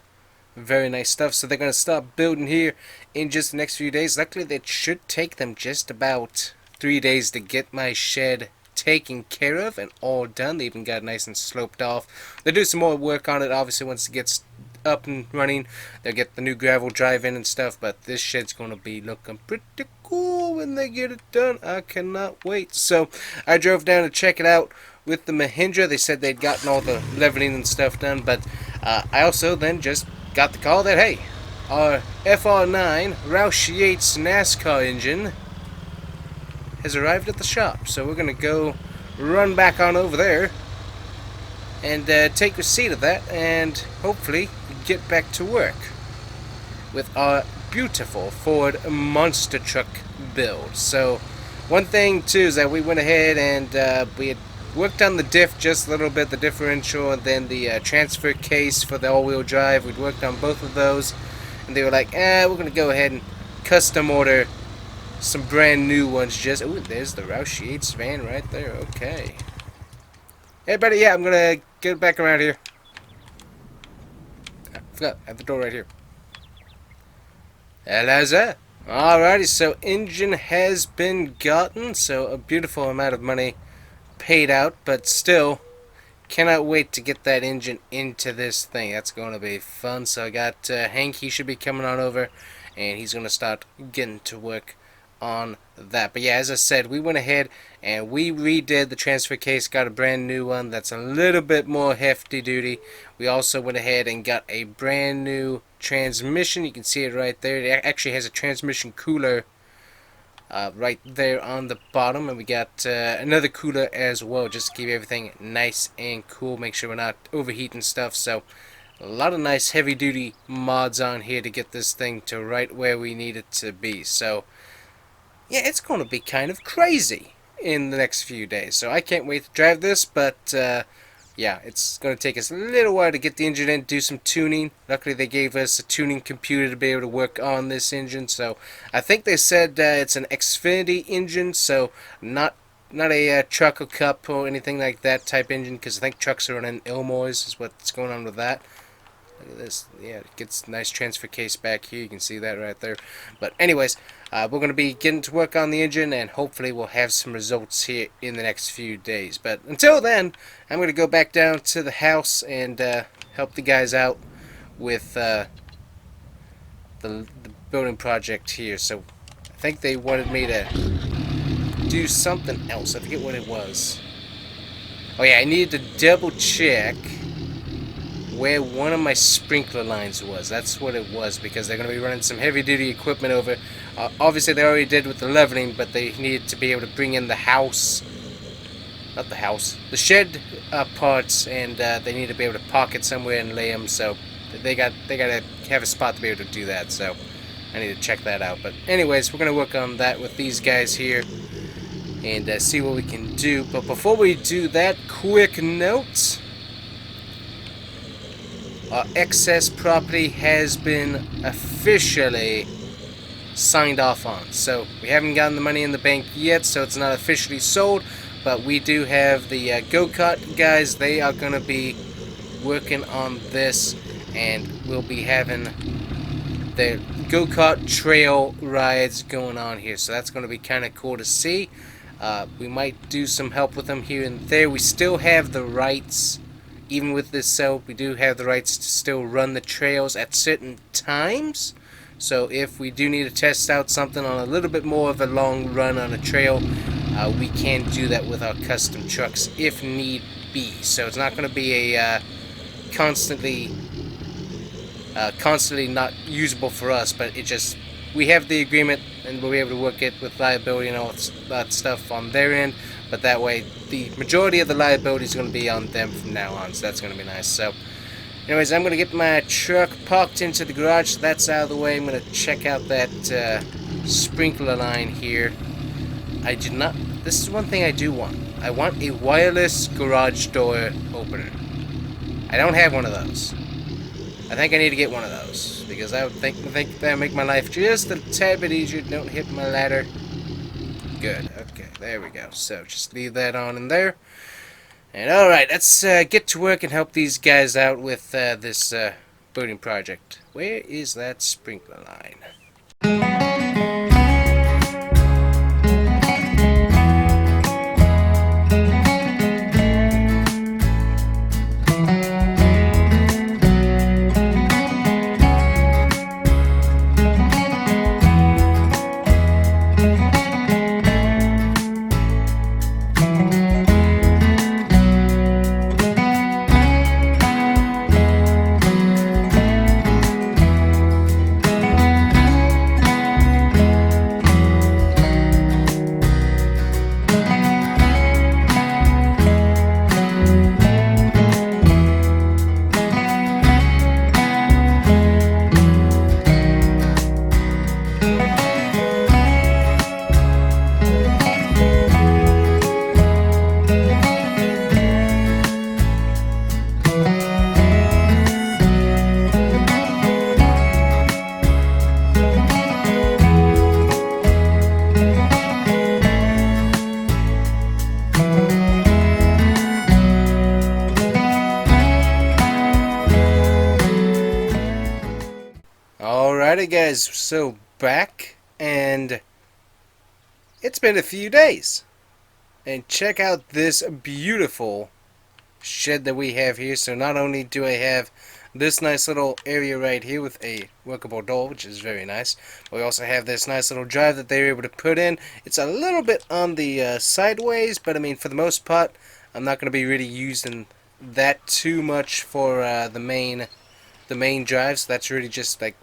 Very nice stuff. So they're going to start building here in just the next few days. Luckily, that should take them just about 3 days to get my shed taken care of and all done. They even got it nice and sloped off. They'll do some more work on it, obviously, once it gets up and running. They'll get the new gravel drive in and stuff, but this shed's going to be looking pretty cool when they get it done. I cannot wait. So I drove down to check it out with the Mahindra. They said they'd gotten all the leveling and stuff done, but I also then just got the call that, hey, our FR9 Roush Yates NASCAR engine has arrived at the shop. So we're going to go run back on over there and take receipt of that and hopefully get back to work with our beautiful Ford monster truck build. So one thing too is that we went ahead and we had worked on the diff just a little bit, the differential, and then the transfer case for the all-wheel drive. We'd worked on both of those, and they were like, we're going to go ahead and custom order some brand new ones. Just, ooh, there's the Roush Yates van right there. Okay. Hey, buddy, yeah, I'm going to get back around here. I forgot, I have the door right here. Hello, sir. Alrighty, so engine has been gotten, so a beautiful amount of money paid out, but still cannot wait to get that engine into this thing. That's going to be fun. So I got Hank, he should be coming on over, and he's going to start getting to work on that. But yeah, as I said, we went ahead and we redid the transfer case, got a brand new one that's a little bit more hefty duty. We also went ahead and got a brand new transmission. You can see it right there. It actually has a transmission cooler right there on the bottom, and we got another cooler as well, just to keep everything nice and cool, make sure we're not overheating stuff. So a lot of nice heavy duty mods on here to get this thing to right where we need it to be. So yeah, it's going to be kind of crazy in the next few days, so I can't wait to drive this. But yeah, it's going to take us a little while to get the engine in, do some tuning. Luckily they gave us a tuning computer to be able to work on this engine. So I think they said it's an Xfinity engine, so not a truck or cup or anything like that type engine, because I think trucks are running Ilmois is what's going on with that. Look at this. Yeah, it gets a nice transfer case back here. You can see that right there. But anyways, we're going to be getting to work on the engine, and hopefully we'll have some results here in the next few days. But until then, I'm going to go back down to the house and help the guys out with the building project here. So I think they wanted me to do something else. I forget what it was. Oh yeah, I needed to double check where one of my sprinkler lines was. That's what it was, because they're going to be running some heavy duty equipment over. Obviously they already did with the leveling, but they needed to be able to bring in the the shed parts, and they need to be able to park it somewhere and lay them. So they got to have a spot to be able to do that. So I need to check that out. But anyways, we're going to work on that with these guys here and see what we can do. But before we do that, quick note. Our excess property has been officially signed off on. So we haven't gotten the money in the bank yet, so it's not officially sold, but we do have the go-kart guys. They are going to be working on this, and we'll be having the go-kart trail rides going on here. So that's going to be kind of cool to see. We might do some help with them here and there. We still have the rights. Even with this sale, we do have the rights to still run the trails at certain times. So if we do need to test out something on a little bit more of a long run on a trail, we can do that with our custom trucks if need be. So it's not going to be a constantly not usable for us, but it just, we have the agreement and we'll be able to work it with liability and all that stuff on their end. But that way, the majority of the liability is going to be on them from now on, so that's going to be nice. So, anyways, I'm going to get my truck parked into the garage, so that's out of the way. I'm going to check out that sprinkler line here. I did not, this is one thing I do want. I want a wireless garage door opener. I don't have one of those. I think I need to get one of those, because I would think that would make my life just a tad bit easier. Don't hit my ladder. Good. Okay, there we go. So just leave that on in there. And alright, let's get to work and help these guys out with this building project. Where is that sprinkler line? Alrighty guys, so back, and it's been a few days. And check out this beautiful shed that we have here. So not only do I have this nice little area right here with a workable door, which is very nice, but we also have this nice little drive that they're able to put in. It's a little bit on the sideways, but I mean, for the most part, I'm not going to be really using that too much for the main drive. So that's really just like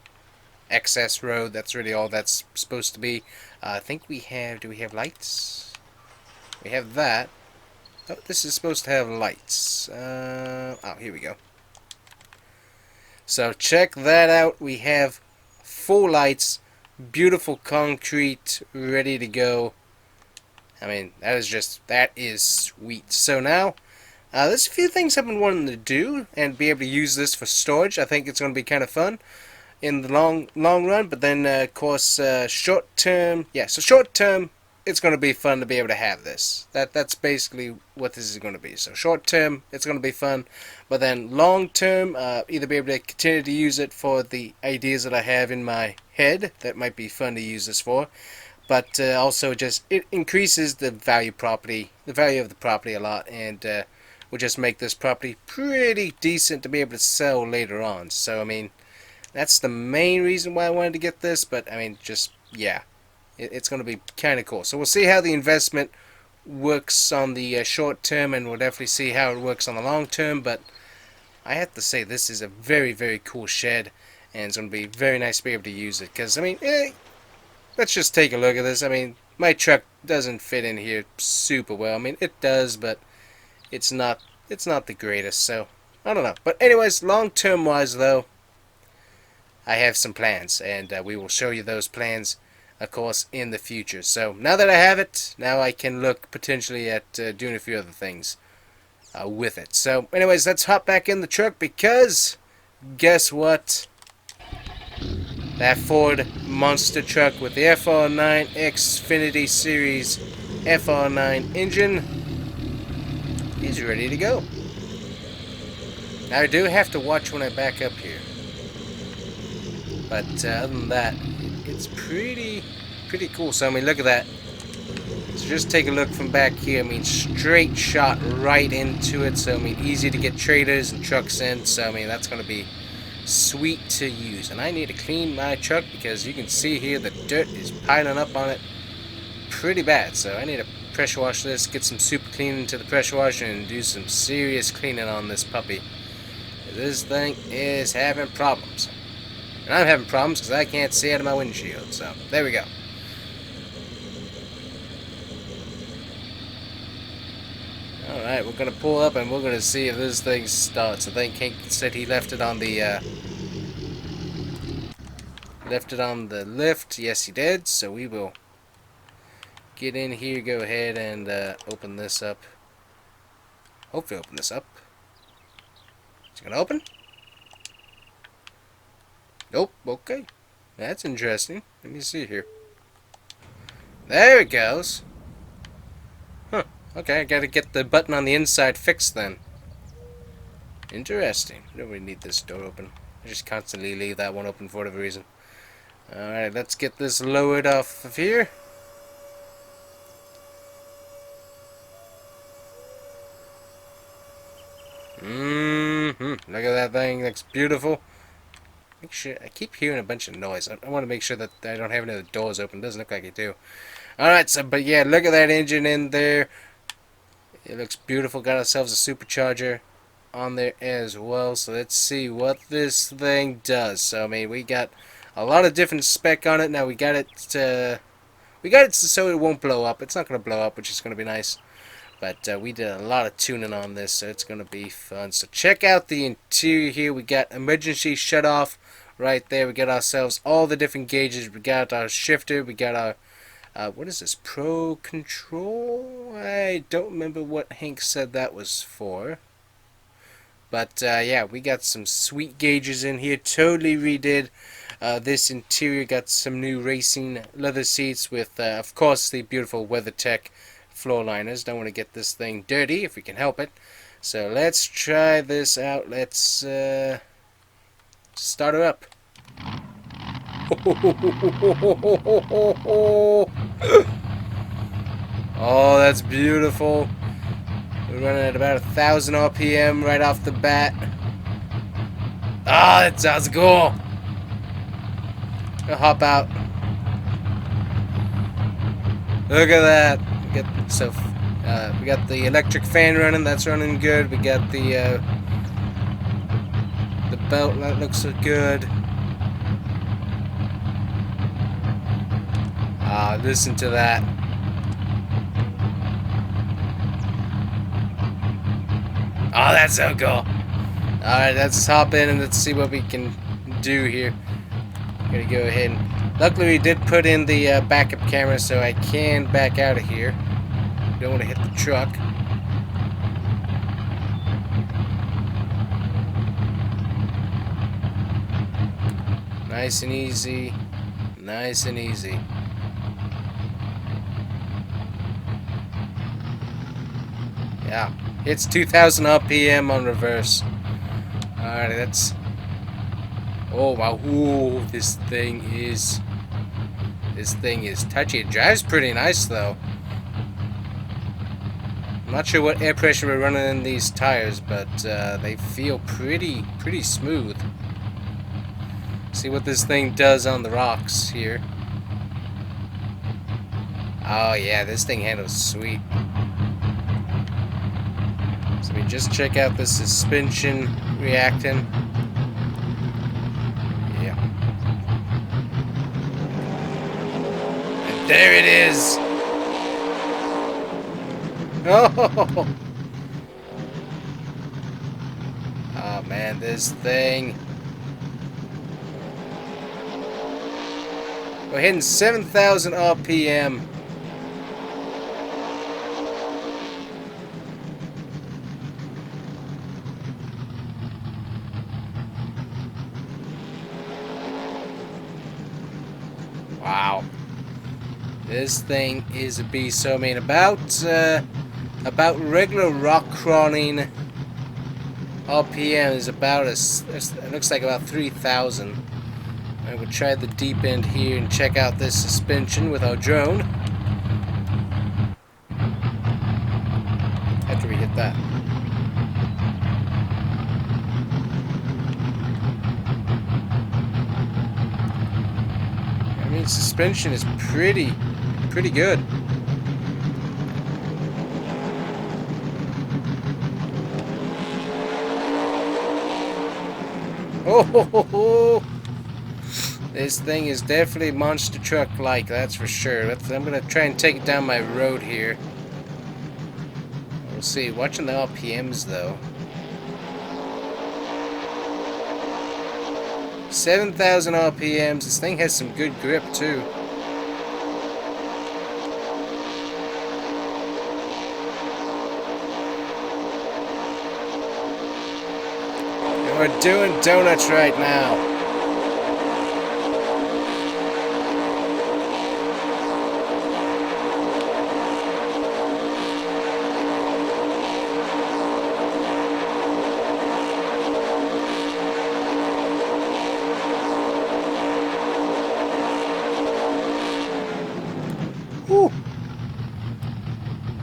excess road. That's really all that's supposed to be. I think we have, do we have lights? We have that. Oh, this is supposed to have lights. Oh, here we go. So check that out. We have full lights, beautiful concrete, ready to go. I mean, that is sweet. So now, there's a few things I've been wanting to do and be able to use this for storage. I think it's going to be kind of fun in the long run, but then of course short term, it's going to be fun to be able to have this. That's basically what this is going to be. So short term, it's going to be fun, but then long term, either be able to continue to use it for the ideas that I have in my head that might be fun to use this for, but also just it increases the value of the property a lot, and will just make this property pretty decent to be able to sell later on. So I mean, that's the main reason why I wanted to get this, but I mean, just, yeah, it's going to be kind of cool. So we'll see how the investment works on the short term, and we'll definitely see how it works on the long term, but I have to say this is a very, very cool shed, and it's going to be very nice to be able to use it, because, I mean, let's just take a look at this. I mean, my truck doesn't fit in here super well. I mean, it does, but it's not the greatest, so I don't know. But anyways, long term wise though, I have some plans, and we will show you those plans, of course, in the future. So now that I have it, now I can look potentially at doing a few other things with it. So anyways, let's hop back in the truck, because guess what? That Ford monster truck with the FR9 Xfinity Series FR9 engine is ready to go. Now I do have to watch when I back up here, but other than that, it's pretty cool. So I mean, look at that. So just take a look from back here. I mean, straight shot right into it. So I mean, easy to get trailers and trucks in. So I mean, that's going to be sweet to use. And I need to clean my truck, because you can see here the dirt is piling up on it pretty bad. So I need to pressure wash this, get some super clean into the pressure washer, and do some serious cleaning on this puppy. This thing is having problems. And I'm having problems because I can't see out of my windshield. So, there we go. Alright, we're going to pull up and we're going to see if this thing starts. I think Hank said he left it on the lift. Yes, he did. So we will get in here, go ahead and open this up. Hopefully open this up. Is it going to open? Nope, okay. That's interesting. Let me see here. There it goes. Huh. Okay, I gotta get the button on the inside fixed then. Interesting. I don't really need this door open. I just constantly leave that one open for whatever reason. Alright, let's get this lowered off of here. Look at that thing. Looks beautiful. Make sure, I keep hearing a bunch of noise. I want to make sure that I don't have any of the doors open. Doesn't look like I do. Alright, so, but yeah, look at that engine in there. It looks beautiful. Got ourselves a supercharger on there as well. So let's see what this thing does. So I mean, we got a lot of different spec on it. Now we got it so it won't blow up. It's not going to blow up, which is going to be nice. But we did a lot of tuning on this, so it's going to be fun. So check out the interior here. We got emergency shut off right there. We got ourselves all the different gauges. We got our shifter. We got our, what is this? Pro control? I don't remember what Hank said that was for. But yeah, we got some sweet gauges in here. Totally redid this interior. Got some new racing leather seats with, of course, the beautiful WeatherTech floor liners. Don't want to get this thing dirty if we can help it. So let's try this out. Let's start her up. Oh, that's beautiful. We're running at about 1,000 RPM right off the bat. Ah, that sounds cool. I'll hop out. Look at that. We got the electric fan running. That's running good. We got the belt that looks so good. Ah, listen to that. Oh, that's so cool. Alright, let's hop in and let's see what we can do here. I'm gonna go ahead and... Luckily we did put in the backup camera so I can back out of here. Don't want to hit the truck. Nice and easy. Nice and easy. Yeah. It's 2,000 RPM on reverse. Alright, that's... Oh wow, ooh, this thing is touchy. It drives pretty nice though. I'm not sure what air pressure we're running in these tires, but they feel pretty smooth. See what this thing does on the rocks here. Oh yeah, this thing handles sweet. So we just check out the suspension reacting. Yeah. And there it is. Oh. Oh man, this thing. We're hitting 7,000 RPM. Wow. This thing is a beast. So I mean, about regular rock crawling RPM is about it looks like about 3,000. I will try the deep end here and check out this suspension with our drone. After we hit that. I mean, suspension is pretty good. Oh ho ho ho! This thing is definitely monster truck-like, that's for sure. I'm gonna try and take it down my road here. We'll see. Watching the RPMs though. 7,000 RPMs. This thing has some good grip too. And we're doing donuts right now. Woo.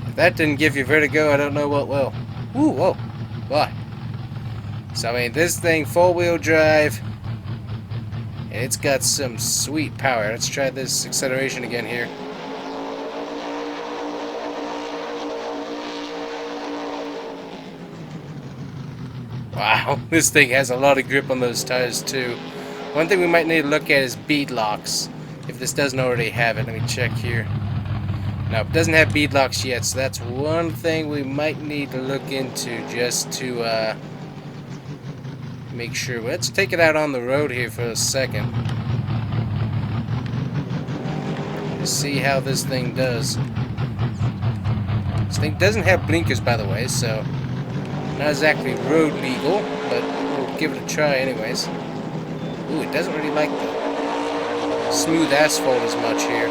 If that didn't give you vertigo, I don't know what will. Ooh, whoa. What? So, I mean, this thing, four-wheel drive, and it's got some sweet power. Let's try this acceleration again here. Wow, this thing has a lot of grip on those tires, too. One thing we might need to look at is bead locks, if this doesn't already have it. Let me check here. No, it doesn't have bead locks yet, so that's one thing we might need to look into just to make sure. Let's take it out on the road here for a second. Just see how this thing does. This thing doesn't have blinkers, by the way, so not exactly road legal, but we'll give it a try anyways. Ooh, it doesn't really like the smooth asphalt as much here.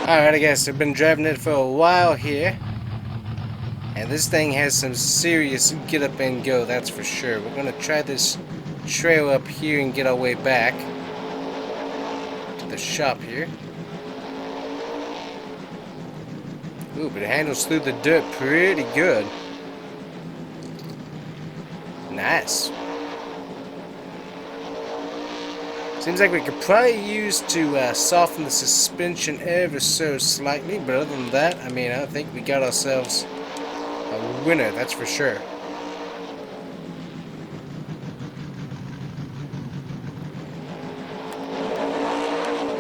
Alright, I guess I've been driving it for a while here. And this thing has some serious get up and go, that's for sure. We're going to try this trail up here and get our way back. the shop here. Ooh, but it handles through the dirt pretty good. Nice. Seems like we could probably use to soften the suspension ever so slightly, but other than that, I mean, I think we got ourselves a winner, that's for sure.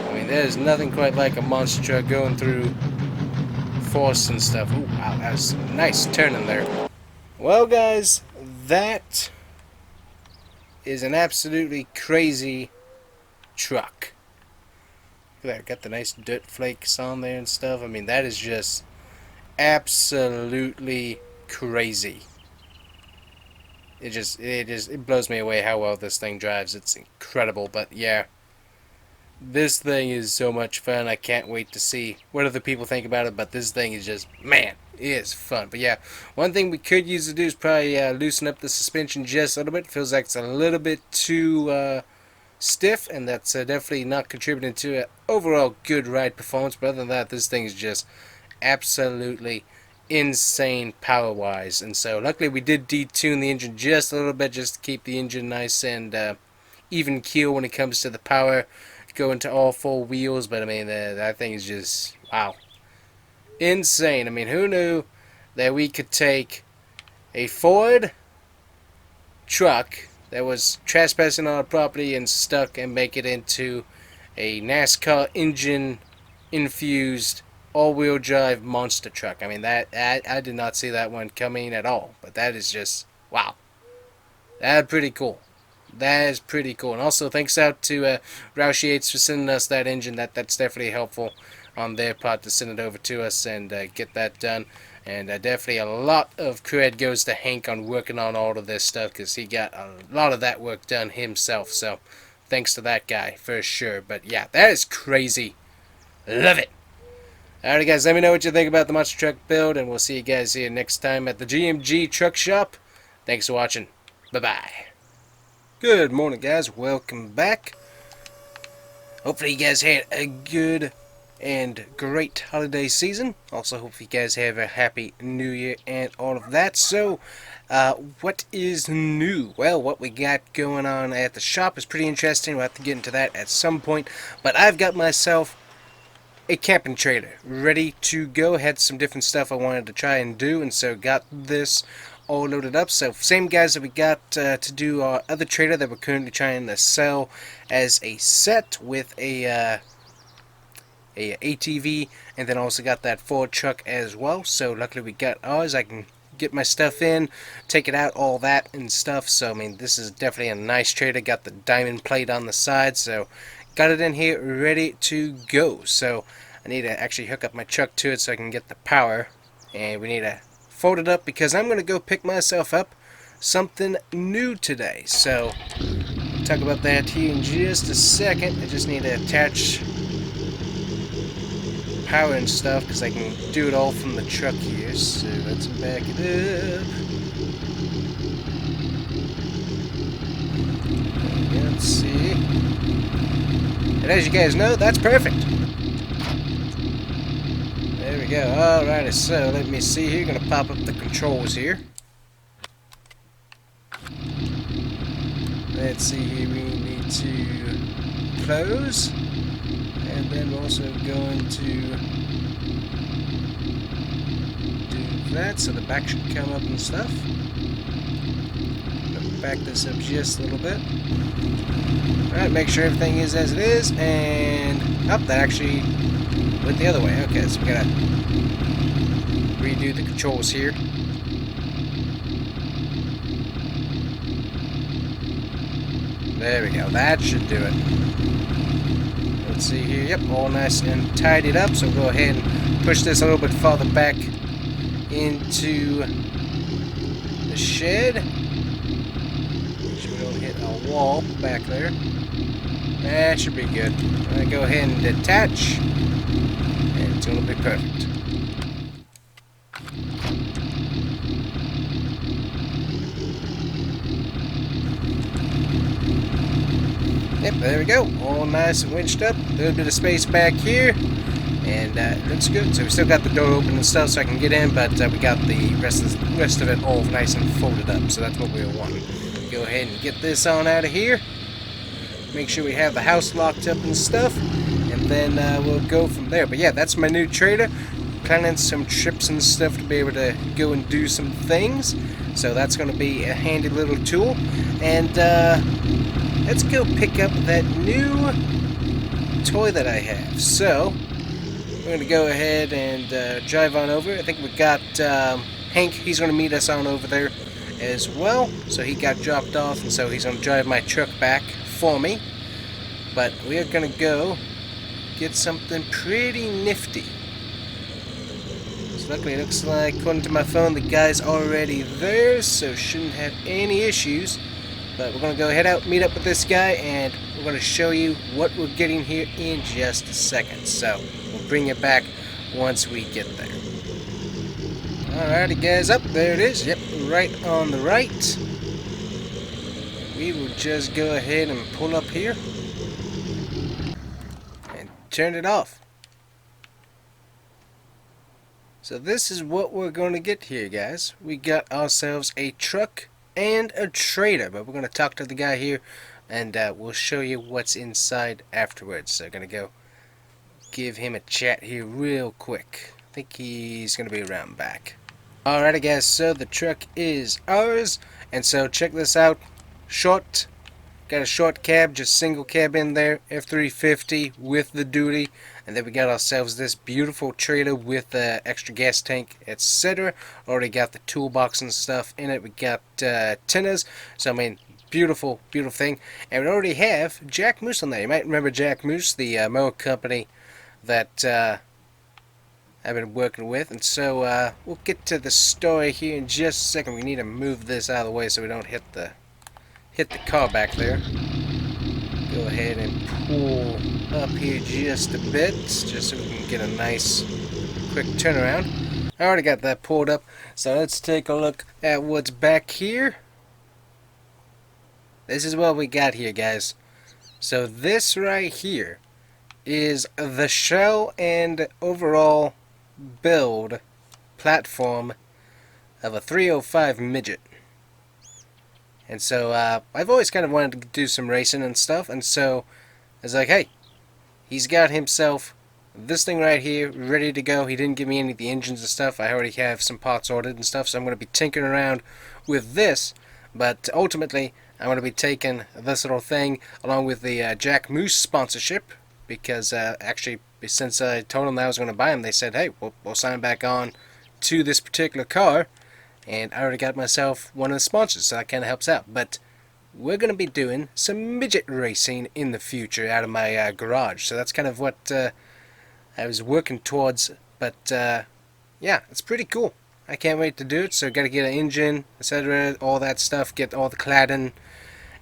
I mean, there's nothing quite like a monster truck going through force and stuff. Ooh, wow, that was a nice turning there. Well, guys, that is an absolutely crazy truck. Look at that, got the nice dirt flakes on there and stuff. I mean, that is just absolutely crazy. It blows me away how well this thing drives. It's incredible. But yeah, this thing is so much fun. I can't wait to see what other people think about it. But this thing is just, man, it is fun. But yeah, one thing we could use to do is probably loosen up the suspension just a little bit. Feels like it's a little bit too stiff, and that's definitely not contributing to an overall good ride performance. But other than that, this thing is just absolutely insane power wise. And so luckily we did detune the engine just a little bit, just to keep the engine nice and even keel when it comes to the power going to all four wheels. But I mean, that thing is just, wow, insane. I mean, who knew that we could take a Ford truck that was trespassing on our property and stuck and make it into a NASCAR engine infused all-wheel drive monster truck. I mean, that I did not see that one coming at all. But that is just, wow, that's pretty cool. That is pretty cool. And also thanks out to Roush Yates for sending us that engine. That's definitely helpful on their part to send it over to us and get that done. And definitely a lot of credit goes to Hank on working on all of this stuff, because he got a lot of that work done himself. So thanks to that guy for sure. But yeah, that is crazy. Love it. Alright guys, let me know what you think about the monster truck build, and we'll see you guys here next time at the GMG truck shop. Thanks for watching. Bye-bye. Good morning guys, welcome back. Hopefully you guys had a good and great holiday season. Also hope you guys have a happy new year and all of that. So what is new? Well, what we got going on at the shop is pretty interesting. We'll have to get into that at some point. But I've got myself a camping trailer ready to go. Had some different stuff I wanted to try and do, and so got this all loaded up. So same guys that we got to do our other trailer that we're currently trying to sell as a set with a ATV, and then also got that Ford truck as well. So luckily we got ours. I can get my stuff in, take it out, all that and stuff. So I mean, this is definitely a nice trailer. Got the diamond plate on the side, so got it in here ready to go. So I need to actually hook up my truck to it so I can get the power, and we need to fold it up because I'm going to go pick myself up something new today. So we'll talk about that here in just a second. I just need to attach power and stuff because I can do it all from the truck here. So let's back it up. Let's see. And as you guys know, that's perfect. There we go. Alrighty, so let me see here. Gonna pop up the controls here. Let's see here. We need to close. And then we're also going to do that so the back should come up and stuff. Back this up just a little bit. Alright, make sure everything is as it is, and that actually went the other way. Okay, so we gotta redo the controls here. There we go, that should do it. Let's see here, yep, all nice and tidied up. So we'll go ahead and push this a little bit farther back into the shed. Hit a wall back there. That should be good. I'm going to go ahead and detach, and it's going to be perfect. Yep, there we go. All nice and winched up. A little bit of space back here. And looks good. So we still got the door open and stuff so I can get in, but we got the rest of it all nice and folded up. So that's what we want. Go ahead and get this on out of here. Make sure we have the house locked up and stuff. And then we'll go from there. But yeah, that's my new trailer. Planning some trips and stuff to be able to go and do some things. So that's going to be a handy little tool. And let's go pick up that new toy that I have. So we're going to go ahead and drive on over. I think we got Hank. He's going to meet us on over there as well. So he got dropped off, and so he's going to drive my truck back for me. But we are going to go get something pretty nifty. So luckily it looks like, according to my phone, the guy's already there, so shouldn't have any issues. But we're going to go head out, meet up with this guy, and we're going to show you what we're getting here in just a second. So we'll bring it back once we get there. Alrighty guys, up there it is. Yep, right on the right. We will just go ahead and pull up here and turn it off. So this is what we're going to get here, guys. We got ourselves a truck and a trailer, but we're going to talk to the guy here, and we'll show you what's inside afterwards. So going to go give him a chat here real quick. I think he's going to be around back. Alrighty guys, so the truck is ours, and so check this out. Short, got a short cab, just single cab in there, F350 with the duty, and then we got ourselves this beautiful trailer with the extra gas tank, etc. Already got the toolbox and stuff in it. We got tinners, so I mean, beautiful, beautiful thing. And we already have Jack Moose on there. You might remember Jack Moose, the mower company that I've been working with, and so we'll get to the story here in just a second. We need to move this out of the way so we don't hit the car back there. Go ahead and pull up here just a bit, just so we can get a nice quick turnaround. I already got that pulled up, so let's take a look at what's back here. This is what we got here, guys. So this right here is the shell and overall build platform of a 305 midget. And so I've always kind of wanted to do some racing and stuff, and so I was like, hey, he's got himself this thing right here ready to go. He didn't give me any of the engines and stuff. I already have some parts ordered and stuff, so I'm going to be tinkering around with this. But ultimately, I'm going to be taking this little thing along with the Jack Moose sponsorship, because actually, since I told them that I was going to buy them, they said, hey, we'll sign back on to this particular car. And I already got myself one of the sponsors, so that kind of helps out. But we're going to be doing some midget racing in the future out of my garage. So that's kind of what I was working towards. But yeah, it's pretty cool. I can't wait to do it. So got to get an engine, etc., all that stuff, get all the cladding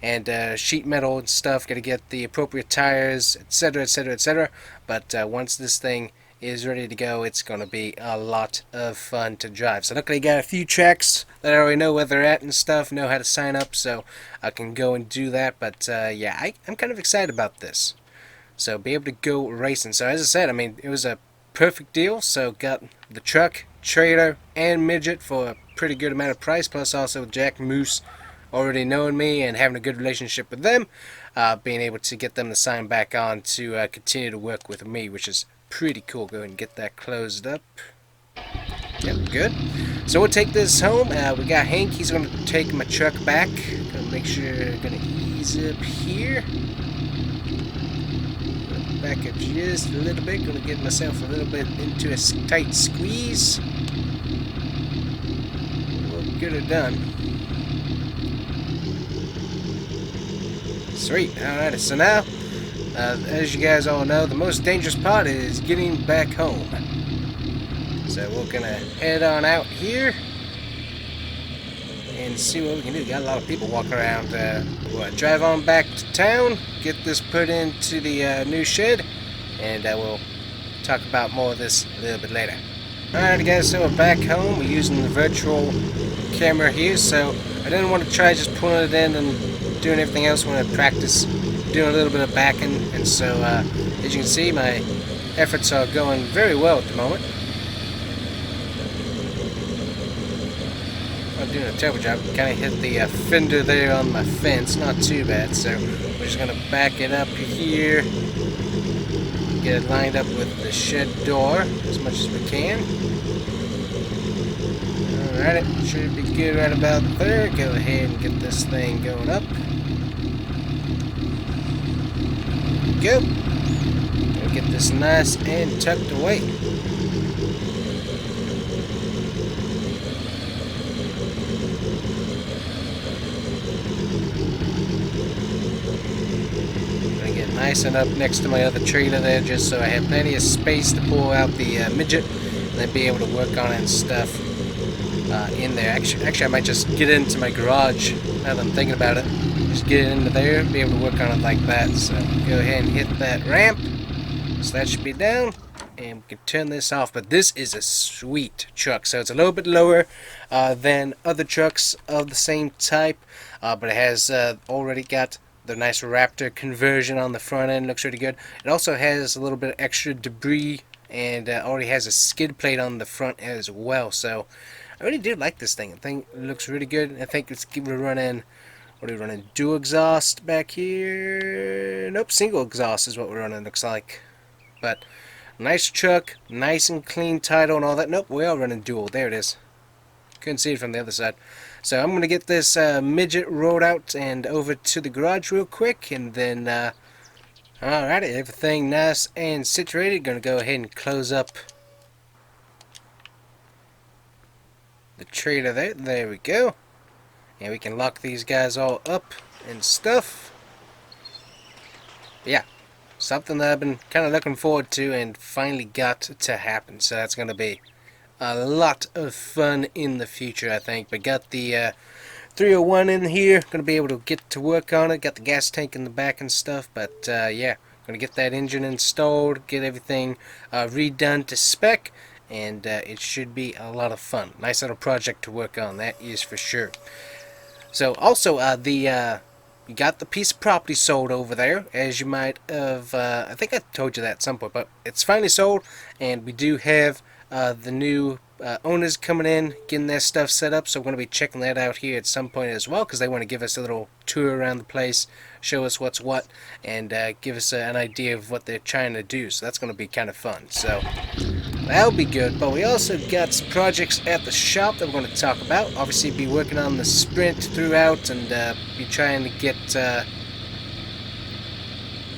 and sheet metal and stuff. Got to get the appropriate tires, etc., etc., etc. But once this thing is ready to go, it's going to be a lot of fun to drive. So luckily I got a few tracks that I already know where they're at and stuff, know how to sign up, so I can go and do that. But yeah, I'm kind of excited about this. So be able to go racing. So as I said, I mean, it was a perfect deal. So got the truck, trailer, and midget for a pretty good amount of price, plus also Jack Moose already knowing me and having a good relationship with them, being able to get them to sign back on to continue to work with me, which is pretty cool. Go ahead and get that closed up. Yep, good. So we'll take this home. We got Hank. He's going to take my truck back. Gonna make sure, gonna ease up here. Back up just a little bit. Gonna get myself a little bit into a tight squeeze. We'll get it done. Sweet. Alright, so now, as you guys all know, the most dangerous part is getting back home. So we're gonna head on out here and see what we can do. Got a lot of people walking around. We'll drive on back to town, get this put into the new shed, and we'll talk about more of this a little bit later. Alright guys, so we're back home. We're using the virtual camera here, so I didn't want to try just pulling it in and doing everything else. I want to practice doing a little bit of backing, and so as you can see, my efforts are going very well at the moment. I'm doing a terrible job. Kind of hit the fender there on my fence. Not too bad. So we're just gonna back it up here, get it lined up with the shed door as much as we can. Alright, it should be good right about there. Go ahead and get this thing going up. Go. We'll get this nice and tucked away. Gonna get nice and up next to my other trailer there, just so I have plenty of space to pull out the midget and then be able to work on it and stuff in there. Actually, I might just get into my garage now that I'm thinking about it. Just get it into there, be able to work on it like that. So go ahead and hit that ramp. So that should be down, and we can turn this off. But this is a sweet truck. So it's a little bit lower than other trucks of the same type, but it has already got the nice Raptor conversion on the front end. Looks really good. It also has a little bit of extra debris, and already has a skid plate on the front as well. So I really do like this thing. I think it looks really good. I think we're running, what are we running? Dual exhaust back here? Nope, single exhaust is what we're running, looks like. But nice truck, nice and clean title and all that. Nope, we are running dual. There it is. Couldn't see it from the other side. So I'm going to get this midget rolled out and over to the garage real quick, and then alrighty, everything nice and situated. Going to go ahead and close up the trailer there. There we go. And we can lock these guys all up and stuff. Yeah, something that I've been kind of looking forward to and finally got to happen. So that's going to be a lot of fun in the future, I think. But got the 301 in here. Going to be able to get to work on it. Got the gas tank in the back and stuff. But yeah, going to get that engine installed, get everything redone to spec. And it should be a lot of fun. Nice little project to work on, that is for sure. So also we got the piece of property sold over there, as you might have, I think I told you that at some point, but it's finally sold, and we do have the new owners coming in, getting their stuff set up, so we're going to be checking that out here at some point as well, because they want to give us a little tour around the place, show us what's what, and give us an idea of what they're trying to do, so that's going to be kind of fun. So that'll be good. But we also got some projects at the shop that we're going to talk about. Obviously be working on the sprint throughout, and be trying to get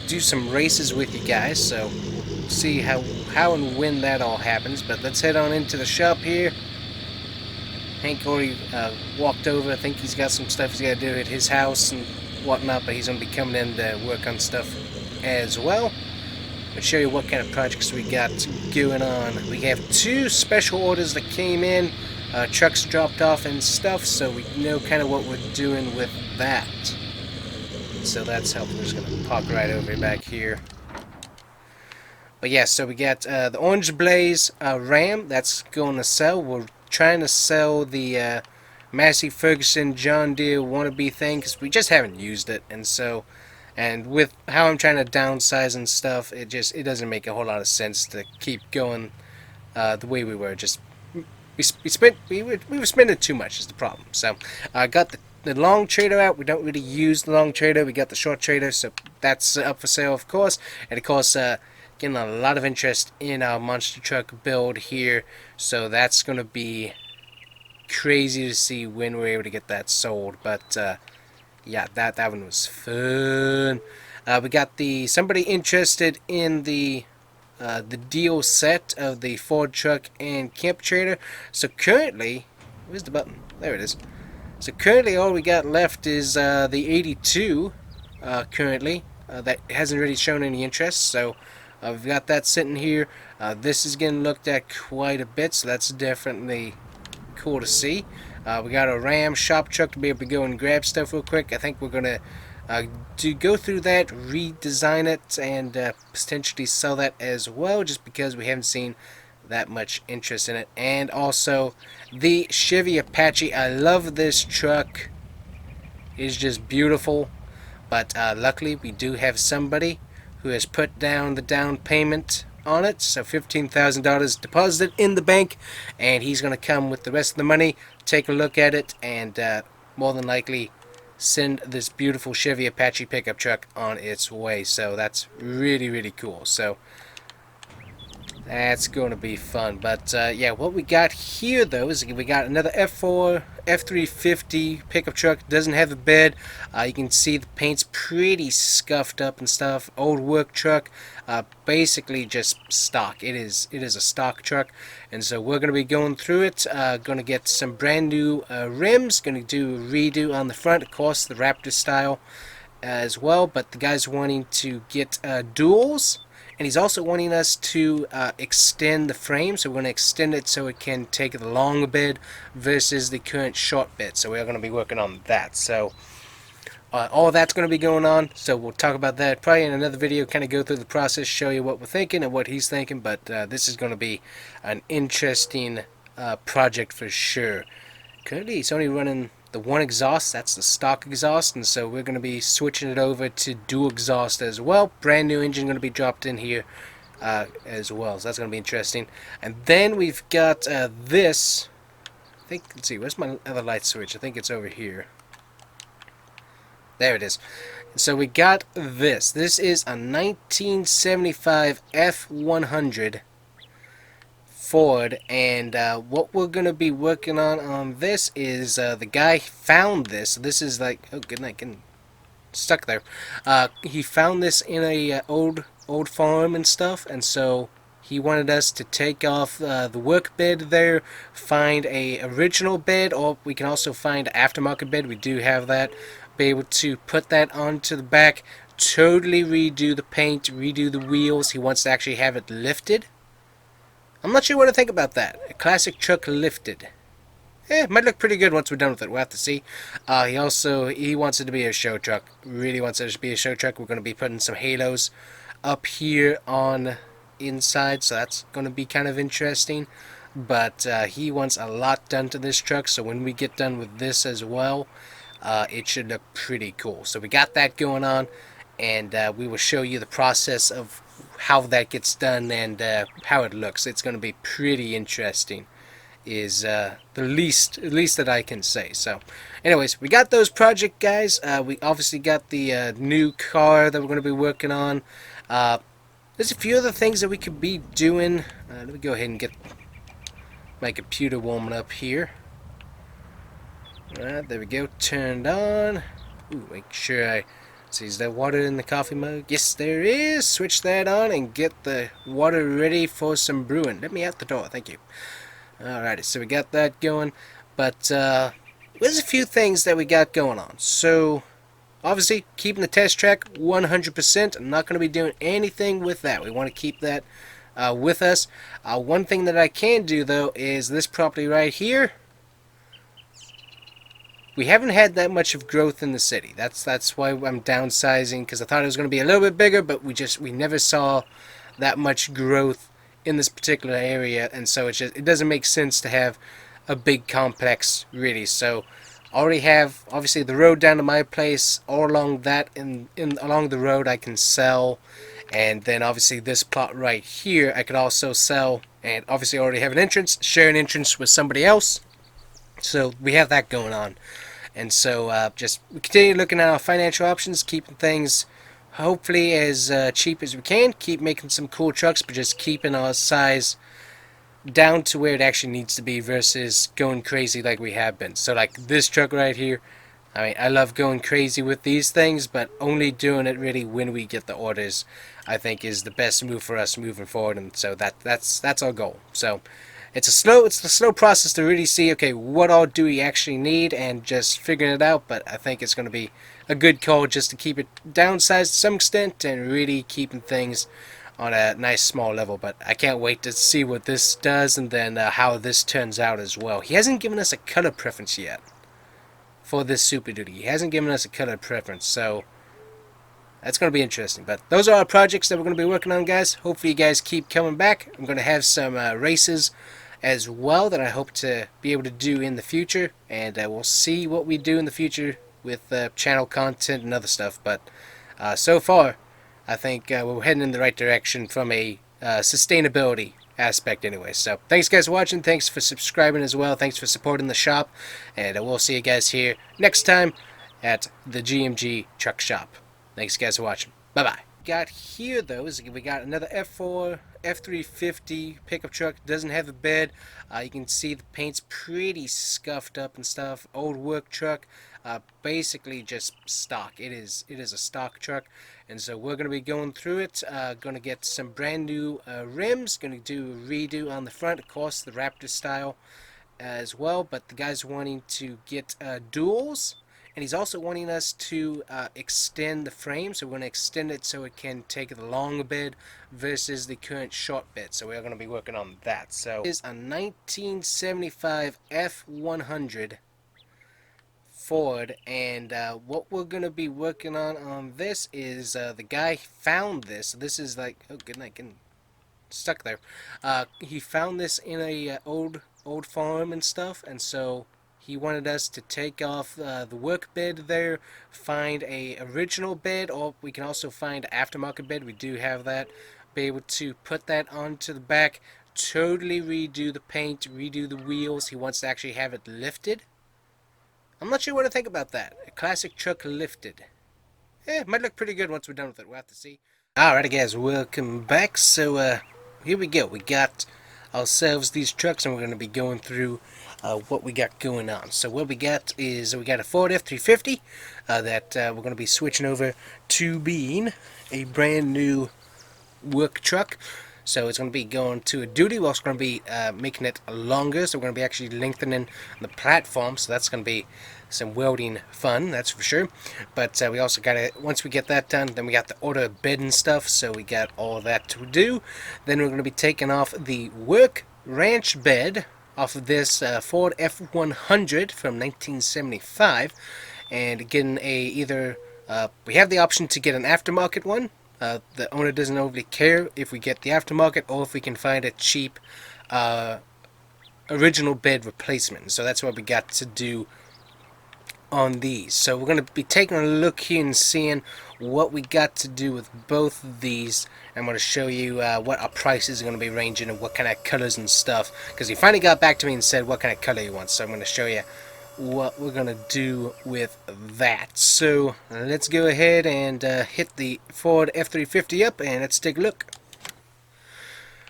do some races with you guys, so we'll see how and when that all happens. But let's head on into the shop here. Hank already walked over. I think he's got some stuff he's got to do at his house and whatnot, but he's going to be coming in to work on stuff as well. I'll show you what kind of projects we got going on. We have 2 special orders that came in, trucks dropped off and stuff, so we know kind of what we're doing with that. So that's helpful. We're just going to park right over back here. But yeah, so we got the Orange Blaze Ram that's going to sell. We're trying to sell the Massey Ferguson John Deere wannabe thing, because we just haven't used it, and so, and with how I'm trying to downsize and stuff, it doesn't make a whole lot of sense to keep going the way we were. Just we were spending too much is the problem. So I got the long trailer out. We don't really use the long trailer. We got the short trailer, so that's up for sale, of course. And of course, getting a lot of interest in our monster truck build here, so that's going to be crazy to see when we're able to get that sold. But yeah, that one was fun. We got somebody interested in the deal set of the Ford truck and camp trailer. So currently, where's the button? There it is. So currently all we got left is the 82 currently. That hasn't really shown any interest, so we've got that sitting here. This is getting looked at quite a bit, so that's definitely cool to see. We got a Ram shop truck to be able to go and grab stuff real quick. I think we're going to go through that, redesign it, and potentially sell that as well, just because we haven't seen that much interest in it. And also the Chevy Apache. I love this truck. is just beautiful. But luckily we do have somebody who has put down the down payment on it, so $15,000 deposited in the bank, and he's going to come with the rest of the money, take a look at it, and more than likely send this beautiful Chevy Apache pickup truck on its way. So that's really cool. So that's going to be fun. But yeah, what we got here though is we got another F350 pickup truck. Doesn't have a bed. You can see the paint's pretty scuffed up and stuff. Old work truck. Basically just stock. It is a stock truck, and so we're going to be going through it. Going to get some brand new rims. Going to do a redo on the front, of course, the Raptor style as well. But the guy's wanting to get duals. And he's also wanting us to extend the frame, so we're going to extend it so it can take the long bed versus the current short bed. So we're going to be working on that. So all that's going to be going on. So we'll talk about that probably in another video, kind of go through the process, show you what we're thinking and what he's thinking. But this is going to be an interesting project for sure. Currently, he's only running the one exhaust. That's the stock exhaust, and so we're going to be switching it over to dual exhaust as well. Brand new engine going to be dropped in here as well, so that's going to be interesting. And then we've got this. I think, let's see, where's my other light switch? I think it's over here. There it is. So we got this. This is a 1975 F100 Ford, and what we're going to be working on this is the guy found this. This is like, oh good night, getting stuck there. He found this in a old farm and stuff, and so he wanted us to take off the work bed there, find a original bed, or we can also find an aftermarket bed. We do have that. Be able to put that onto the back, totally redo the paint, redo the wheels. He wants to actually have it lifted. I'm not sure what to think about that. A classic truck lifted. It might look pretty good once we're done with it. We'll have to see. He wants it to be a show truck. Really wants it to be a show truck. We're going to be putting some halos up here on inside, so that's going to be kind of interesting. But he wants a lot done to this truck, so when we get done with this as well, it should look pretty cool. So we got that going on, and we will show you the process of how that gets done and how it looks. It's going to be pretty interesting, is the least that I can say. So anyways, we got those project guys. We obviously got the new car that we're going to be working on. There's a few other things that we could be doing. Let me go ahead and get my computer warming up here. Alright, there we go, turned on. Ooh, make sure I see, is there water in the coffee mug? Yes, there is. Switch that on and get the water ready for some brewing. Let me out the door, thank you. Alrighty, so we got that going. But there's a few things that we got going on. So obviously, keeping the test track 100%. I'm not going to be doing anything with that. We want to keep that with us. One thing that I can do, though, is this property right here. We haven't had that much of growth in the city. That's why I'm downsizing, because I thought it was going to be a little bit bigger, but we never saw that much growth in this particular area, and so it doesn't make sense to have a big complex, really. So already have obviously the road down to my place. All along that along the road I can sell, and then obviously this plot right here I could also sell, and obviously already have an entrance, share an entrance with somebody else. So we have that going on, and so just continue looking at our financial options, keeping things hopefully as cheap as we can, keep making some cool trucks, but just keeping our size down to where it actually needs to be versus going crazy like we have been. So like this truck right here, I mean, I love going crazy with these things, but only doing it really when we get the orders, I think, is the best move for us moving forward. And so that's our goal. So it's a slow process to really see, okay, what all do we actually need, and just figuring it out. But I think it's going to be a good call just to keep it downsized to some extent and really keeping things on a nice small level. But I can't wait to see what this does, and then how this turns out as well. He hasn't given us a color preference yet for this Super Duty. He hasn't given us a color preference, so that's going to be interesting. But those are our projects that we're going to be working on, guys. Hopefully you guys keep coming back. I'm going to have some races as well that I hope to be able to do in the future, and we'll see what we do in the future with channel content and other stuff. But so far, I think we're heading in the right direction from a sustainability aspect anyway. So thanks guys for watching, thanks for subscribing as well, thanks for supporting the shop, and we'll see you guys here next time at the GMG truck shop. Thanks guys for watching. Bye bye. Got here though is we got another F4 F350 pickup truck. Doesn't have a bed. You can see the paint's pretty scuffed up and stuff. Old work truck. Basically just stock. It is a stock truck, and so we're going to be going through it. Going to get some brand new rims. Going to do a redo on the front, of course, the Raptor style as well. But the guy's wanting to get duals, and he's also wanting us to extend the frame. So we're going to extend it so it can take the long bed versus the current short bed. So we're going to be working on that. So this is a 1975 F100 Ford, and what we're going to be working on this is the guy found this. This is like, oh good night, getting stuck there. He found this in a old farm and stuff, and so he wanted us to take off the work bed there, find a original bed, or we can also find aftermarket bed. We do have that. Be able to put that onto the back, totally redo the paint, redo the wheels. He wants to actually have it lifted. I'm not sure what to think about that. A classic truck lifted. It might look pretty good once we're done with it. We'll have to see. Alright guys, welcome back. So here we go. We got ourselves these trucks, and we're going to be going through what we got going on. So what we got is we got a Ford F350 that we're going to be switching over to being a brand new work truck. So it's going to be going to a duty. We're also going to be making it longer, so we're going to be actually lengthening the platform. So that's going to be some welding fun, that's for sure. But we also got to, once we get that done, then we got the order bed and stuff. So we got all that to do. Then we're going to be taking off the work ranch bed off of this Ford F100 from 1975, and getting a either we have the option to get an aftermarket one. The owner doesn't overly care if we get the aftermarket or if we can find a cheap original bed replacement. So that's what we got to do on these. So we're going to be taking a look here and seeing what we got to do with both of these. I'm going to show you what our prices are going to be ranging and what kind of colors and stuff, because he finally got back to me and said what kind of color he wants. So I'm going to show you what we're gonna do with that. So let's go ahead and hit the Ford F350 up, and let's take a look.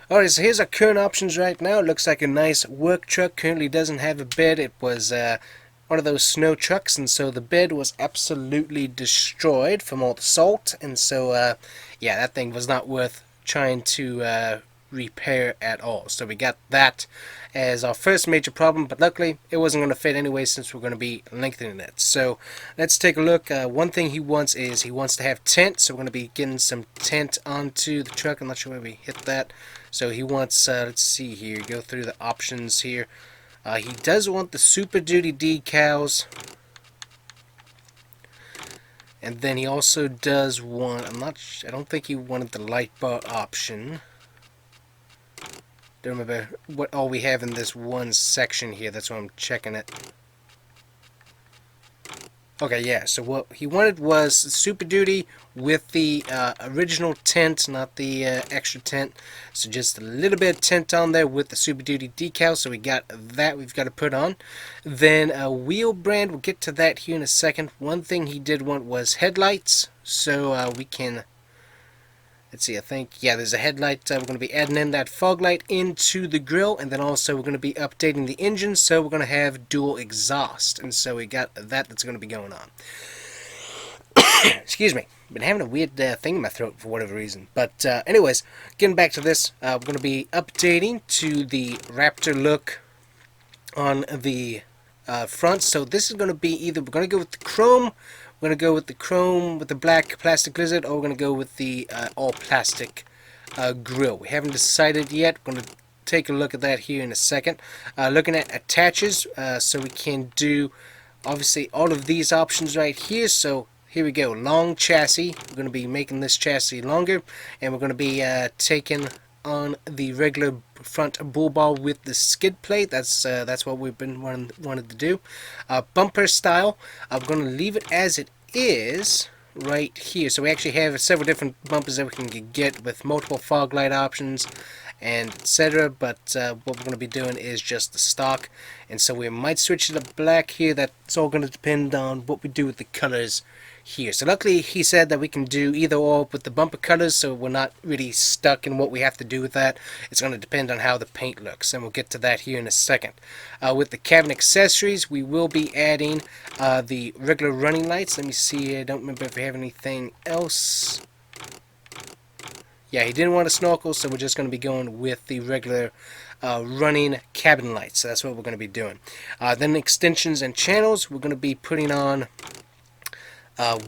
Alright, so here's our current options right now. It looks like a nice work truck. Currently doesn't have a bed. It was one of those snow trucks, and so the bed was absolutely destroyed from all the salt, and so yeah, that thing was not worth trying to repair at all. So we got that as our first major problem, but luckily it wasn't going to fit anyway since we're going to be lengthening it. So let's take a look. One thing he wants is he wants to have tent, so we're going to be getting some tent onto the truck. I'm not sure where we hit that. So he wants, let's see here, go through the options here. He does want the Super Duty decals, and then he also does want, I don't think he wanted the light bar option. Don't remember what all we have in this one section here. That's why I'm checking it. Okay, yeah, so what he wanted was Super Duty with the original tent, not the extra tent. So just a little bit of tent on there with the Super Duty decal. So we got that we've got to put on. Then wheel brand, we'll get to that here in a second. One thing he did want was headlights. So we can, let's see, I think, yeah, there's a headlight. We're going to be adding in that fog light into the grill, and then also we're going to be updating the engine, so we're going to have dual exhaust, and so we got that's going to be going on. Excuse me, been having a weird thing in my throat for whatever reason. But anyways, getting back to this, we're going to be updating to the Raptor look on the front. So this is going to be either we're going to go with the chrome. We're going to go with the chrome with the black plastic lizard, or we're going to go with the all plastic grill. We haven't decided yet. We're going to take a look at that here in a second. Looking at attaches, so we can do obviously all of these options right here. So here we go, long chassis. We're going to be making this chassis longer, and we're going to be taking on the regular front bull bar with the skid plate. That's what we've been wanted to do. Bumper style, I'm going to leave it as it is right here. So we actually have several different bumpers that we can get with multiple fog light options and etc. But what we're going to be doing is just the stock, and so we might switch to the black here. That's all going to depend on what we do with the colors here. So luckily he said that we can do either or with the bumper colors, so we're not really stuck in what we have to do with that. It's going to depend on how the paint looks, and we'll get to that here in a second. With the cabin accessories, we will be adding the regular running lights. Let me see, I don't remember if we have anything else. Yeah, he didn't want a snorkel, so we're just going to be going with the regular running cabin lights. So that's what we're going to be doing. Then extensions and channels, we're going to be putting on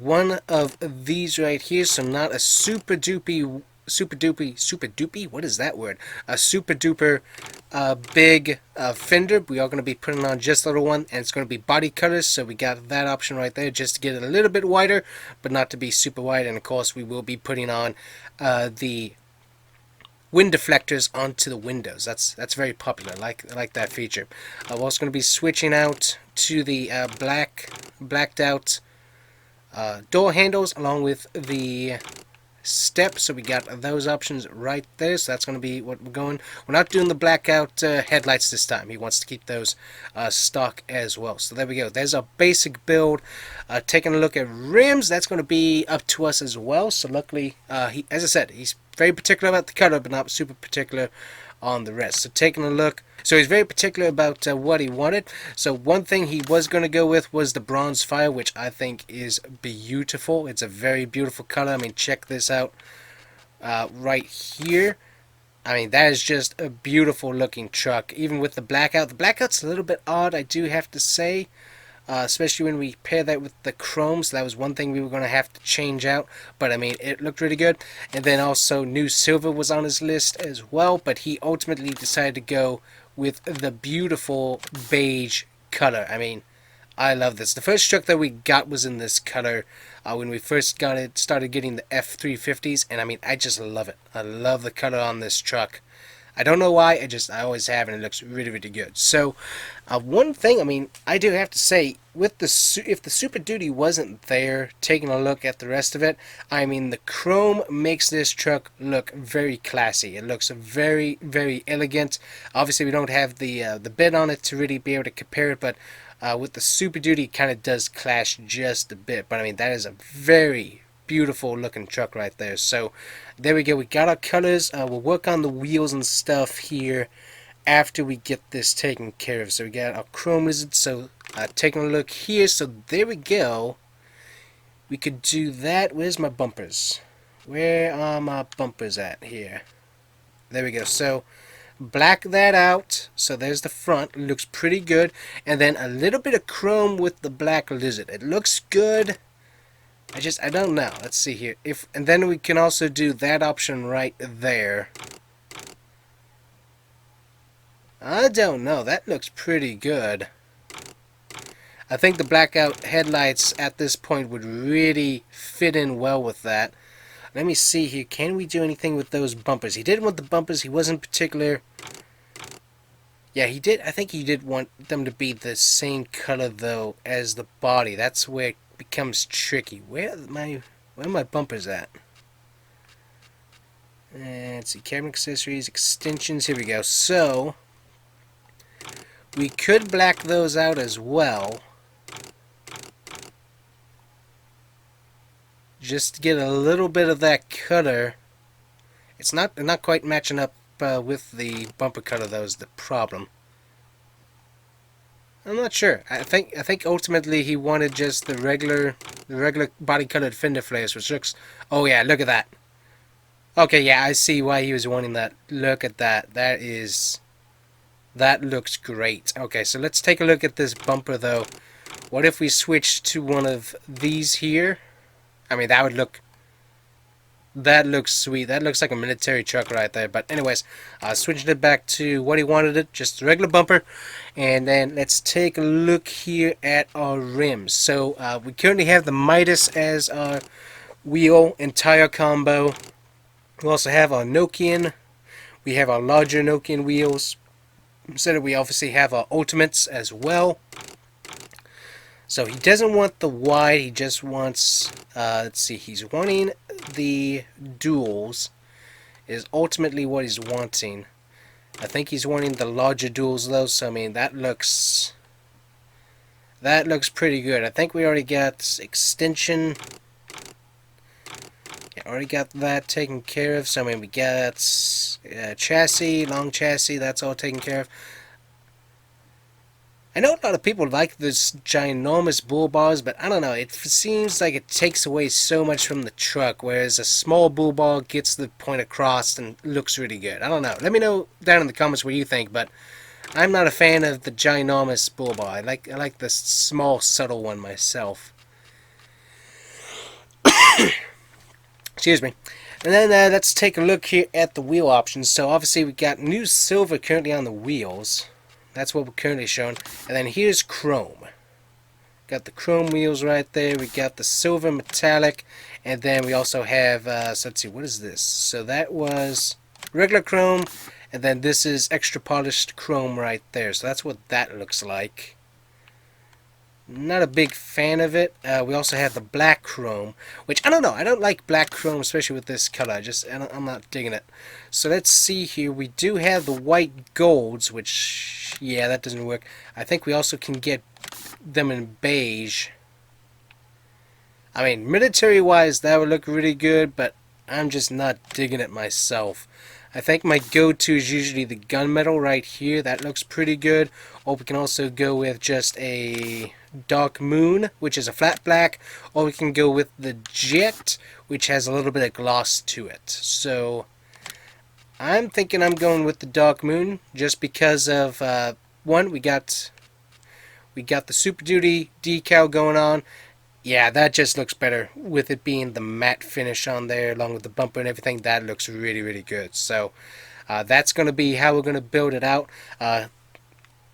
one of these right here. So not a super duper, what is that word? A super duper big fender. We are going to be putting on just a little one, and it's going to be body colors, so we got that option right there just to get it a little bit wider, but not to be super wide. And of course we will be putting on the wind deflectors onto the windows. That's very popular. I like that feature. We're also going to be switching out to the blacked out door handles along with the steps, so we got those options right there. So that's going to be what we're going. We're not doing the blackout headlights this time. He wants to keep those stock as well. So there we go. There's our basic build. Taking a look at rims, that's going to be up to us as well. So luckily, as I said, he's very particular about the color, but not super particular on the rest. So taking a look, so he's very particular about what he wanted. So one thing he was going to go with was the bronze fire, which I think is beautiful. It's a very beautiful color. I mean, check this out right here. I mean, that is just a beautiful looking truck, even with the blackout. The blackout's a little bit odd, I do have to say. Especially when we pair that with the chrome, so that was one thing we were going to have to change out, but I mean, it looked really good. And then also new silver was on his list as well, but he ultimately decided to go with the beautiful beige color. I mean, I love this. The first truck that we got was in this color when we first started getting the F350s, and I mean, I just love it. I love the color on this truck. I don't know why, I always have, and it looks really, really good. So, one thing, I mean, I do have to say, with if the Super Duty wasn't there, taking a look at the rest of it, I mean, the chrome makes this truck look very classy. It looks very, very elegant. Obviously, we don't have the bed on it to really be able to compare it, but with the Super Duty, it kind of does clash just a bit. But I mean, that is a very beautiful looking truck right there. So there we go, we got our colors. We'll work on the wheels and stuff here after we get this taken care of. So we got our chrome lizard. So taking a look here, so there we go. We could do that. Where's my bumpers? Where are my bumpers at here? There we go. So black that out. So there's the front. Looks pretty good. And then a little bit of chrome with the black lizard. It looks good. I don't know. Let's see here. And then we can also do that option right there. I don't know. That looks pretty good. I think the blackout headlights at this point would really fit in well with that. Let me see here. Can we do anything with those bumpers? He did want the bumpers. He wasn't particular. Yeah, he did. I think he did want them to be the same color though as the body. That's where it becomes tricky. Where are my bumpers at? Let's see, cabin accessories, extensions. Here we go. So we could black those out as well, just to get a little bit of that color. It's not quite matching up with the bumper color. That was the problem. I'm not sure. I think ultimately he wanted just the regular body colored fender flares, which looks. Oh yeah, look at that. Okay, yeah, I see why he was wanting that. Look at that. That looks great. Okay, so let's take a look at this bumper though. What if we switch to one of these here? I mean, that would look. That looks sweet. That looks like a military truck right there. But anyways, switching it back to what he wanted it, just a regular bumper. And then let's take a look here at our rims. So we currently have the Midas as our wheel and tire combo. We also have our Nokian We have our larger Nokian wheels. So that we obviously have our ultimates as well. So he doesn't want the wide, he just wants, let's see, he's wanting the duals, is ultimately what he's wanting. I think he's wanting the larger duals though, so I mean, that looks pretty good. I think we already got extension. Yeah, already got that taken care of, so I mean, we got chassis, long chassis, that's all taken care of. I know a lot of people like this ginormous bull bars, but I don't know, it seems like it takes away so much from the truck, whereas a small bull bar gets the point across and looks really good. I don't know. Let me know down in the comments what you think, but I'm not a fan of the ginormous bull bar. I like the small, subtle one myself. Excuse me. And then let's take a look here at the wheel options. So obviously we got new silver currently on the wheels. That's what we're currently showing. And then here's chrome. Got the chrome wheels right there. We got the silver metallic. And then we also have, so let's see, what is this? So that was regular chrome. And then this is extra polished chrome right there. So that's what that looks like. Not a big fan of it. We also have the black chrome, which I don't know. I don't like black chrome, especially with this color. I'm not digging it. So let's see here. We do have the white golds, which, yeah, that doesn't work. I think we also can get them in beige. I mean, military-wise, that would look really good, but I'm just not digging it myself. I think my go-to is usually the gunmetal right here. That looks pretty good. Or we can also go with just a dark moon, which is a flat black. Or we can go with the jet, which has a little bit of gloss to it. So I'm thinking I'm going with the dark moon just because of one, we got the Super Duty decal going on. Yeah, that just looks better with it being the matte finish on there along with the bumper and everything. That looks really, really good. So that's going to be how we're going to build it out.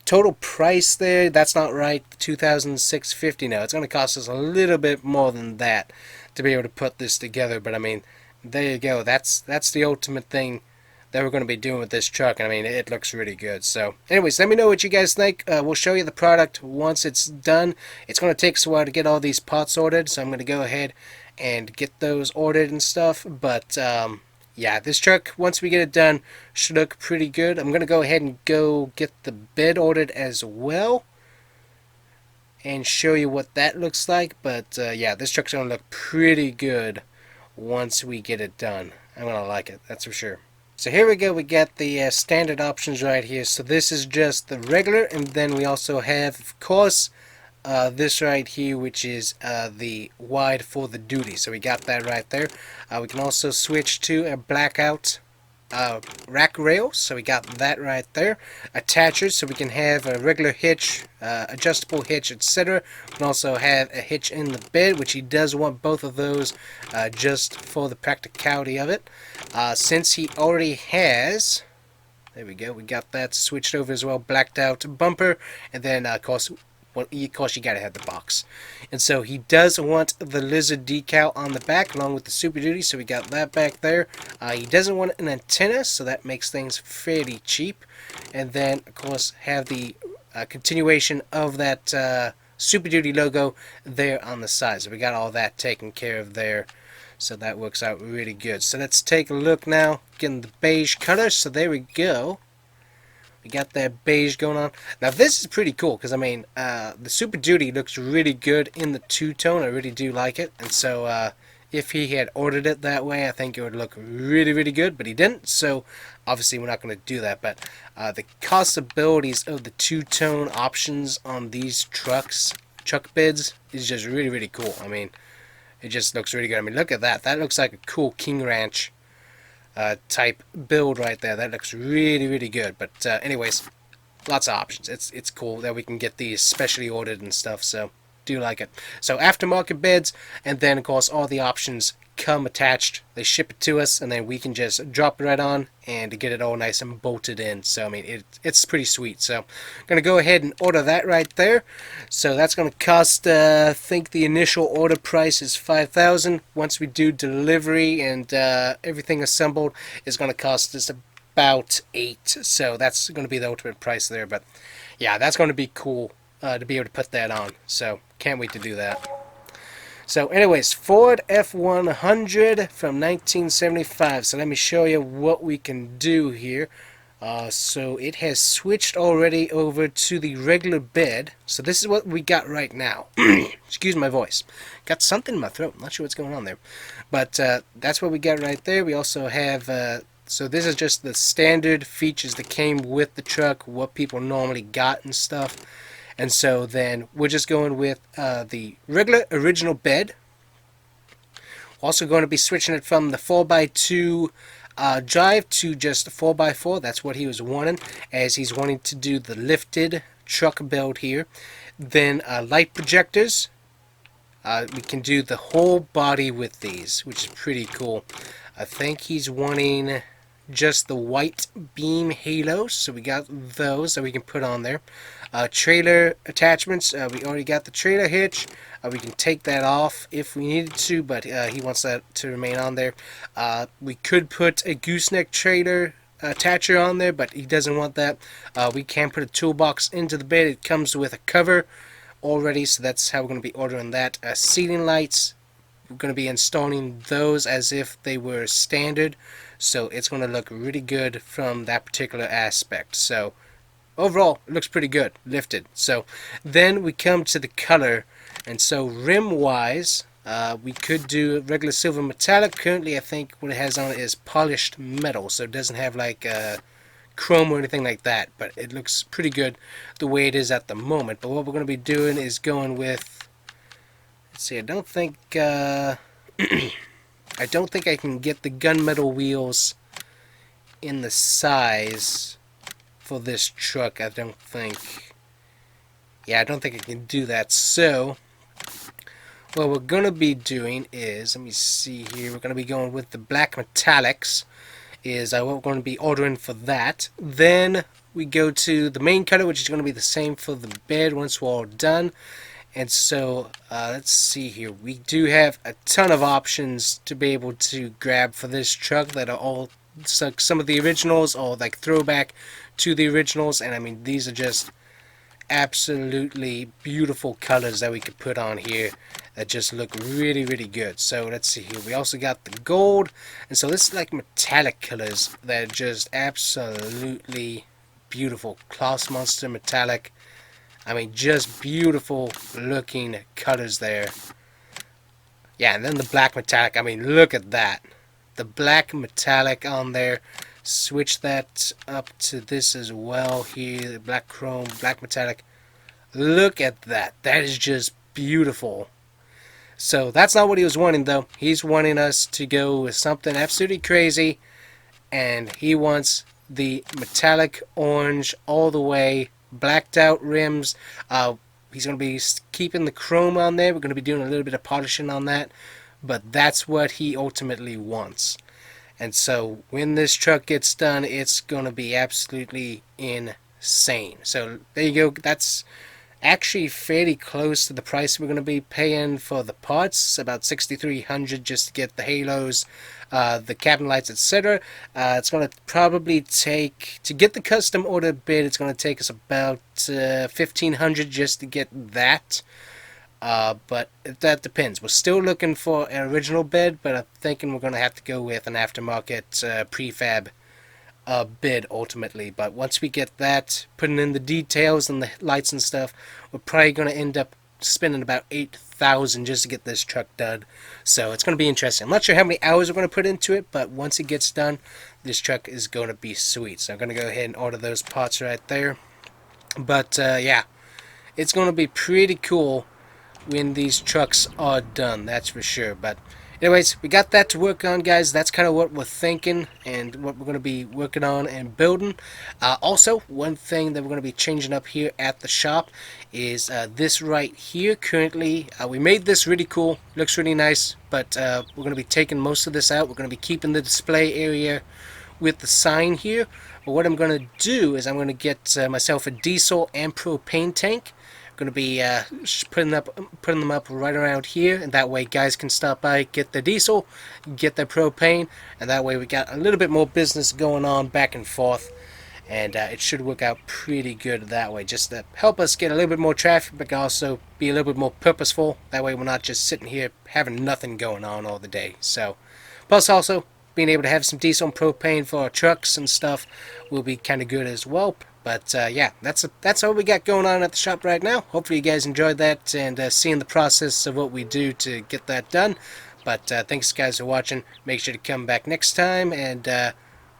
Total price there, that's not right, $2,650 now. It's going to cost us a little bit more than that to be able to put this together. But I mean, there you go. That's the ultimate thing that we're going to be doing with this truck. I mean, it looks really good. So anyways, let me know what you guys think. We'll show you the product once it's done. It's going to take us a while to get all these parts ordered, so I'm going to go ahead and get those ordered and stuff. But yeah, this truck, once we get it done, should look pretty good. I'm going to go ahead and go get the bed ordered as well and show you what that looks like. But yeah, this truck's going to look pretty good once we get it done. I'm going to like it, that's for sure. So here we go, we got the standard options right here. So this is just the regular, and then we also have, of course, this right here, which is the wide for the duty. So we got that right there. We can also switch to a blackout rack rail, so we got that right there. Attachers, so we can have a regular hitch, adjustable hitch, etc. We can also have a hitch in the bed, which he does want both of those just for the practicality of it. Since he already has, there we go, we got that switched over as well, blacked out bumper, and then of course you gotta have the box. And so he does want the lizard decal on the back along with the Super Duty, so we got that back there. He doesn't want an antenna, so that makes things fairly cheap. And then of course have the continuation of that Super Duty logo there on the side. So we got all that taken care of there. So that works out really good. So let's take a look now, getting the beige color. So there we go. We got that beige going on. Now this is pretty cool because I mean the Super Duty looks really good in the two-tone. I really do like it. And so if he had ordered it that way, I think it would look really, really good. But he didn't, so obviously we're not going to do that. But the possibilities of the two-tone options on these truck beds is just really, really cool. I mean, it just looks really good. I mean, look at that. That looks like a cool King Ranch type build right there. That looks really, really good. But anyways, lots of options. It's cool that we can get these specially ordered and stuff. So do like it. So aftermarket beds, and then of course all the options come attached. They ship it to us, and then we can just drop it right on and get it all nice and bolted in. So I mean, it's pretty sweet. So I'm gonna go ahead and order that right there. So that's gonna cost I think the initial order price is $5,000. Once we do delivery and everything assembled, it's gonna cost us about 8. So that's going to be the ultimate price there. But yeah, that's going to be cool to be able to put that on. So can't wait to do that. So anyways, Ford F100 from 1975. So let me show you what we can do here. So it has switched already over to the regular bed. So this is what we got right now. Excuse my voice. Got something in my throat. I'm not sure what's going on there. But that's what we got right there. We also have... so this is just the standard features that came with the truck, what people normally got and stuff. And so then we're just going with the regular original bed. Also going to be switching it from the 4x2 drive to just 4x4. That's what he was wanting, as he's wanting to do the lifted truck build here. Then light projectors. We can do the whole body with these, which is pretty cool. I think he's wanting just the white beam halos, so we got those that we can put on there. Trailer attachments, we already got the trailer hitch. We can take that off if we needed to, but he wants that to remain on there. We could put a gooseneck trailer attacher on there, but he doesn't want that. We can put a toolbox into the bed. It comes with a cover already, so that's how we're going to be ordering that. Ceiling lights, we're going to be installing those as if they were standard, so it's going to look really good from that particular aspect. So overall, it looks pretty good, lifted. So then we come to the color, and so rim wise, we could do regular silver metallic. Currently I think what it has on it is polished metal, so it doesn't have like chrome or anything like that, but it looks pretty good the way it is at the moment. But what we're going to be doing is going with, let's see, I don't think I don't think I can get the gunmetal wheels in the size for this truck. I don't think. Yeah, I don't think I can do that. So what we're going to be doing is, let me see here, we're going to be going with the black metallics is what we're going to be ordering for that. Then we go to the main color, which is going to be the same for the bed once we're all done. And so let's see here, we do have a ton of options to be able to grab for this truck that are all some of the originals or like throwback to the originals. And I mean, these are just absolutely beautiful colors that we could put on here that just look really, really good. So let's see here, we also got the gold, and so this is like metallic colors that are just absolutely beautiful. Class Monster metallic, I mean, just beautiful looking colors there. Yeah, and then the black metallic, I mean, look at that, the black metallic on there. Switch that up to this as well here, the black chrome, black metallic. Look at that, that is just beautiful. So that's not what he was wanting though. He's wanting us to go with something absolutely crazy, and he wants the metallic orange all the way, blacked out rims. He's going to be keeping the chrome on there. We're going to be doing a little bit of polishing on that, but that's what he ultimately wants. And so when this truck gets done, it's going to be absolutely insane. So there you go. That's actually fairly close to the price we're going to be paying for the parts. About $6,300 just to get the halos, the cabin lights, etc. It's going to probably take, to get the custom order bid, it's going to take us about $1,500 just to get that. But that depends. We're still looking for an original bed, but I'm thinking we're going to have to go with an aftermarket prefab bid ultimately. But once we get that, putting in the details and the lights and stuff, we're probably going to end up spending about $8,000 just to get this truck done. So it's going to be interesting. I'm not sure how many hours we're going to put into it, but once it gets done, this truck is going to be sweet. So I'm going to go ahead and order those parts right there. But yeah, it's going to be pretty cool when these trucks are done, that's for sure. But anyways, we got that to work on, guys. That's kind of what we're thinking and what we're going to be working on and building. Also, one thing that we're going to be changing up here at the shop is this right here. Currently, we made this really cool, looks really nice, but we're going to be taking most of this out. We're going to be keeping the display area with the sign here. But what I'm going to do is I'm going to get myself a diesel and propane tank. Going to be putting them up right around here, and that way guys can stop by, get the diesel, get the propane, and that way we got a little bit more business going on back and forth. And it should work out pretty good that way, just to help us get a little bit more traffic, but also be a little bit more purposeful. That way we're not just sitting here having nothing going on all the day. So, plus also being able to have some diesel and propane for our trucks and stuff will be kind of good as well. But yeah, that's all we got going on at the shop right now. Hopefully you guys enjoyed that and seeing the process of what we do to get that done. But thanks guys for watching. Make sure to come back next time, and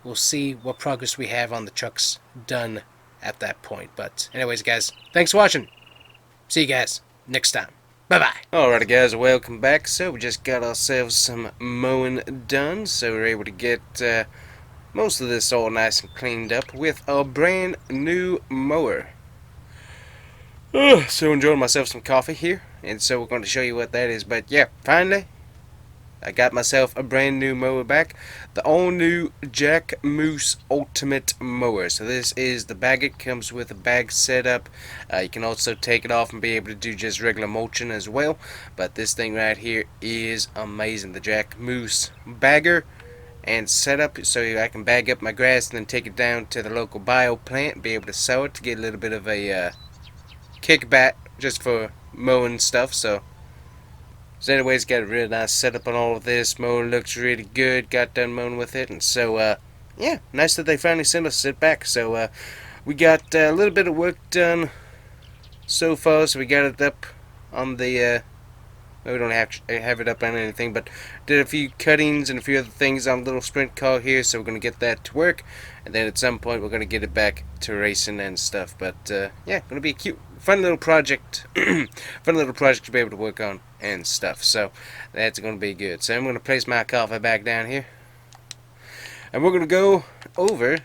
we'll see what progress we have on the trucks done at that point. But anyways guys, thanks for watching. See you guys next time. Bye-bye. Alrighty guys, welcome back. So we just got ourselves some mowing done, so we're able to get most of this all nice and cleaned up with a brand new mower. So enjoying myself some coffee here, and so we're going to show you what that is. But yeah, finally I got myself a brand new mower back, the all new Jack Moose Ultimate Mower. So this is the bag. It comes with a bag setup. You can also take it off and be able to do just regular mulching as well. But this thing right here is amazing. The Jack Moose bagger and setup, so I can bag up my grass and then take it down to the local bio plant and be able to sell it to get a little bit of a kickback just for mowing stuff. So anyways, got a really nice setup on all of this. Mower looks really good. Got done mowing with it, and so yeah, nice that they finally sent us it back. So we got a little bit of work done so far. So we got it up on the we don't have it up on anything, but did a few cuttings and a few other things on a little sprint car here. So we're gonna get that to work, and then at some point we're gonna get it back to racing and stuff. But yeah, gonna be a cute, fun little project, fun little project to be able to work on and stuff. So that's gonna be good. So I'm gonna place my coffee back down here, and we're gonna go over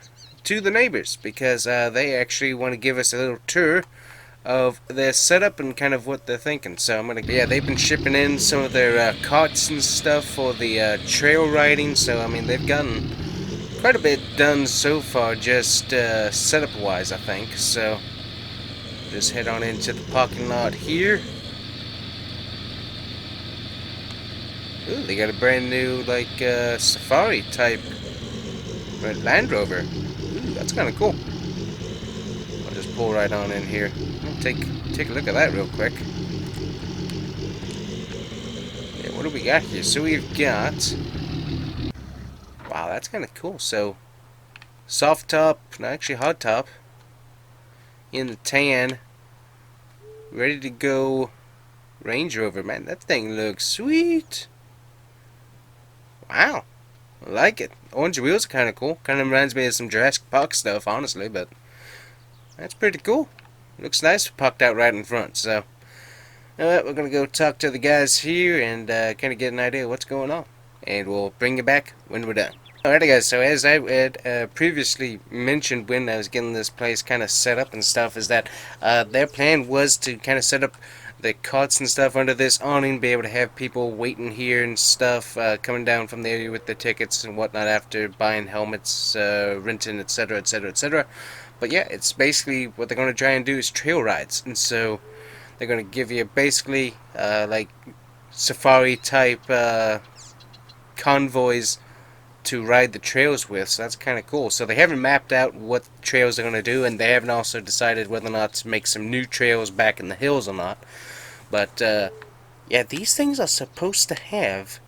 to the neighbors because they actually want to give us a little tour of their setup and kind of what they're thinking. So I'm gonna, yeah, they've been shipping in some of their carts and stuff for the trail riding. So I mean, they've gotten quite a bit done so far, just setup wise, I think. So just head on into the parking lot here. Ooh, they got a brand new like safari type Land Rover. Ooh, that's kind of cool. I'll just pull right on in here. Take a look at that real quick. Yeah, what do we got here? So we've got, wow, that's kind of cool. So soft top, no, actually hard top, in the tan, ready to go Range Rover. Man, that thing looks sweet. Wow, I like it. Orange wheels are kind of cool. Kind of reminds me of some Jurassic Park stuff, honestly, but that's pretty cool. Looks nice parked out right in front. So we're going to go talk to the guys here and kind of get an idea of what's going on. And we'll bring you back when we're done. Alrighty guys, so as I had previously mentioned when I was getting this place kind of set up and stuff, is that their plan was to kind of set up the carts and stuff under this awning, be able to have people waiting here and stuff, coming down from the area with their tickets and whatnot after buying helmets, renting, etc, etc, etc. But yeah, it's basically what they're going to try and do is trail rides, and so they're going to give you basically like safari type convoys to ride the trails with. So that's kind of cool. So they haven't mapped out what trails they're going to do, and they haven't also decided whether or not to make some new trails back in the hills or not. But yeah, these things are supposed to have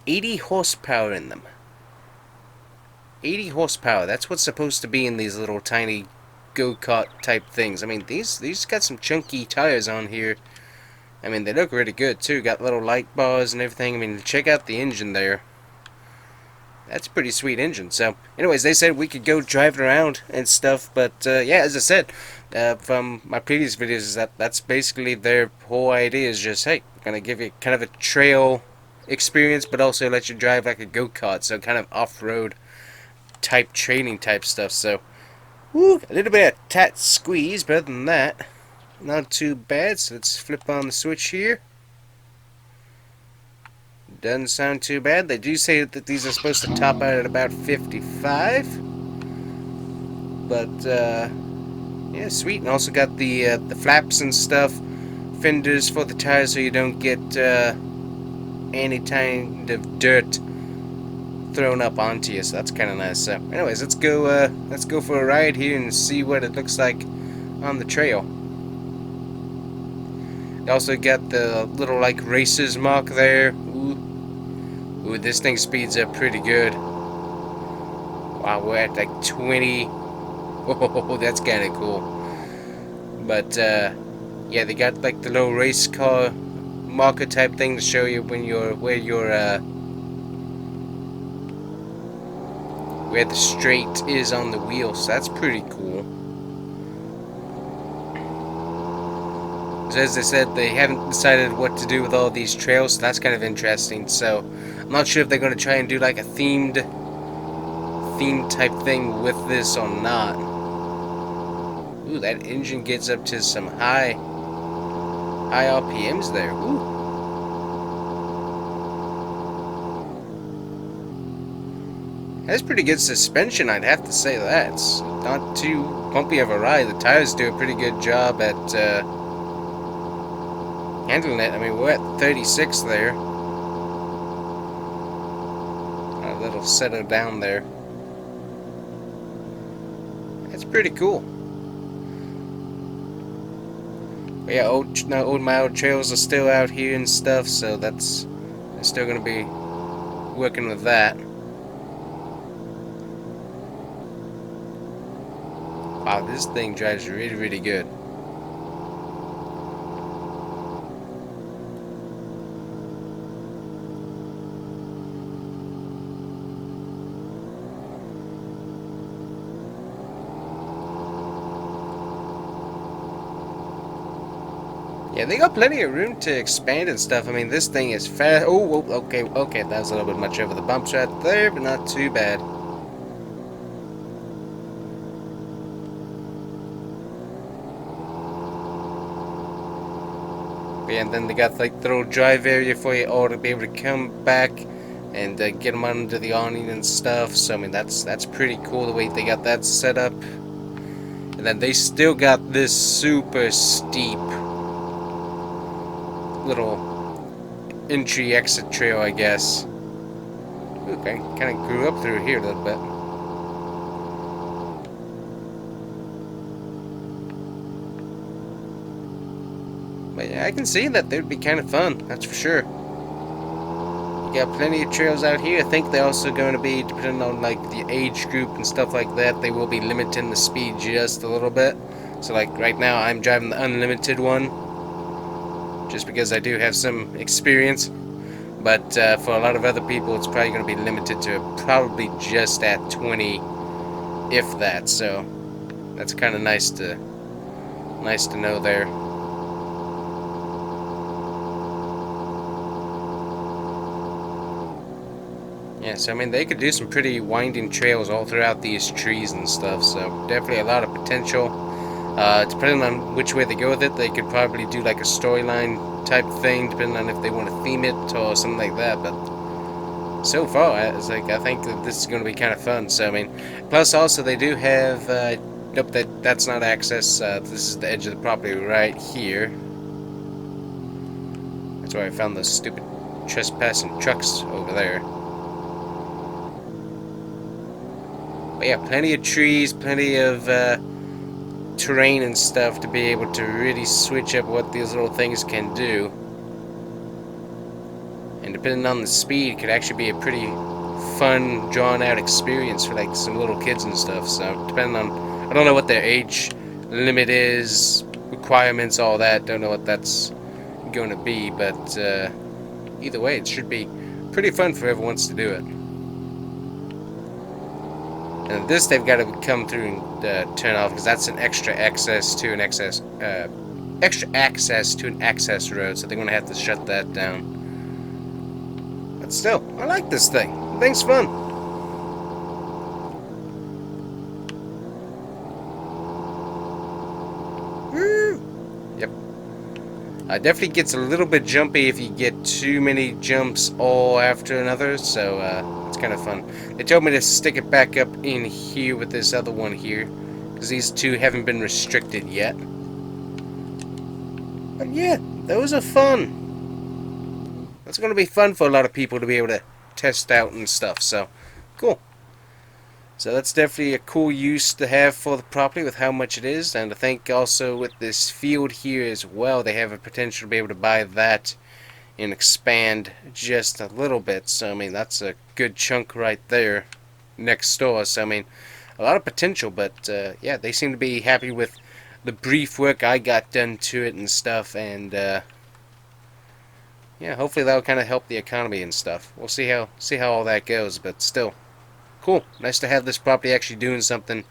80 horsepower in them. 80 horsepower, that's what's supposed to be in these little tiny go-kart type things. I mean, these got some chunky tires on here. I mean, they look really good too. Got little light bars and everything. I mean, check out the engine there. That's a pretty sweet engine. So anyways, they said we could go drive it around and stuff, but yeah, as I said from my previous videos, is that's basically their whole idea, is just, hey, we're gonna give you kind of a trail experience, but also let you drive like a go-kart, so kind of off-road type training type stuff. So woo, a little bit of tight squeeze, but other than that, not too bad. So let's flip on the switch here. Doesn't sound too bad. They do say that these are supposed to top out at about 55, but Yeah, sweet. And also got the flaps and stuff, fenders for the tires, so you don't get any kind of dirt thrown up onto you. So that's kind of nice. So, anyways, let's go for a ride here and see what it looks like on the trail. Also got the little like racers mark there. Ooh, this thing speeds up pretty good. Wow, we're at like 20. Oh, that's kind of cool. But yeah, they got like the little race car marker type thing to show you when where the straight is on the wheel. So that's pretty cool. So as I said, they haven't decided what to do with all these trails, so that's kind of interesting. So I'm not sure if they're going to try and do like a theme type thing with this or not. Ooh, that engine gets up to some high RPMs there. Ooh. That's pretty good suspension, I'd have to say that. It's not too bumpy of a ride. The tires do a pretty good job at handling it. I mean, we're at 36 there. A little settle down there. That's pretty cool. But yeah, old mild trails are still out here and stuff, so they're still gonna be working with that. Wow, this thing drives really, really good. Yeah, they got plenty of room to expand and stuff. I mean, this thing is fast. Oh, okay, that was a little bit much over the bumps right there, but not too bad. Yeah, and then they got like the little drive area for you all to be able to come back and get them under the awning and stuff. So I mean, that's pretty cool the way they got that set up. And then they still got this super steep little entry exit trail, I guess. Ooh, I kind of grew up through here a little bit. But yeah, I can see that they'd be kind of fun, that's for sure. You got plenty of trails out here. I think they're also going to be, depending on like the age group and stuff like that, they will be limiting the speed just a little bit. So like right now I'm driving the unlimited one, just because I do have some experience. But for a lot of other people, it's probably going to be limited to probably just at 20, if that. So that's kind of nice to know there. Yeah, so I mean, they could do some pretty winding trails all throughout these trees and stuff. So definitely a lot of potential. Depending on which way they go with it, they could probably do like a storyline type thing, depending on if they want to theme it or something like that. But so far, it's like I think that this is going to be kind of fun. So I mean, plus also they do have nope, that's not access. This is the edge of the property right here. That's where I found those stupid trespassing trucks over there. But yeah, plenty of trees, plenty of terrain and stuff to be able to really switch up what these little things can do. And depending on the speed, it could actually be a pretty fun, drawn-out experience for like some little kids and stuff. So depending on, I don't know what their age limit is, requirements, all that. Don't know what that's going to be, but either way, it should be pretty fun for whoever wants to do it. And this they've got to come through and turn off, because that's an extra access to an access road, so they're going to have to shut that down. But still, I like this thing. The thing's fun. Woo! Yep. Definitely gets a little bit jumpy if you get too many jumps all after another, so it's kind of fun. They told me to stick it back up in here with this other one here, because these two haven't been restricted yet. But yeah, those are fun. That's going to be fun for a lot of people to be able to test out and stuff, so cool. So that's definitely a cool use to have for the property with how much it is, and I think also with this field here as well, they have a potential to be able to buy that and expand just a little bit. So I mean, that's a good chunk right there next door. So I mean, a lot of potential, but yeah, they seem to be happy with the brief work I got done to it and stuff, and yeah, hopefully that'll kind of help the economy and stuff. We'll see how all that goes, but still, cool. Nice to have this property actually doing something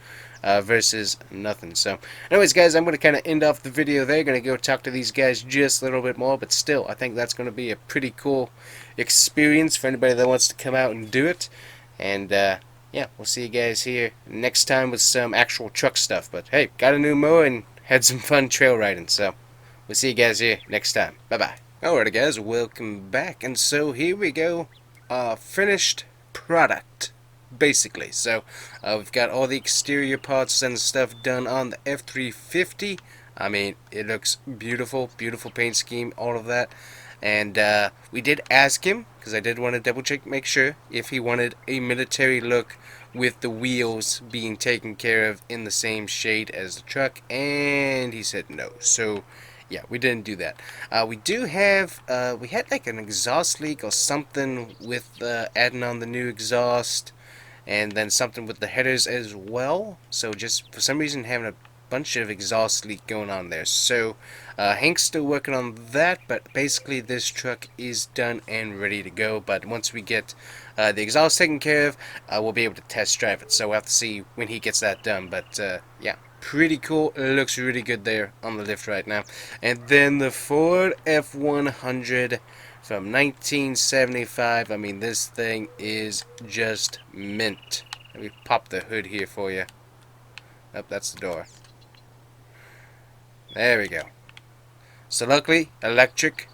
versus nothing. So, anyways, guys, I'm going to kind of end off the video there. Going to go talk to these guys just a little bit more, but still, I think that's going to be a pretty cool experience for anybody that wants to come out and do it. And yeah, we'll see you guys here next time with some actual truck stuff. But hey, got a new mower and had some fun trail riding. So, we'll see you guys here next time. Bye-bye. Alright guys, welcome back, and so here we go, finished product, basically. So, we've got all the exterior parts and stuff done on the F350. I mean, it looks beautiful, beautiful paint scheme, all of that. And we did ask him, because I did want to double check, make sure, if he wanted a military look with the wheels being taken care of in the same shade as the truck, and he said no. So yeah, we didn't do that. We do have, we had like an exhaust leak or something with adding on the new exhaust, and then something with the headers as well. So just for some reason having a bunch of exhaust leak going on there. So Hank's still working on that, but basically this truck is done and ready to go. But once we get the exhaust taken care of, we'll be able to test drive it. So we'll have to see when he gets that done. But yeah, pretty cool. It looks really good there on the lift right now. And then the Ford F100 from 1975. I mean, this thing is just mint. Let me pop the hood here for you. Oh, that's the door. There we go. So luckily, electric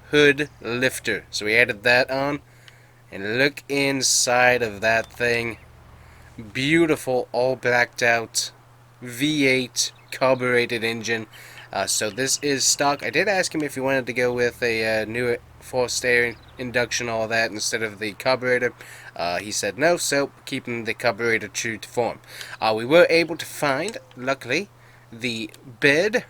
hood lifter. So we added that on. And look inside of that thing. Beautiful, all blacked out V8 carbureted engine. So this is stock. I did ask him if he wanted to go with a new forced air induction, all that, instead of the carburetor. He said no, so keeping the carburetor true to form. We were able to find, luckily, the bed.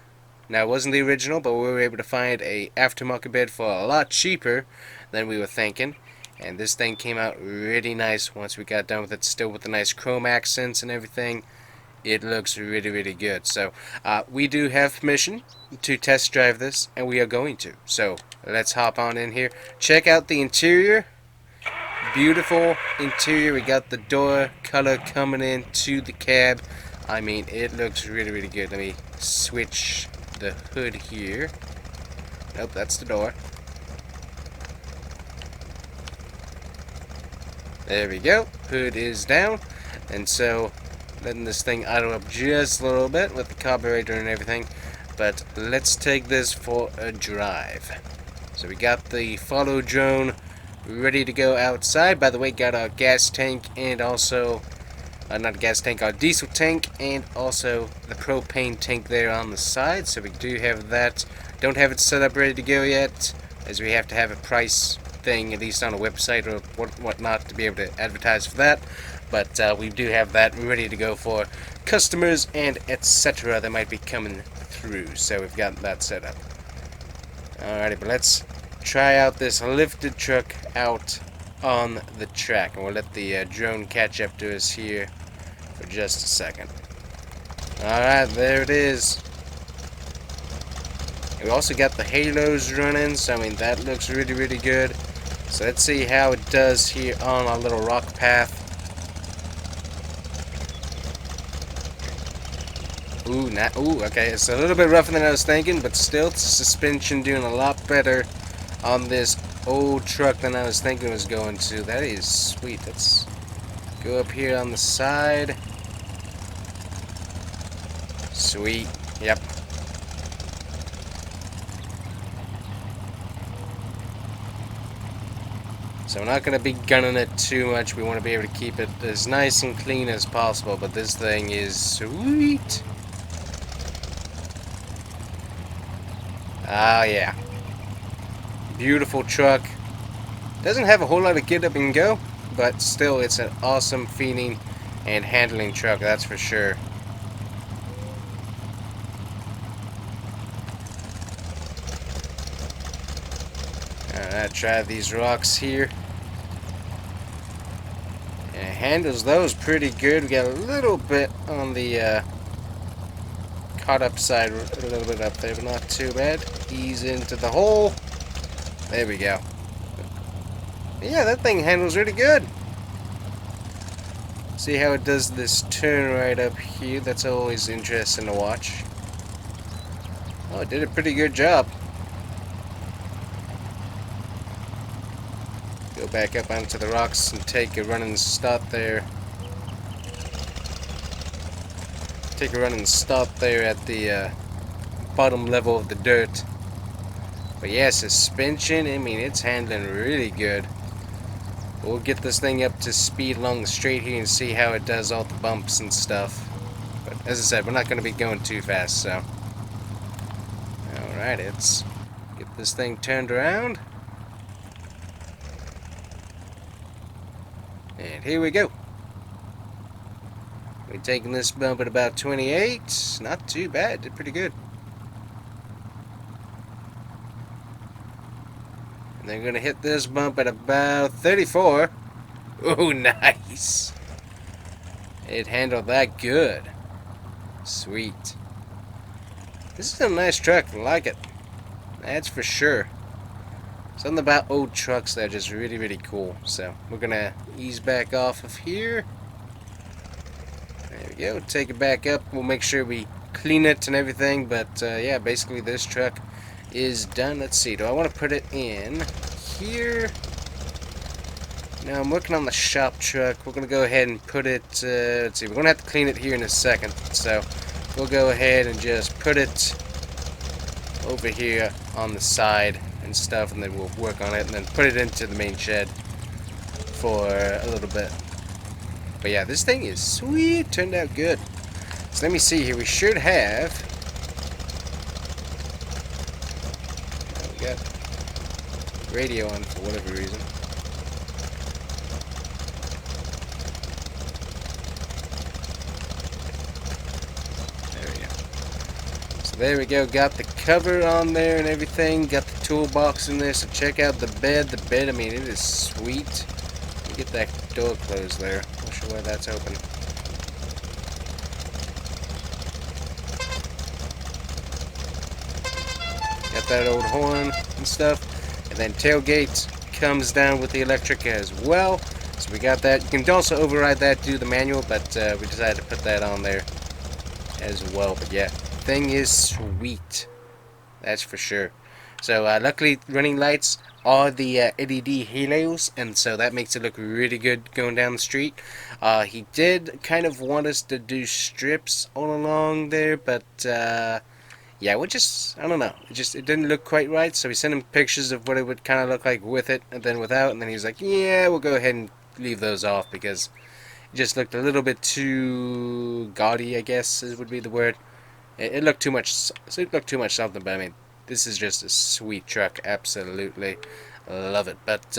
Now, it wasn't the original, but we were able to find a aftermarket bed for a lot cheaper than we were thinking. And this thing came out really nice once we got done with it, still with the nice chrome accents and everything. It looks really, really good. So, we do have permission to test drive this, and we are going to. So, let's hop on in here. Check out the interior. Beautiful interior. We got the door color coming in to the cab. I mean, it looks really, really good. Let me switch the hood here. Nope, that's the door. There we go. Hood is down. And so, letting this thing idle up just a little bit with the carburetor and everything. But let's take this for a drive. So we got the follow drone ready to go outside. By the way, got our gas tank and also, not a gas tank, our diesel tank, and also the propane tank there on the side. So we do have that. Don't have it set up ready to go yet, as we have to have a price thing, at least on a website or whatnot, to be able to advertise for that. But we do have that ready to go for customers and etc. that might be coming through. So we've got that set up. Alrighty, but let's try out this lifted truck out on the track, and we'll let the drone catch up to us here for just a second. Alright, there it is. We also got the halos running, so I mean that looks really, really good. So let's see how it does here on our little rock path. Ooh, okay, it's a little bit rougher than I was thinking, but still, suspension doing a lot better on this old truck than I was thinking it was going to. That is sweet. Let's go up here on the side. Sweet. Yep. So we're not going to be gunning it too much. We want to be able to keep it as nice and clean as possible. But this thing is sweet. Ah, yeah. Beautiful truck. Doesn't have a whole lot of get up and go, but still it's an awesome feeding and handling truck, that's for sure. Alright, try these rocks here. And it handles those pretty good. We got a little bit on the caught up side, a little bit up there, but not too bad. Ease into the hole. There we go. Yeah, that thing handles really good. See how it does this turn right up here? That's always interesting to watch. Oh, it did a pretty good job. Go back up onto the rocks and take a running stop there. Take a running stop there at the bottom level of the dirt. But yeah, suspension, I mean, it's handling really good. We'll get this thing up to speed along the straight here and see how it does all the bumps and stuff. But as I said, we're not going to be going too fast, so. Alright, let's get this thing turned around. And here we go. We're taking this bump at about 28. Not too bad, did pretty good. And they're going to hit this bump at about 34. Oh, nice. It handled that good. Sweet. This is a nice truck. I like it. That's for sure. Something about old trucks that are just really, really cool. So we're going to ease back off of here. There we go. Take it back up. We'll make sure we clean it and everything. But yeah, basically this truck is done. Let's see. Do I want to put it in here? Now I'm working on the shop truck. We're going to go ahead and put it, let's see, we're going to have to clean it here in a second. So we'll go ahead and just put it over here on the side and stuff, and then we'll work on it and then put it into the main shed for a little bit. But yeah, this thing is sweet. Turned out good. So let me see here. We should have, we got radio on for whatever reason. There we go, got the cover on there and everything, got the toolbox in there, so check out the bed. The bed, I mean, it is sweet. Let me get that door closed there. Not sure why that's open. Got that old horn and stuff. And then tailgate comes down with the electric as well. So we got that. You can also override that, do the manual, but we decided to put that on there as well. But yeah. Thing is sweet, that's for sure. So luckily running lights are the LED halos, and so that makes it look really good going down the street. He did kind of want us to do strips all along there, but yeah, we just, I don't know, it didn't look quite right. So we sent him pictures of what it would kind of look like with it and then without, and then he was like, yeah, we'll go ahead and leave those off because it just looked a little bit too gaudy, I guess would be the word. It looked too much. It looked too much something, but I mean, this is just a sweet truck. Absolutely love it. But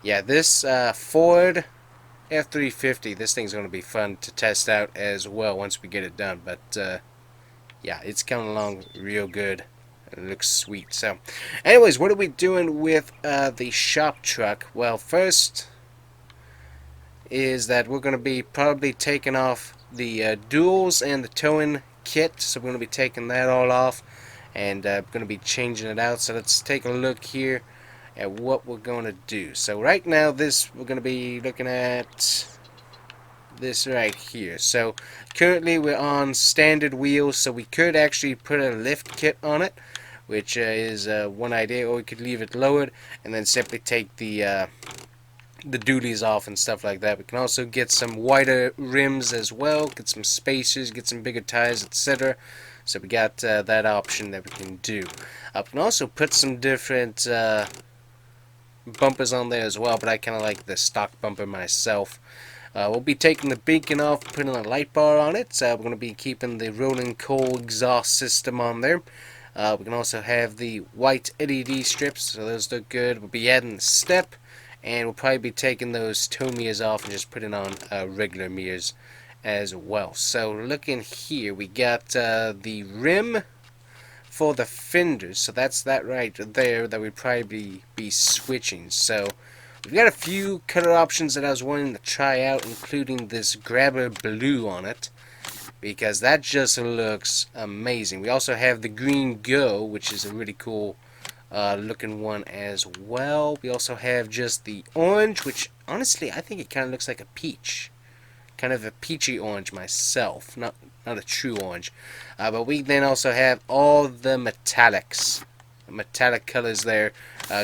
yeah, this Ford F350. This thing's going to be fun to test out as well once we get it done. But yeah, it's coming along real good. It looks sweet. So, anyways, what are we doing with the shop truck? Well, first is that we're going to be probably taking off the duals and the towing kit, so we're going to be taking that all off and going to be changing it out. So let's take a look here at what we're going to do. So right now we're going to be looking at this right here. So currently we're on standard wheels, so we could actually put a lift kit on it, which is one idea, or we could leave it lowered and then simply take the dualies off and stuff like that. We can also get some wider rims as well, get some spacers, get some bigger tires, etc. So we got that option that we can do. We can also put some different bumpers on there as well, but I kind of like the stock bumper myself. We'll be taking the beacon off, putting a light bar on it. We're going to be keeping the rolling coal exhaust system on there. We can also have the white LED strips, so those look good. We'll be adding the step, and we'll probably be taking those tow mirrors off and just putting on regular mirrors as well. So looking here, we got the rim for the fenders, so that's that right there that we'd probably be switching. So we've got a few color options that I was wanting to try out, including this grabber blue on it, because that just looks amazing. We also have the green go, which is a really cool looking one as well. We also have just the orange, which honestly I think it kind of looks like a peach, kind of a peachy orange myself, not a true orange. But we then also have all the metallic colors there.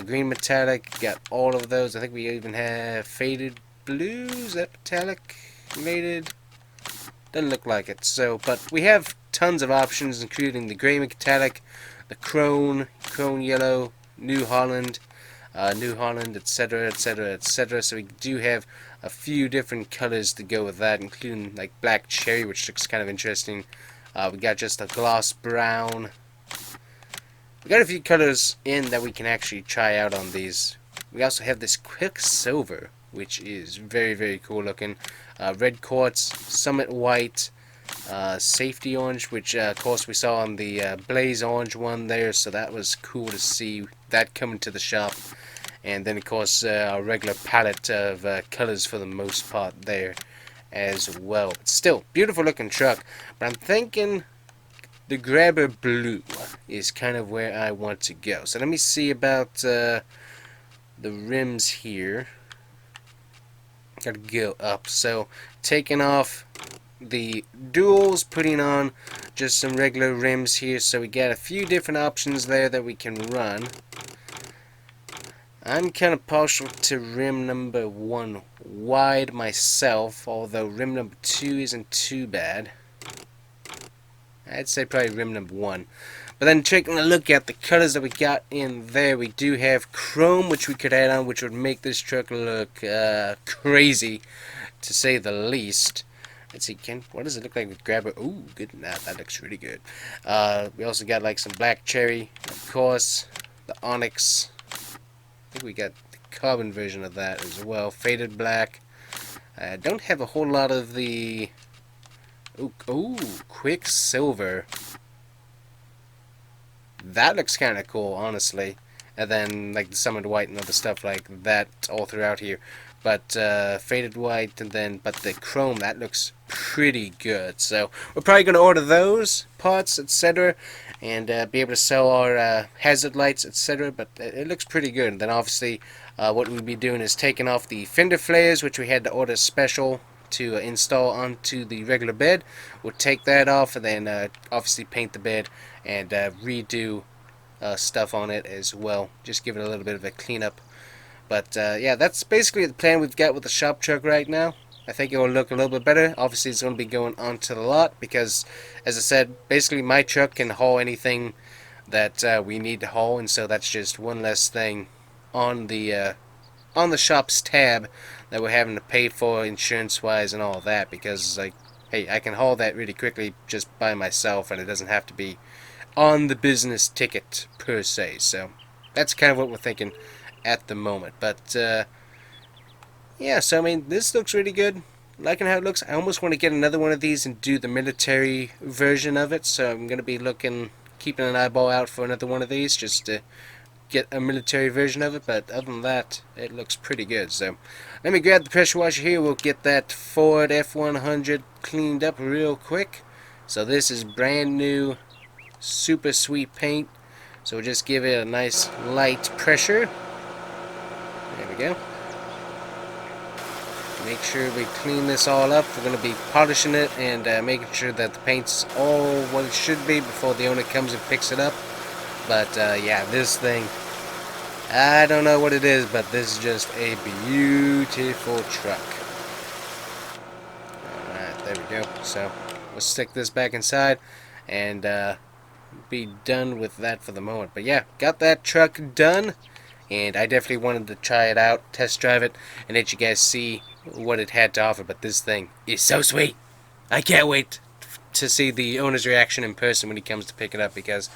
Green metallic, got all of those. I think we even have faded blue. Is that metallic related? Doesn't look like it. So, but we have tons of options, including the gray metallic, the chrome yellow, New Holland, etc., etc., etc. So we do have a few different colors to go with that, including like black cherry, which looks kind of interesting. We got just a gloss brown. We got a few colors in that we can actually try out on these. We also have this Quicksilver, which is very, very cool looking. Red quartz, summit white, safety orange, which of course we saw on the blaze orange one there, so that was cool to see that coming to the shop. And then of course our regular palette of colors for the most part there as well. It's still beautiful looking truck, but I'm thinking the grabber blue is kind of where I want to go. So let me see about the rims here. Gotta go up. So taking off the duals, putting on just some regular rims here. So we got a few different options there that we can run. I'm kind of partial to rim number 1 wide myself, although rim number 2 isn't too bad. I'd say probably rim number 1. But then taking a look at the colors that we got in there, we do have chrome, which we could add on, which would make this truck look crazy, to say the least. Let's see, what does it look like with grabber? Ooh, good. Nah, that looks really good. We also got like some black cherry, of course, the onyx. I think we got the carbon version of that as well. Faded black. I don't have a whole lot of the... Ooh, Quicksilver. That looks kind of cool, honestly. And then like the summoned white and other stuff like that all throughout here. But faded white and then but the chrome, that looks pretty good. So we're probably going to order those parts, etc. and be able to sell our hazard lights, etc. But it looks pretty good. And then obviously what we'll be doing is taking off the fender flares, which we had to order special to install onto the regular bed. We'll take that off and then obviously paint the bed and redo stuff on it as well. Just give it a little bit of a cleanup. But yeah, that's basically the plan we've got with the shop truck right now. I think it will look a little bit better. Obviously it's going to be going onto the lot because, as I said, basically my truck can haul anything that we need to haul, and so that's just one less thing on the shop's tab that we're having to pay for insurance wise and all that, because like, hey, I can haul that really quickly just by myself and it doesn't have to be on the business ticket per se. So that's kind of what we're thinking at the moment. But yeah, so I mean, this looks really good. Liking how it looks. I almost want to get another one of these and do the military version of it, so I'm going to be keeping an eyeball out for another one of these just to get a military version of it. But other than that, it looks pretty good. So let me grab the pressure washer here. We'll get that Ford F100 cleaned up real quick. So this is brand new, super sweet paint. So we'll just give it a nice light pressure. There we go. Make sure we clean this all up. We're going to be polishing it and making sure that the paint's all what it should be before the owner comes and picks it up. But yeah, this thing, I don't know what it is, but this is just a beautiful truck. Alright, there we go. So we'll stick this back inside and be done with that for the moment. But yeah, got that truck done. and I definitely wanted to try it out, test drive it, and let you guys see what it had to offer. But this thing is so sweet. I can't wait to see the owner's reaction in person when he comes to pick it up, because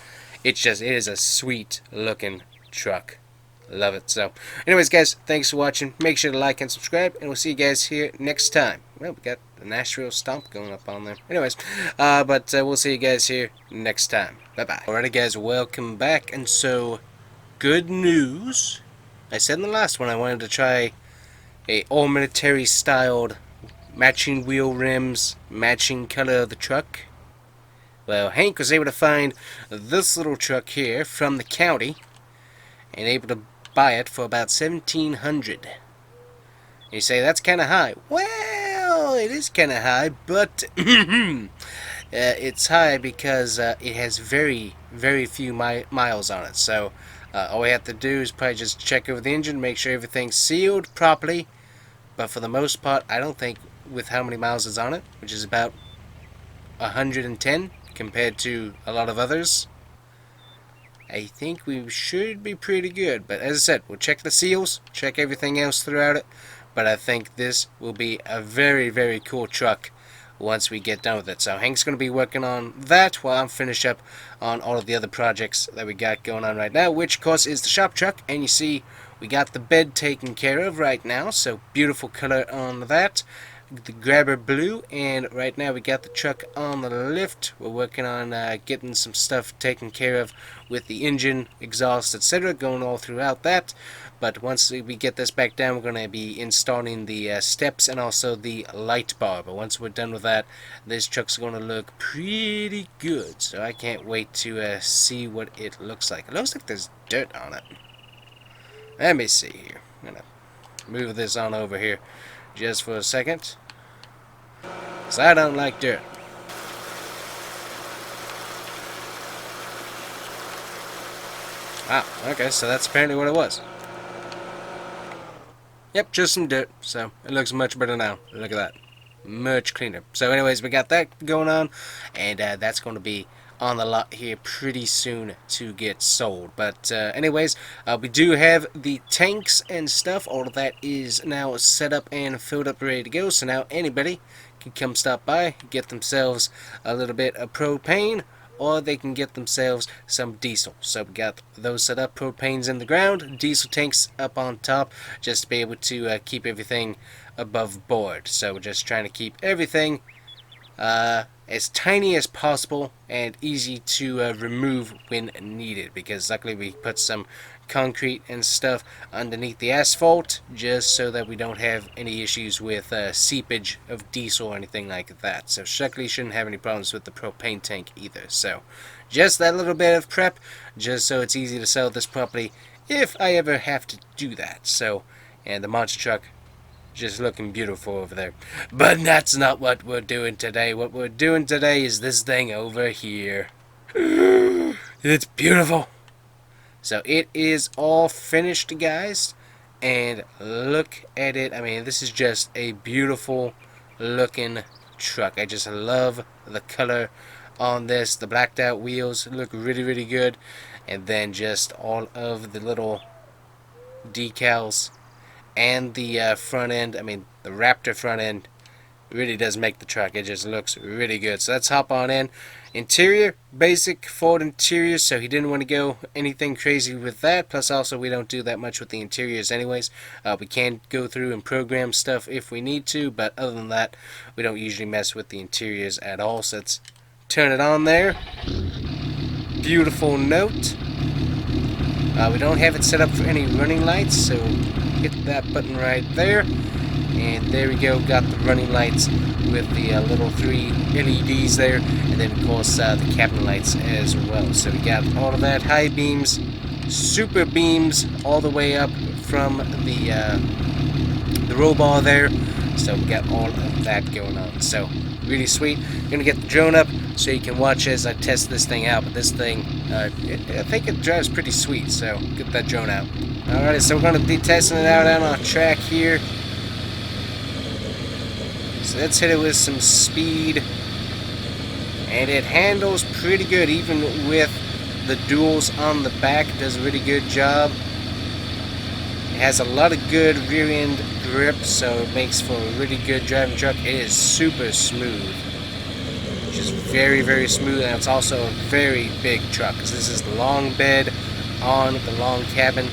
it is a sweet looking truck. Love it. So anyways, guys, thanks for watching. Make sure to like and subscribe, and we'll see you guys here next time. Well, we got the Nashville stomp going up on there. Anyways, but we'll see you guys here next time. Bye bye. Alrighty, guys, welcome back. And so, good news. I said in the last one I wanted to try a all military styled matching wheel rims, matching color of the truck. Well, Hank was able to find this little truck here from the county and able to buy it for about $1,700. You say that's kind of high. Well, it is kind of high, but it's high because it has very, very few miles on it. So all we have to do is probably just check over the engine, make sure everything's sealed properly. But for the most part, I don't think, with how many miles is on it, which is about 110 compared to a lot of others, I think we should be pretty good. But as I said, we'll check the seals, check everything else throughout it. But I think this will be a very, very cool truck once we get done with it. So Hank's going to be working on that while I'm finished up on all of the other projects that we got going on right now, which of course is the shop truck. And you see we got the bed taken care of right now, so beautiful color on that. The grabber blue, and right now we got the truck on the lift. We're working on getting some stuff taken care of with the engine, exhaust, etc., going all throughout that. But once we get this back down, we're going to be installing the steps and also the light bar. But once we're done with that, this truck's going to look pretty good. So I can't wait to see what it looks like. It looks like there's dirt on it. Let me see here. I'm going to move this on over here just for a second, because I don't like dirt. Ah, okay, so that's apparently what it was. Yep, just some dirt, so it looks much better now. Look at that. Much cleaner. So anyways, we got that going on, and that's going to be on the lot here pretty soon to get sold. But anyways, we do have the tanks and stuff. All of that is now set up and filled up, ready to go. So now anybody can come stop by, get themselves a little bit of propane, or they can get themselves some diesel. So we got those set up. Propane's in the ground, diesel tanks up on top, just to be able to keep everything above board. So we're just trying to keep everything as tiny as possible and easy to remove when needed, because luckily we put some concrete and stuff underneath the asphalt just so that we don't have any issues with seepage of diesel or anything like that. So luckily shouldn't have any problems with the propane tank either. So just that little bit of prep, just so it's easy to sell this property if I ever have to do that. So, and the monster truck just looking beautiful over there. But that's not what we're doing today. What we're doing today is this thing over here. It's beautiful. So it is all finished, guys, and look at it. I mean, this is just a beautiful looking truck. I just love the color on this. The blacked out wheels look really, really good, and then just all of the little decals and the front end. I mean, the Raptor front end really does make the truck. It just looks really good. So let's hop on in. Interior, basic Ford interior, so he didn't want to go anything crazy with that. Plus also we don't do that much with the interiors anyways. We can go through and program stuff if we need to, but other than that we don't usually mess with the interiors at all. So let's turn it on there. Beautiful note. We don't have it set up for any running lights, so hit that button right there. And there we go, got the running lights with the little 3 LEDs there, and then of course the cabin lights as well. So we got all of that, high beams, super beams all the way up from the roll bar there. So we got all of that going on. So really sweet. I'm gonna get the drone up so you can watch as I test this thing out. But this thing, I think it drives pretty sweet. So get that drone out. Alright, so we're gonna be testing it out on our track here. So let's hit it with some speed, and it handles pretty good even with the duals on the back. It does a really good job. has a lot of good rear end grip, so it makes for a really good driving truck. It is super smooth, just very, very smooth, and it's also a very big truck because this is the long bed on the long cabin,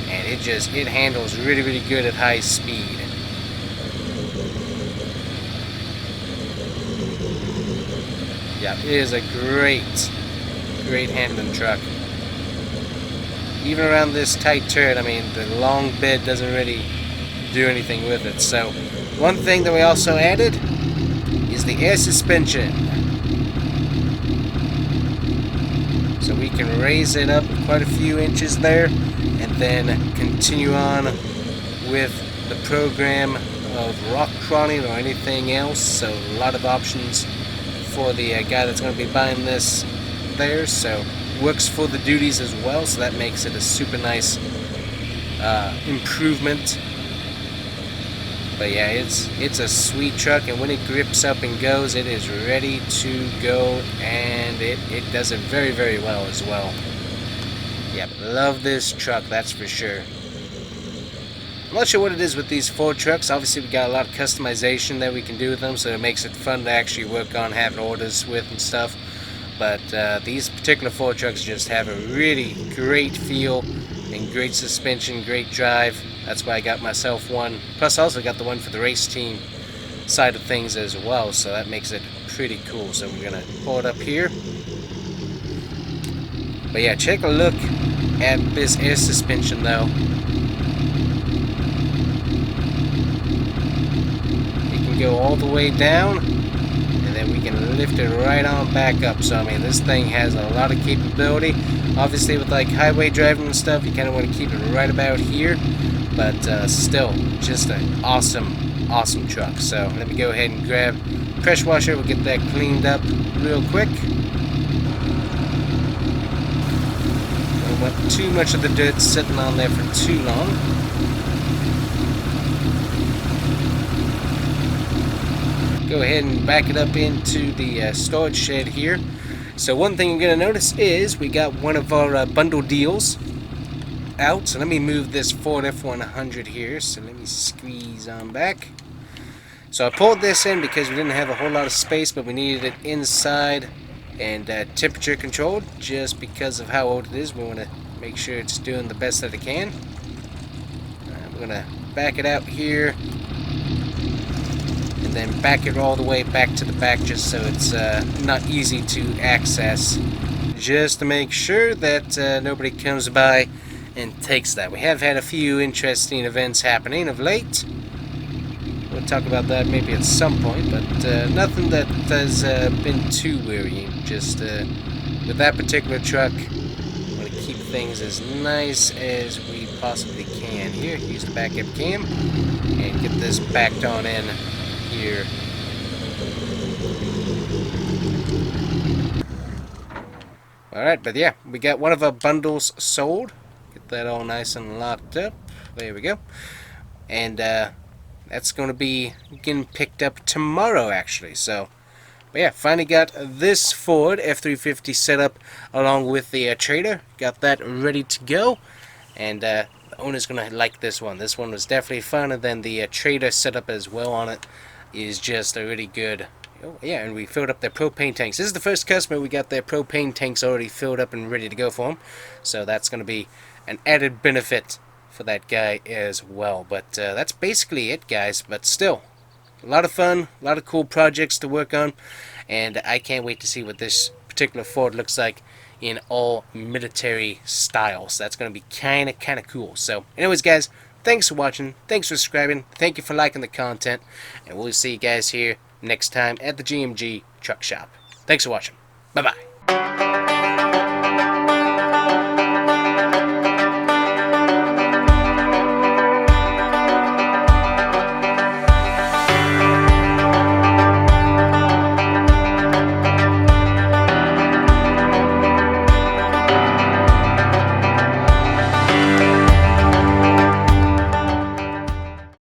and it handles really, really good at high speed. Yeah, it is a great handling truck. Even around this tight turret, I mean, the long bed doesn't really do anything with it. So, one thing that we also added is the air suspension. So we can raise it up quite a few inches there, and then continue on with the program of rock crawling or anything else. So a lot of options for the guy that's going to be buying this there. So works for the duties as well, so that makes it a super nice improvement. But yeah, it's a sweet truck, and when it grips up and goes, it is ready to go, and it does it very, very well as well. Yep, love this truck, that's for sure. I'm not sure what it is with these Ford trucks. Obviously we got a lot of customization that we can do with them, so it makes it fun to actually work on, have orders with and stuff. But these particular Ford trucks just have a really great feel and great suspension, great drive. That's why I got myself one. Plus I also got the one for the race team side of things as well, so that makes it pretty cool. So we're gonna pull it up here. But yeah, take a look at this air suspension though. It can go all the way down, and then we can lift it right on back up. So I mean, this thing has a lot of capability. Obviously with like highway driving and stuff, you kind of want to keep it right about here, but still just an awesome truck. So let me go ahead and grab pressure washer. We'll get that cleaned up real quick. Don't want too much of the dirt sitting on there for too long. Go ahead and back it up into the storage shed here. So one thing you're going to notice is we got one of our bundle deals out. So let me move this Ford F100 here. So let me squeeze on back. So I pulled this in because we didn't have a whole lot of space, but we needed it inside and temperature controlled just because of how old it is. We want to make sure it's doing the best that it can. We're going to back it out here, and then back it all the way back to the back just so it's not easy to access, just to make sure that nobody comes by and takes that. We have had a few interesting events happening of late. We'll talk about that maybe at some point, but nothing that has been too worrying. Just with that particular truck, I want to keep things as nice as we possibly can here. Use the backup cam and get this backed on in here. Alright, but yeah, we got one of our bundles sold. Get that all nice and locked up. There we go. And that's going to be getting picked up tomorrow, actually. So, but yeah, finally got this Ford F350 set up along with the trailer. Got that ready to go. And the owner's going to like this one. This one was definitely fun. And then the trailer setup as well on it is just a really good. Oh, yeah, and we filled up their propane tanks. This is the first customer we got their propane tanks already filled up and ready to go for them. So that's going to be an added benefit for that guy as well. But that's basically it, guys. But still, a lot of fun, a lot of cool projects to work on, and I can't wait to see what this particular Ford looks like in all military styles. So that's going to be kind of cool. So anyways, guys, thanks for watching, thanks for subscribing, thank you for liking the content, and we'll see you guys here next time at the GMG Truck Shop. Thanks for watching. Bye bye.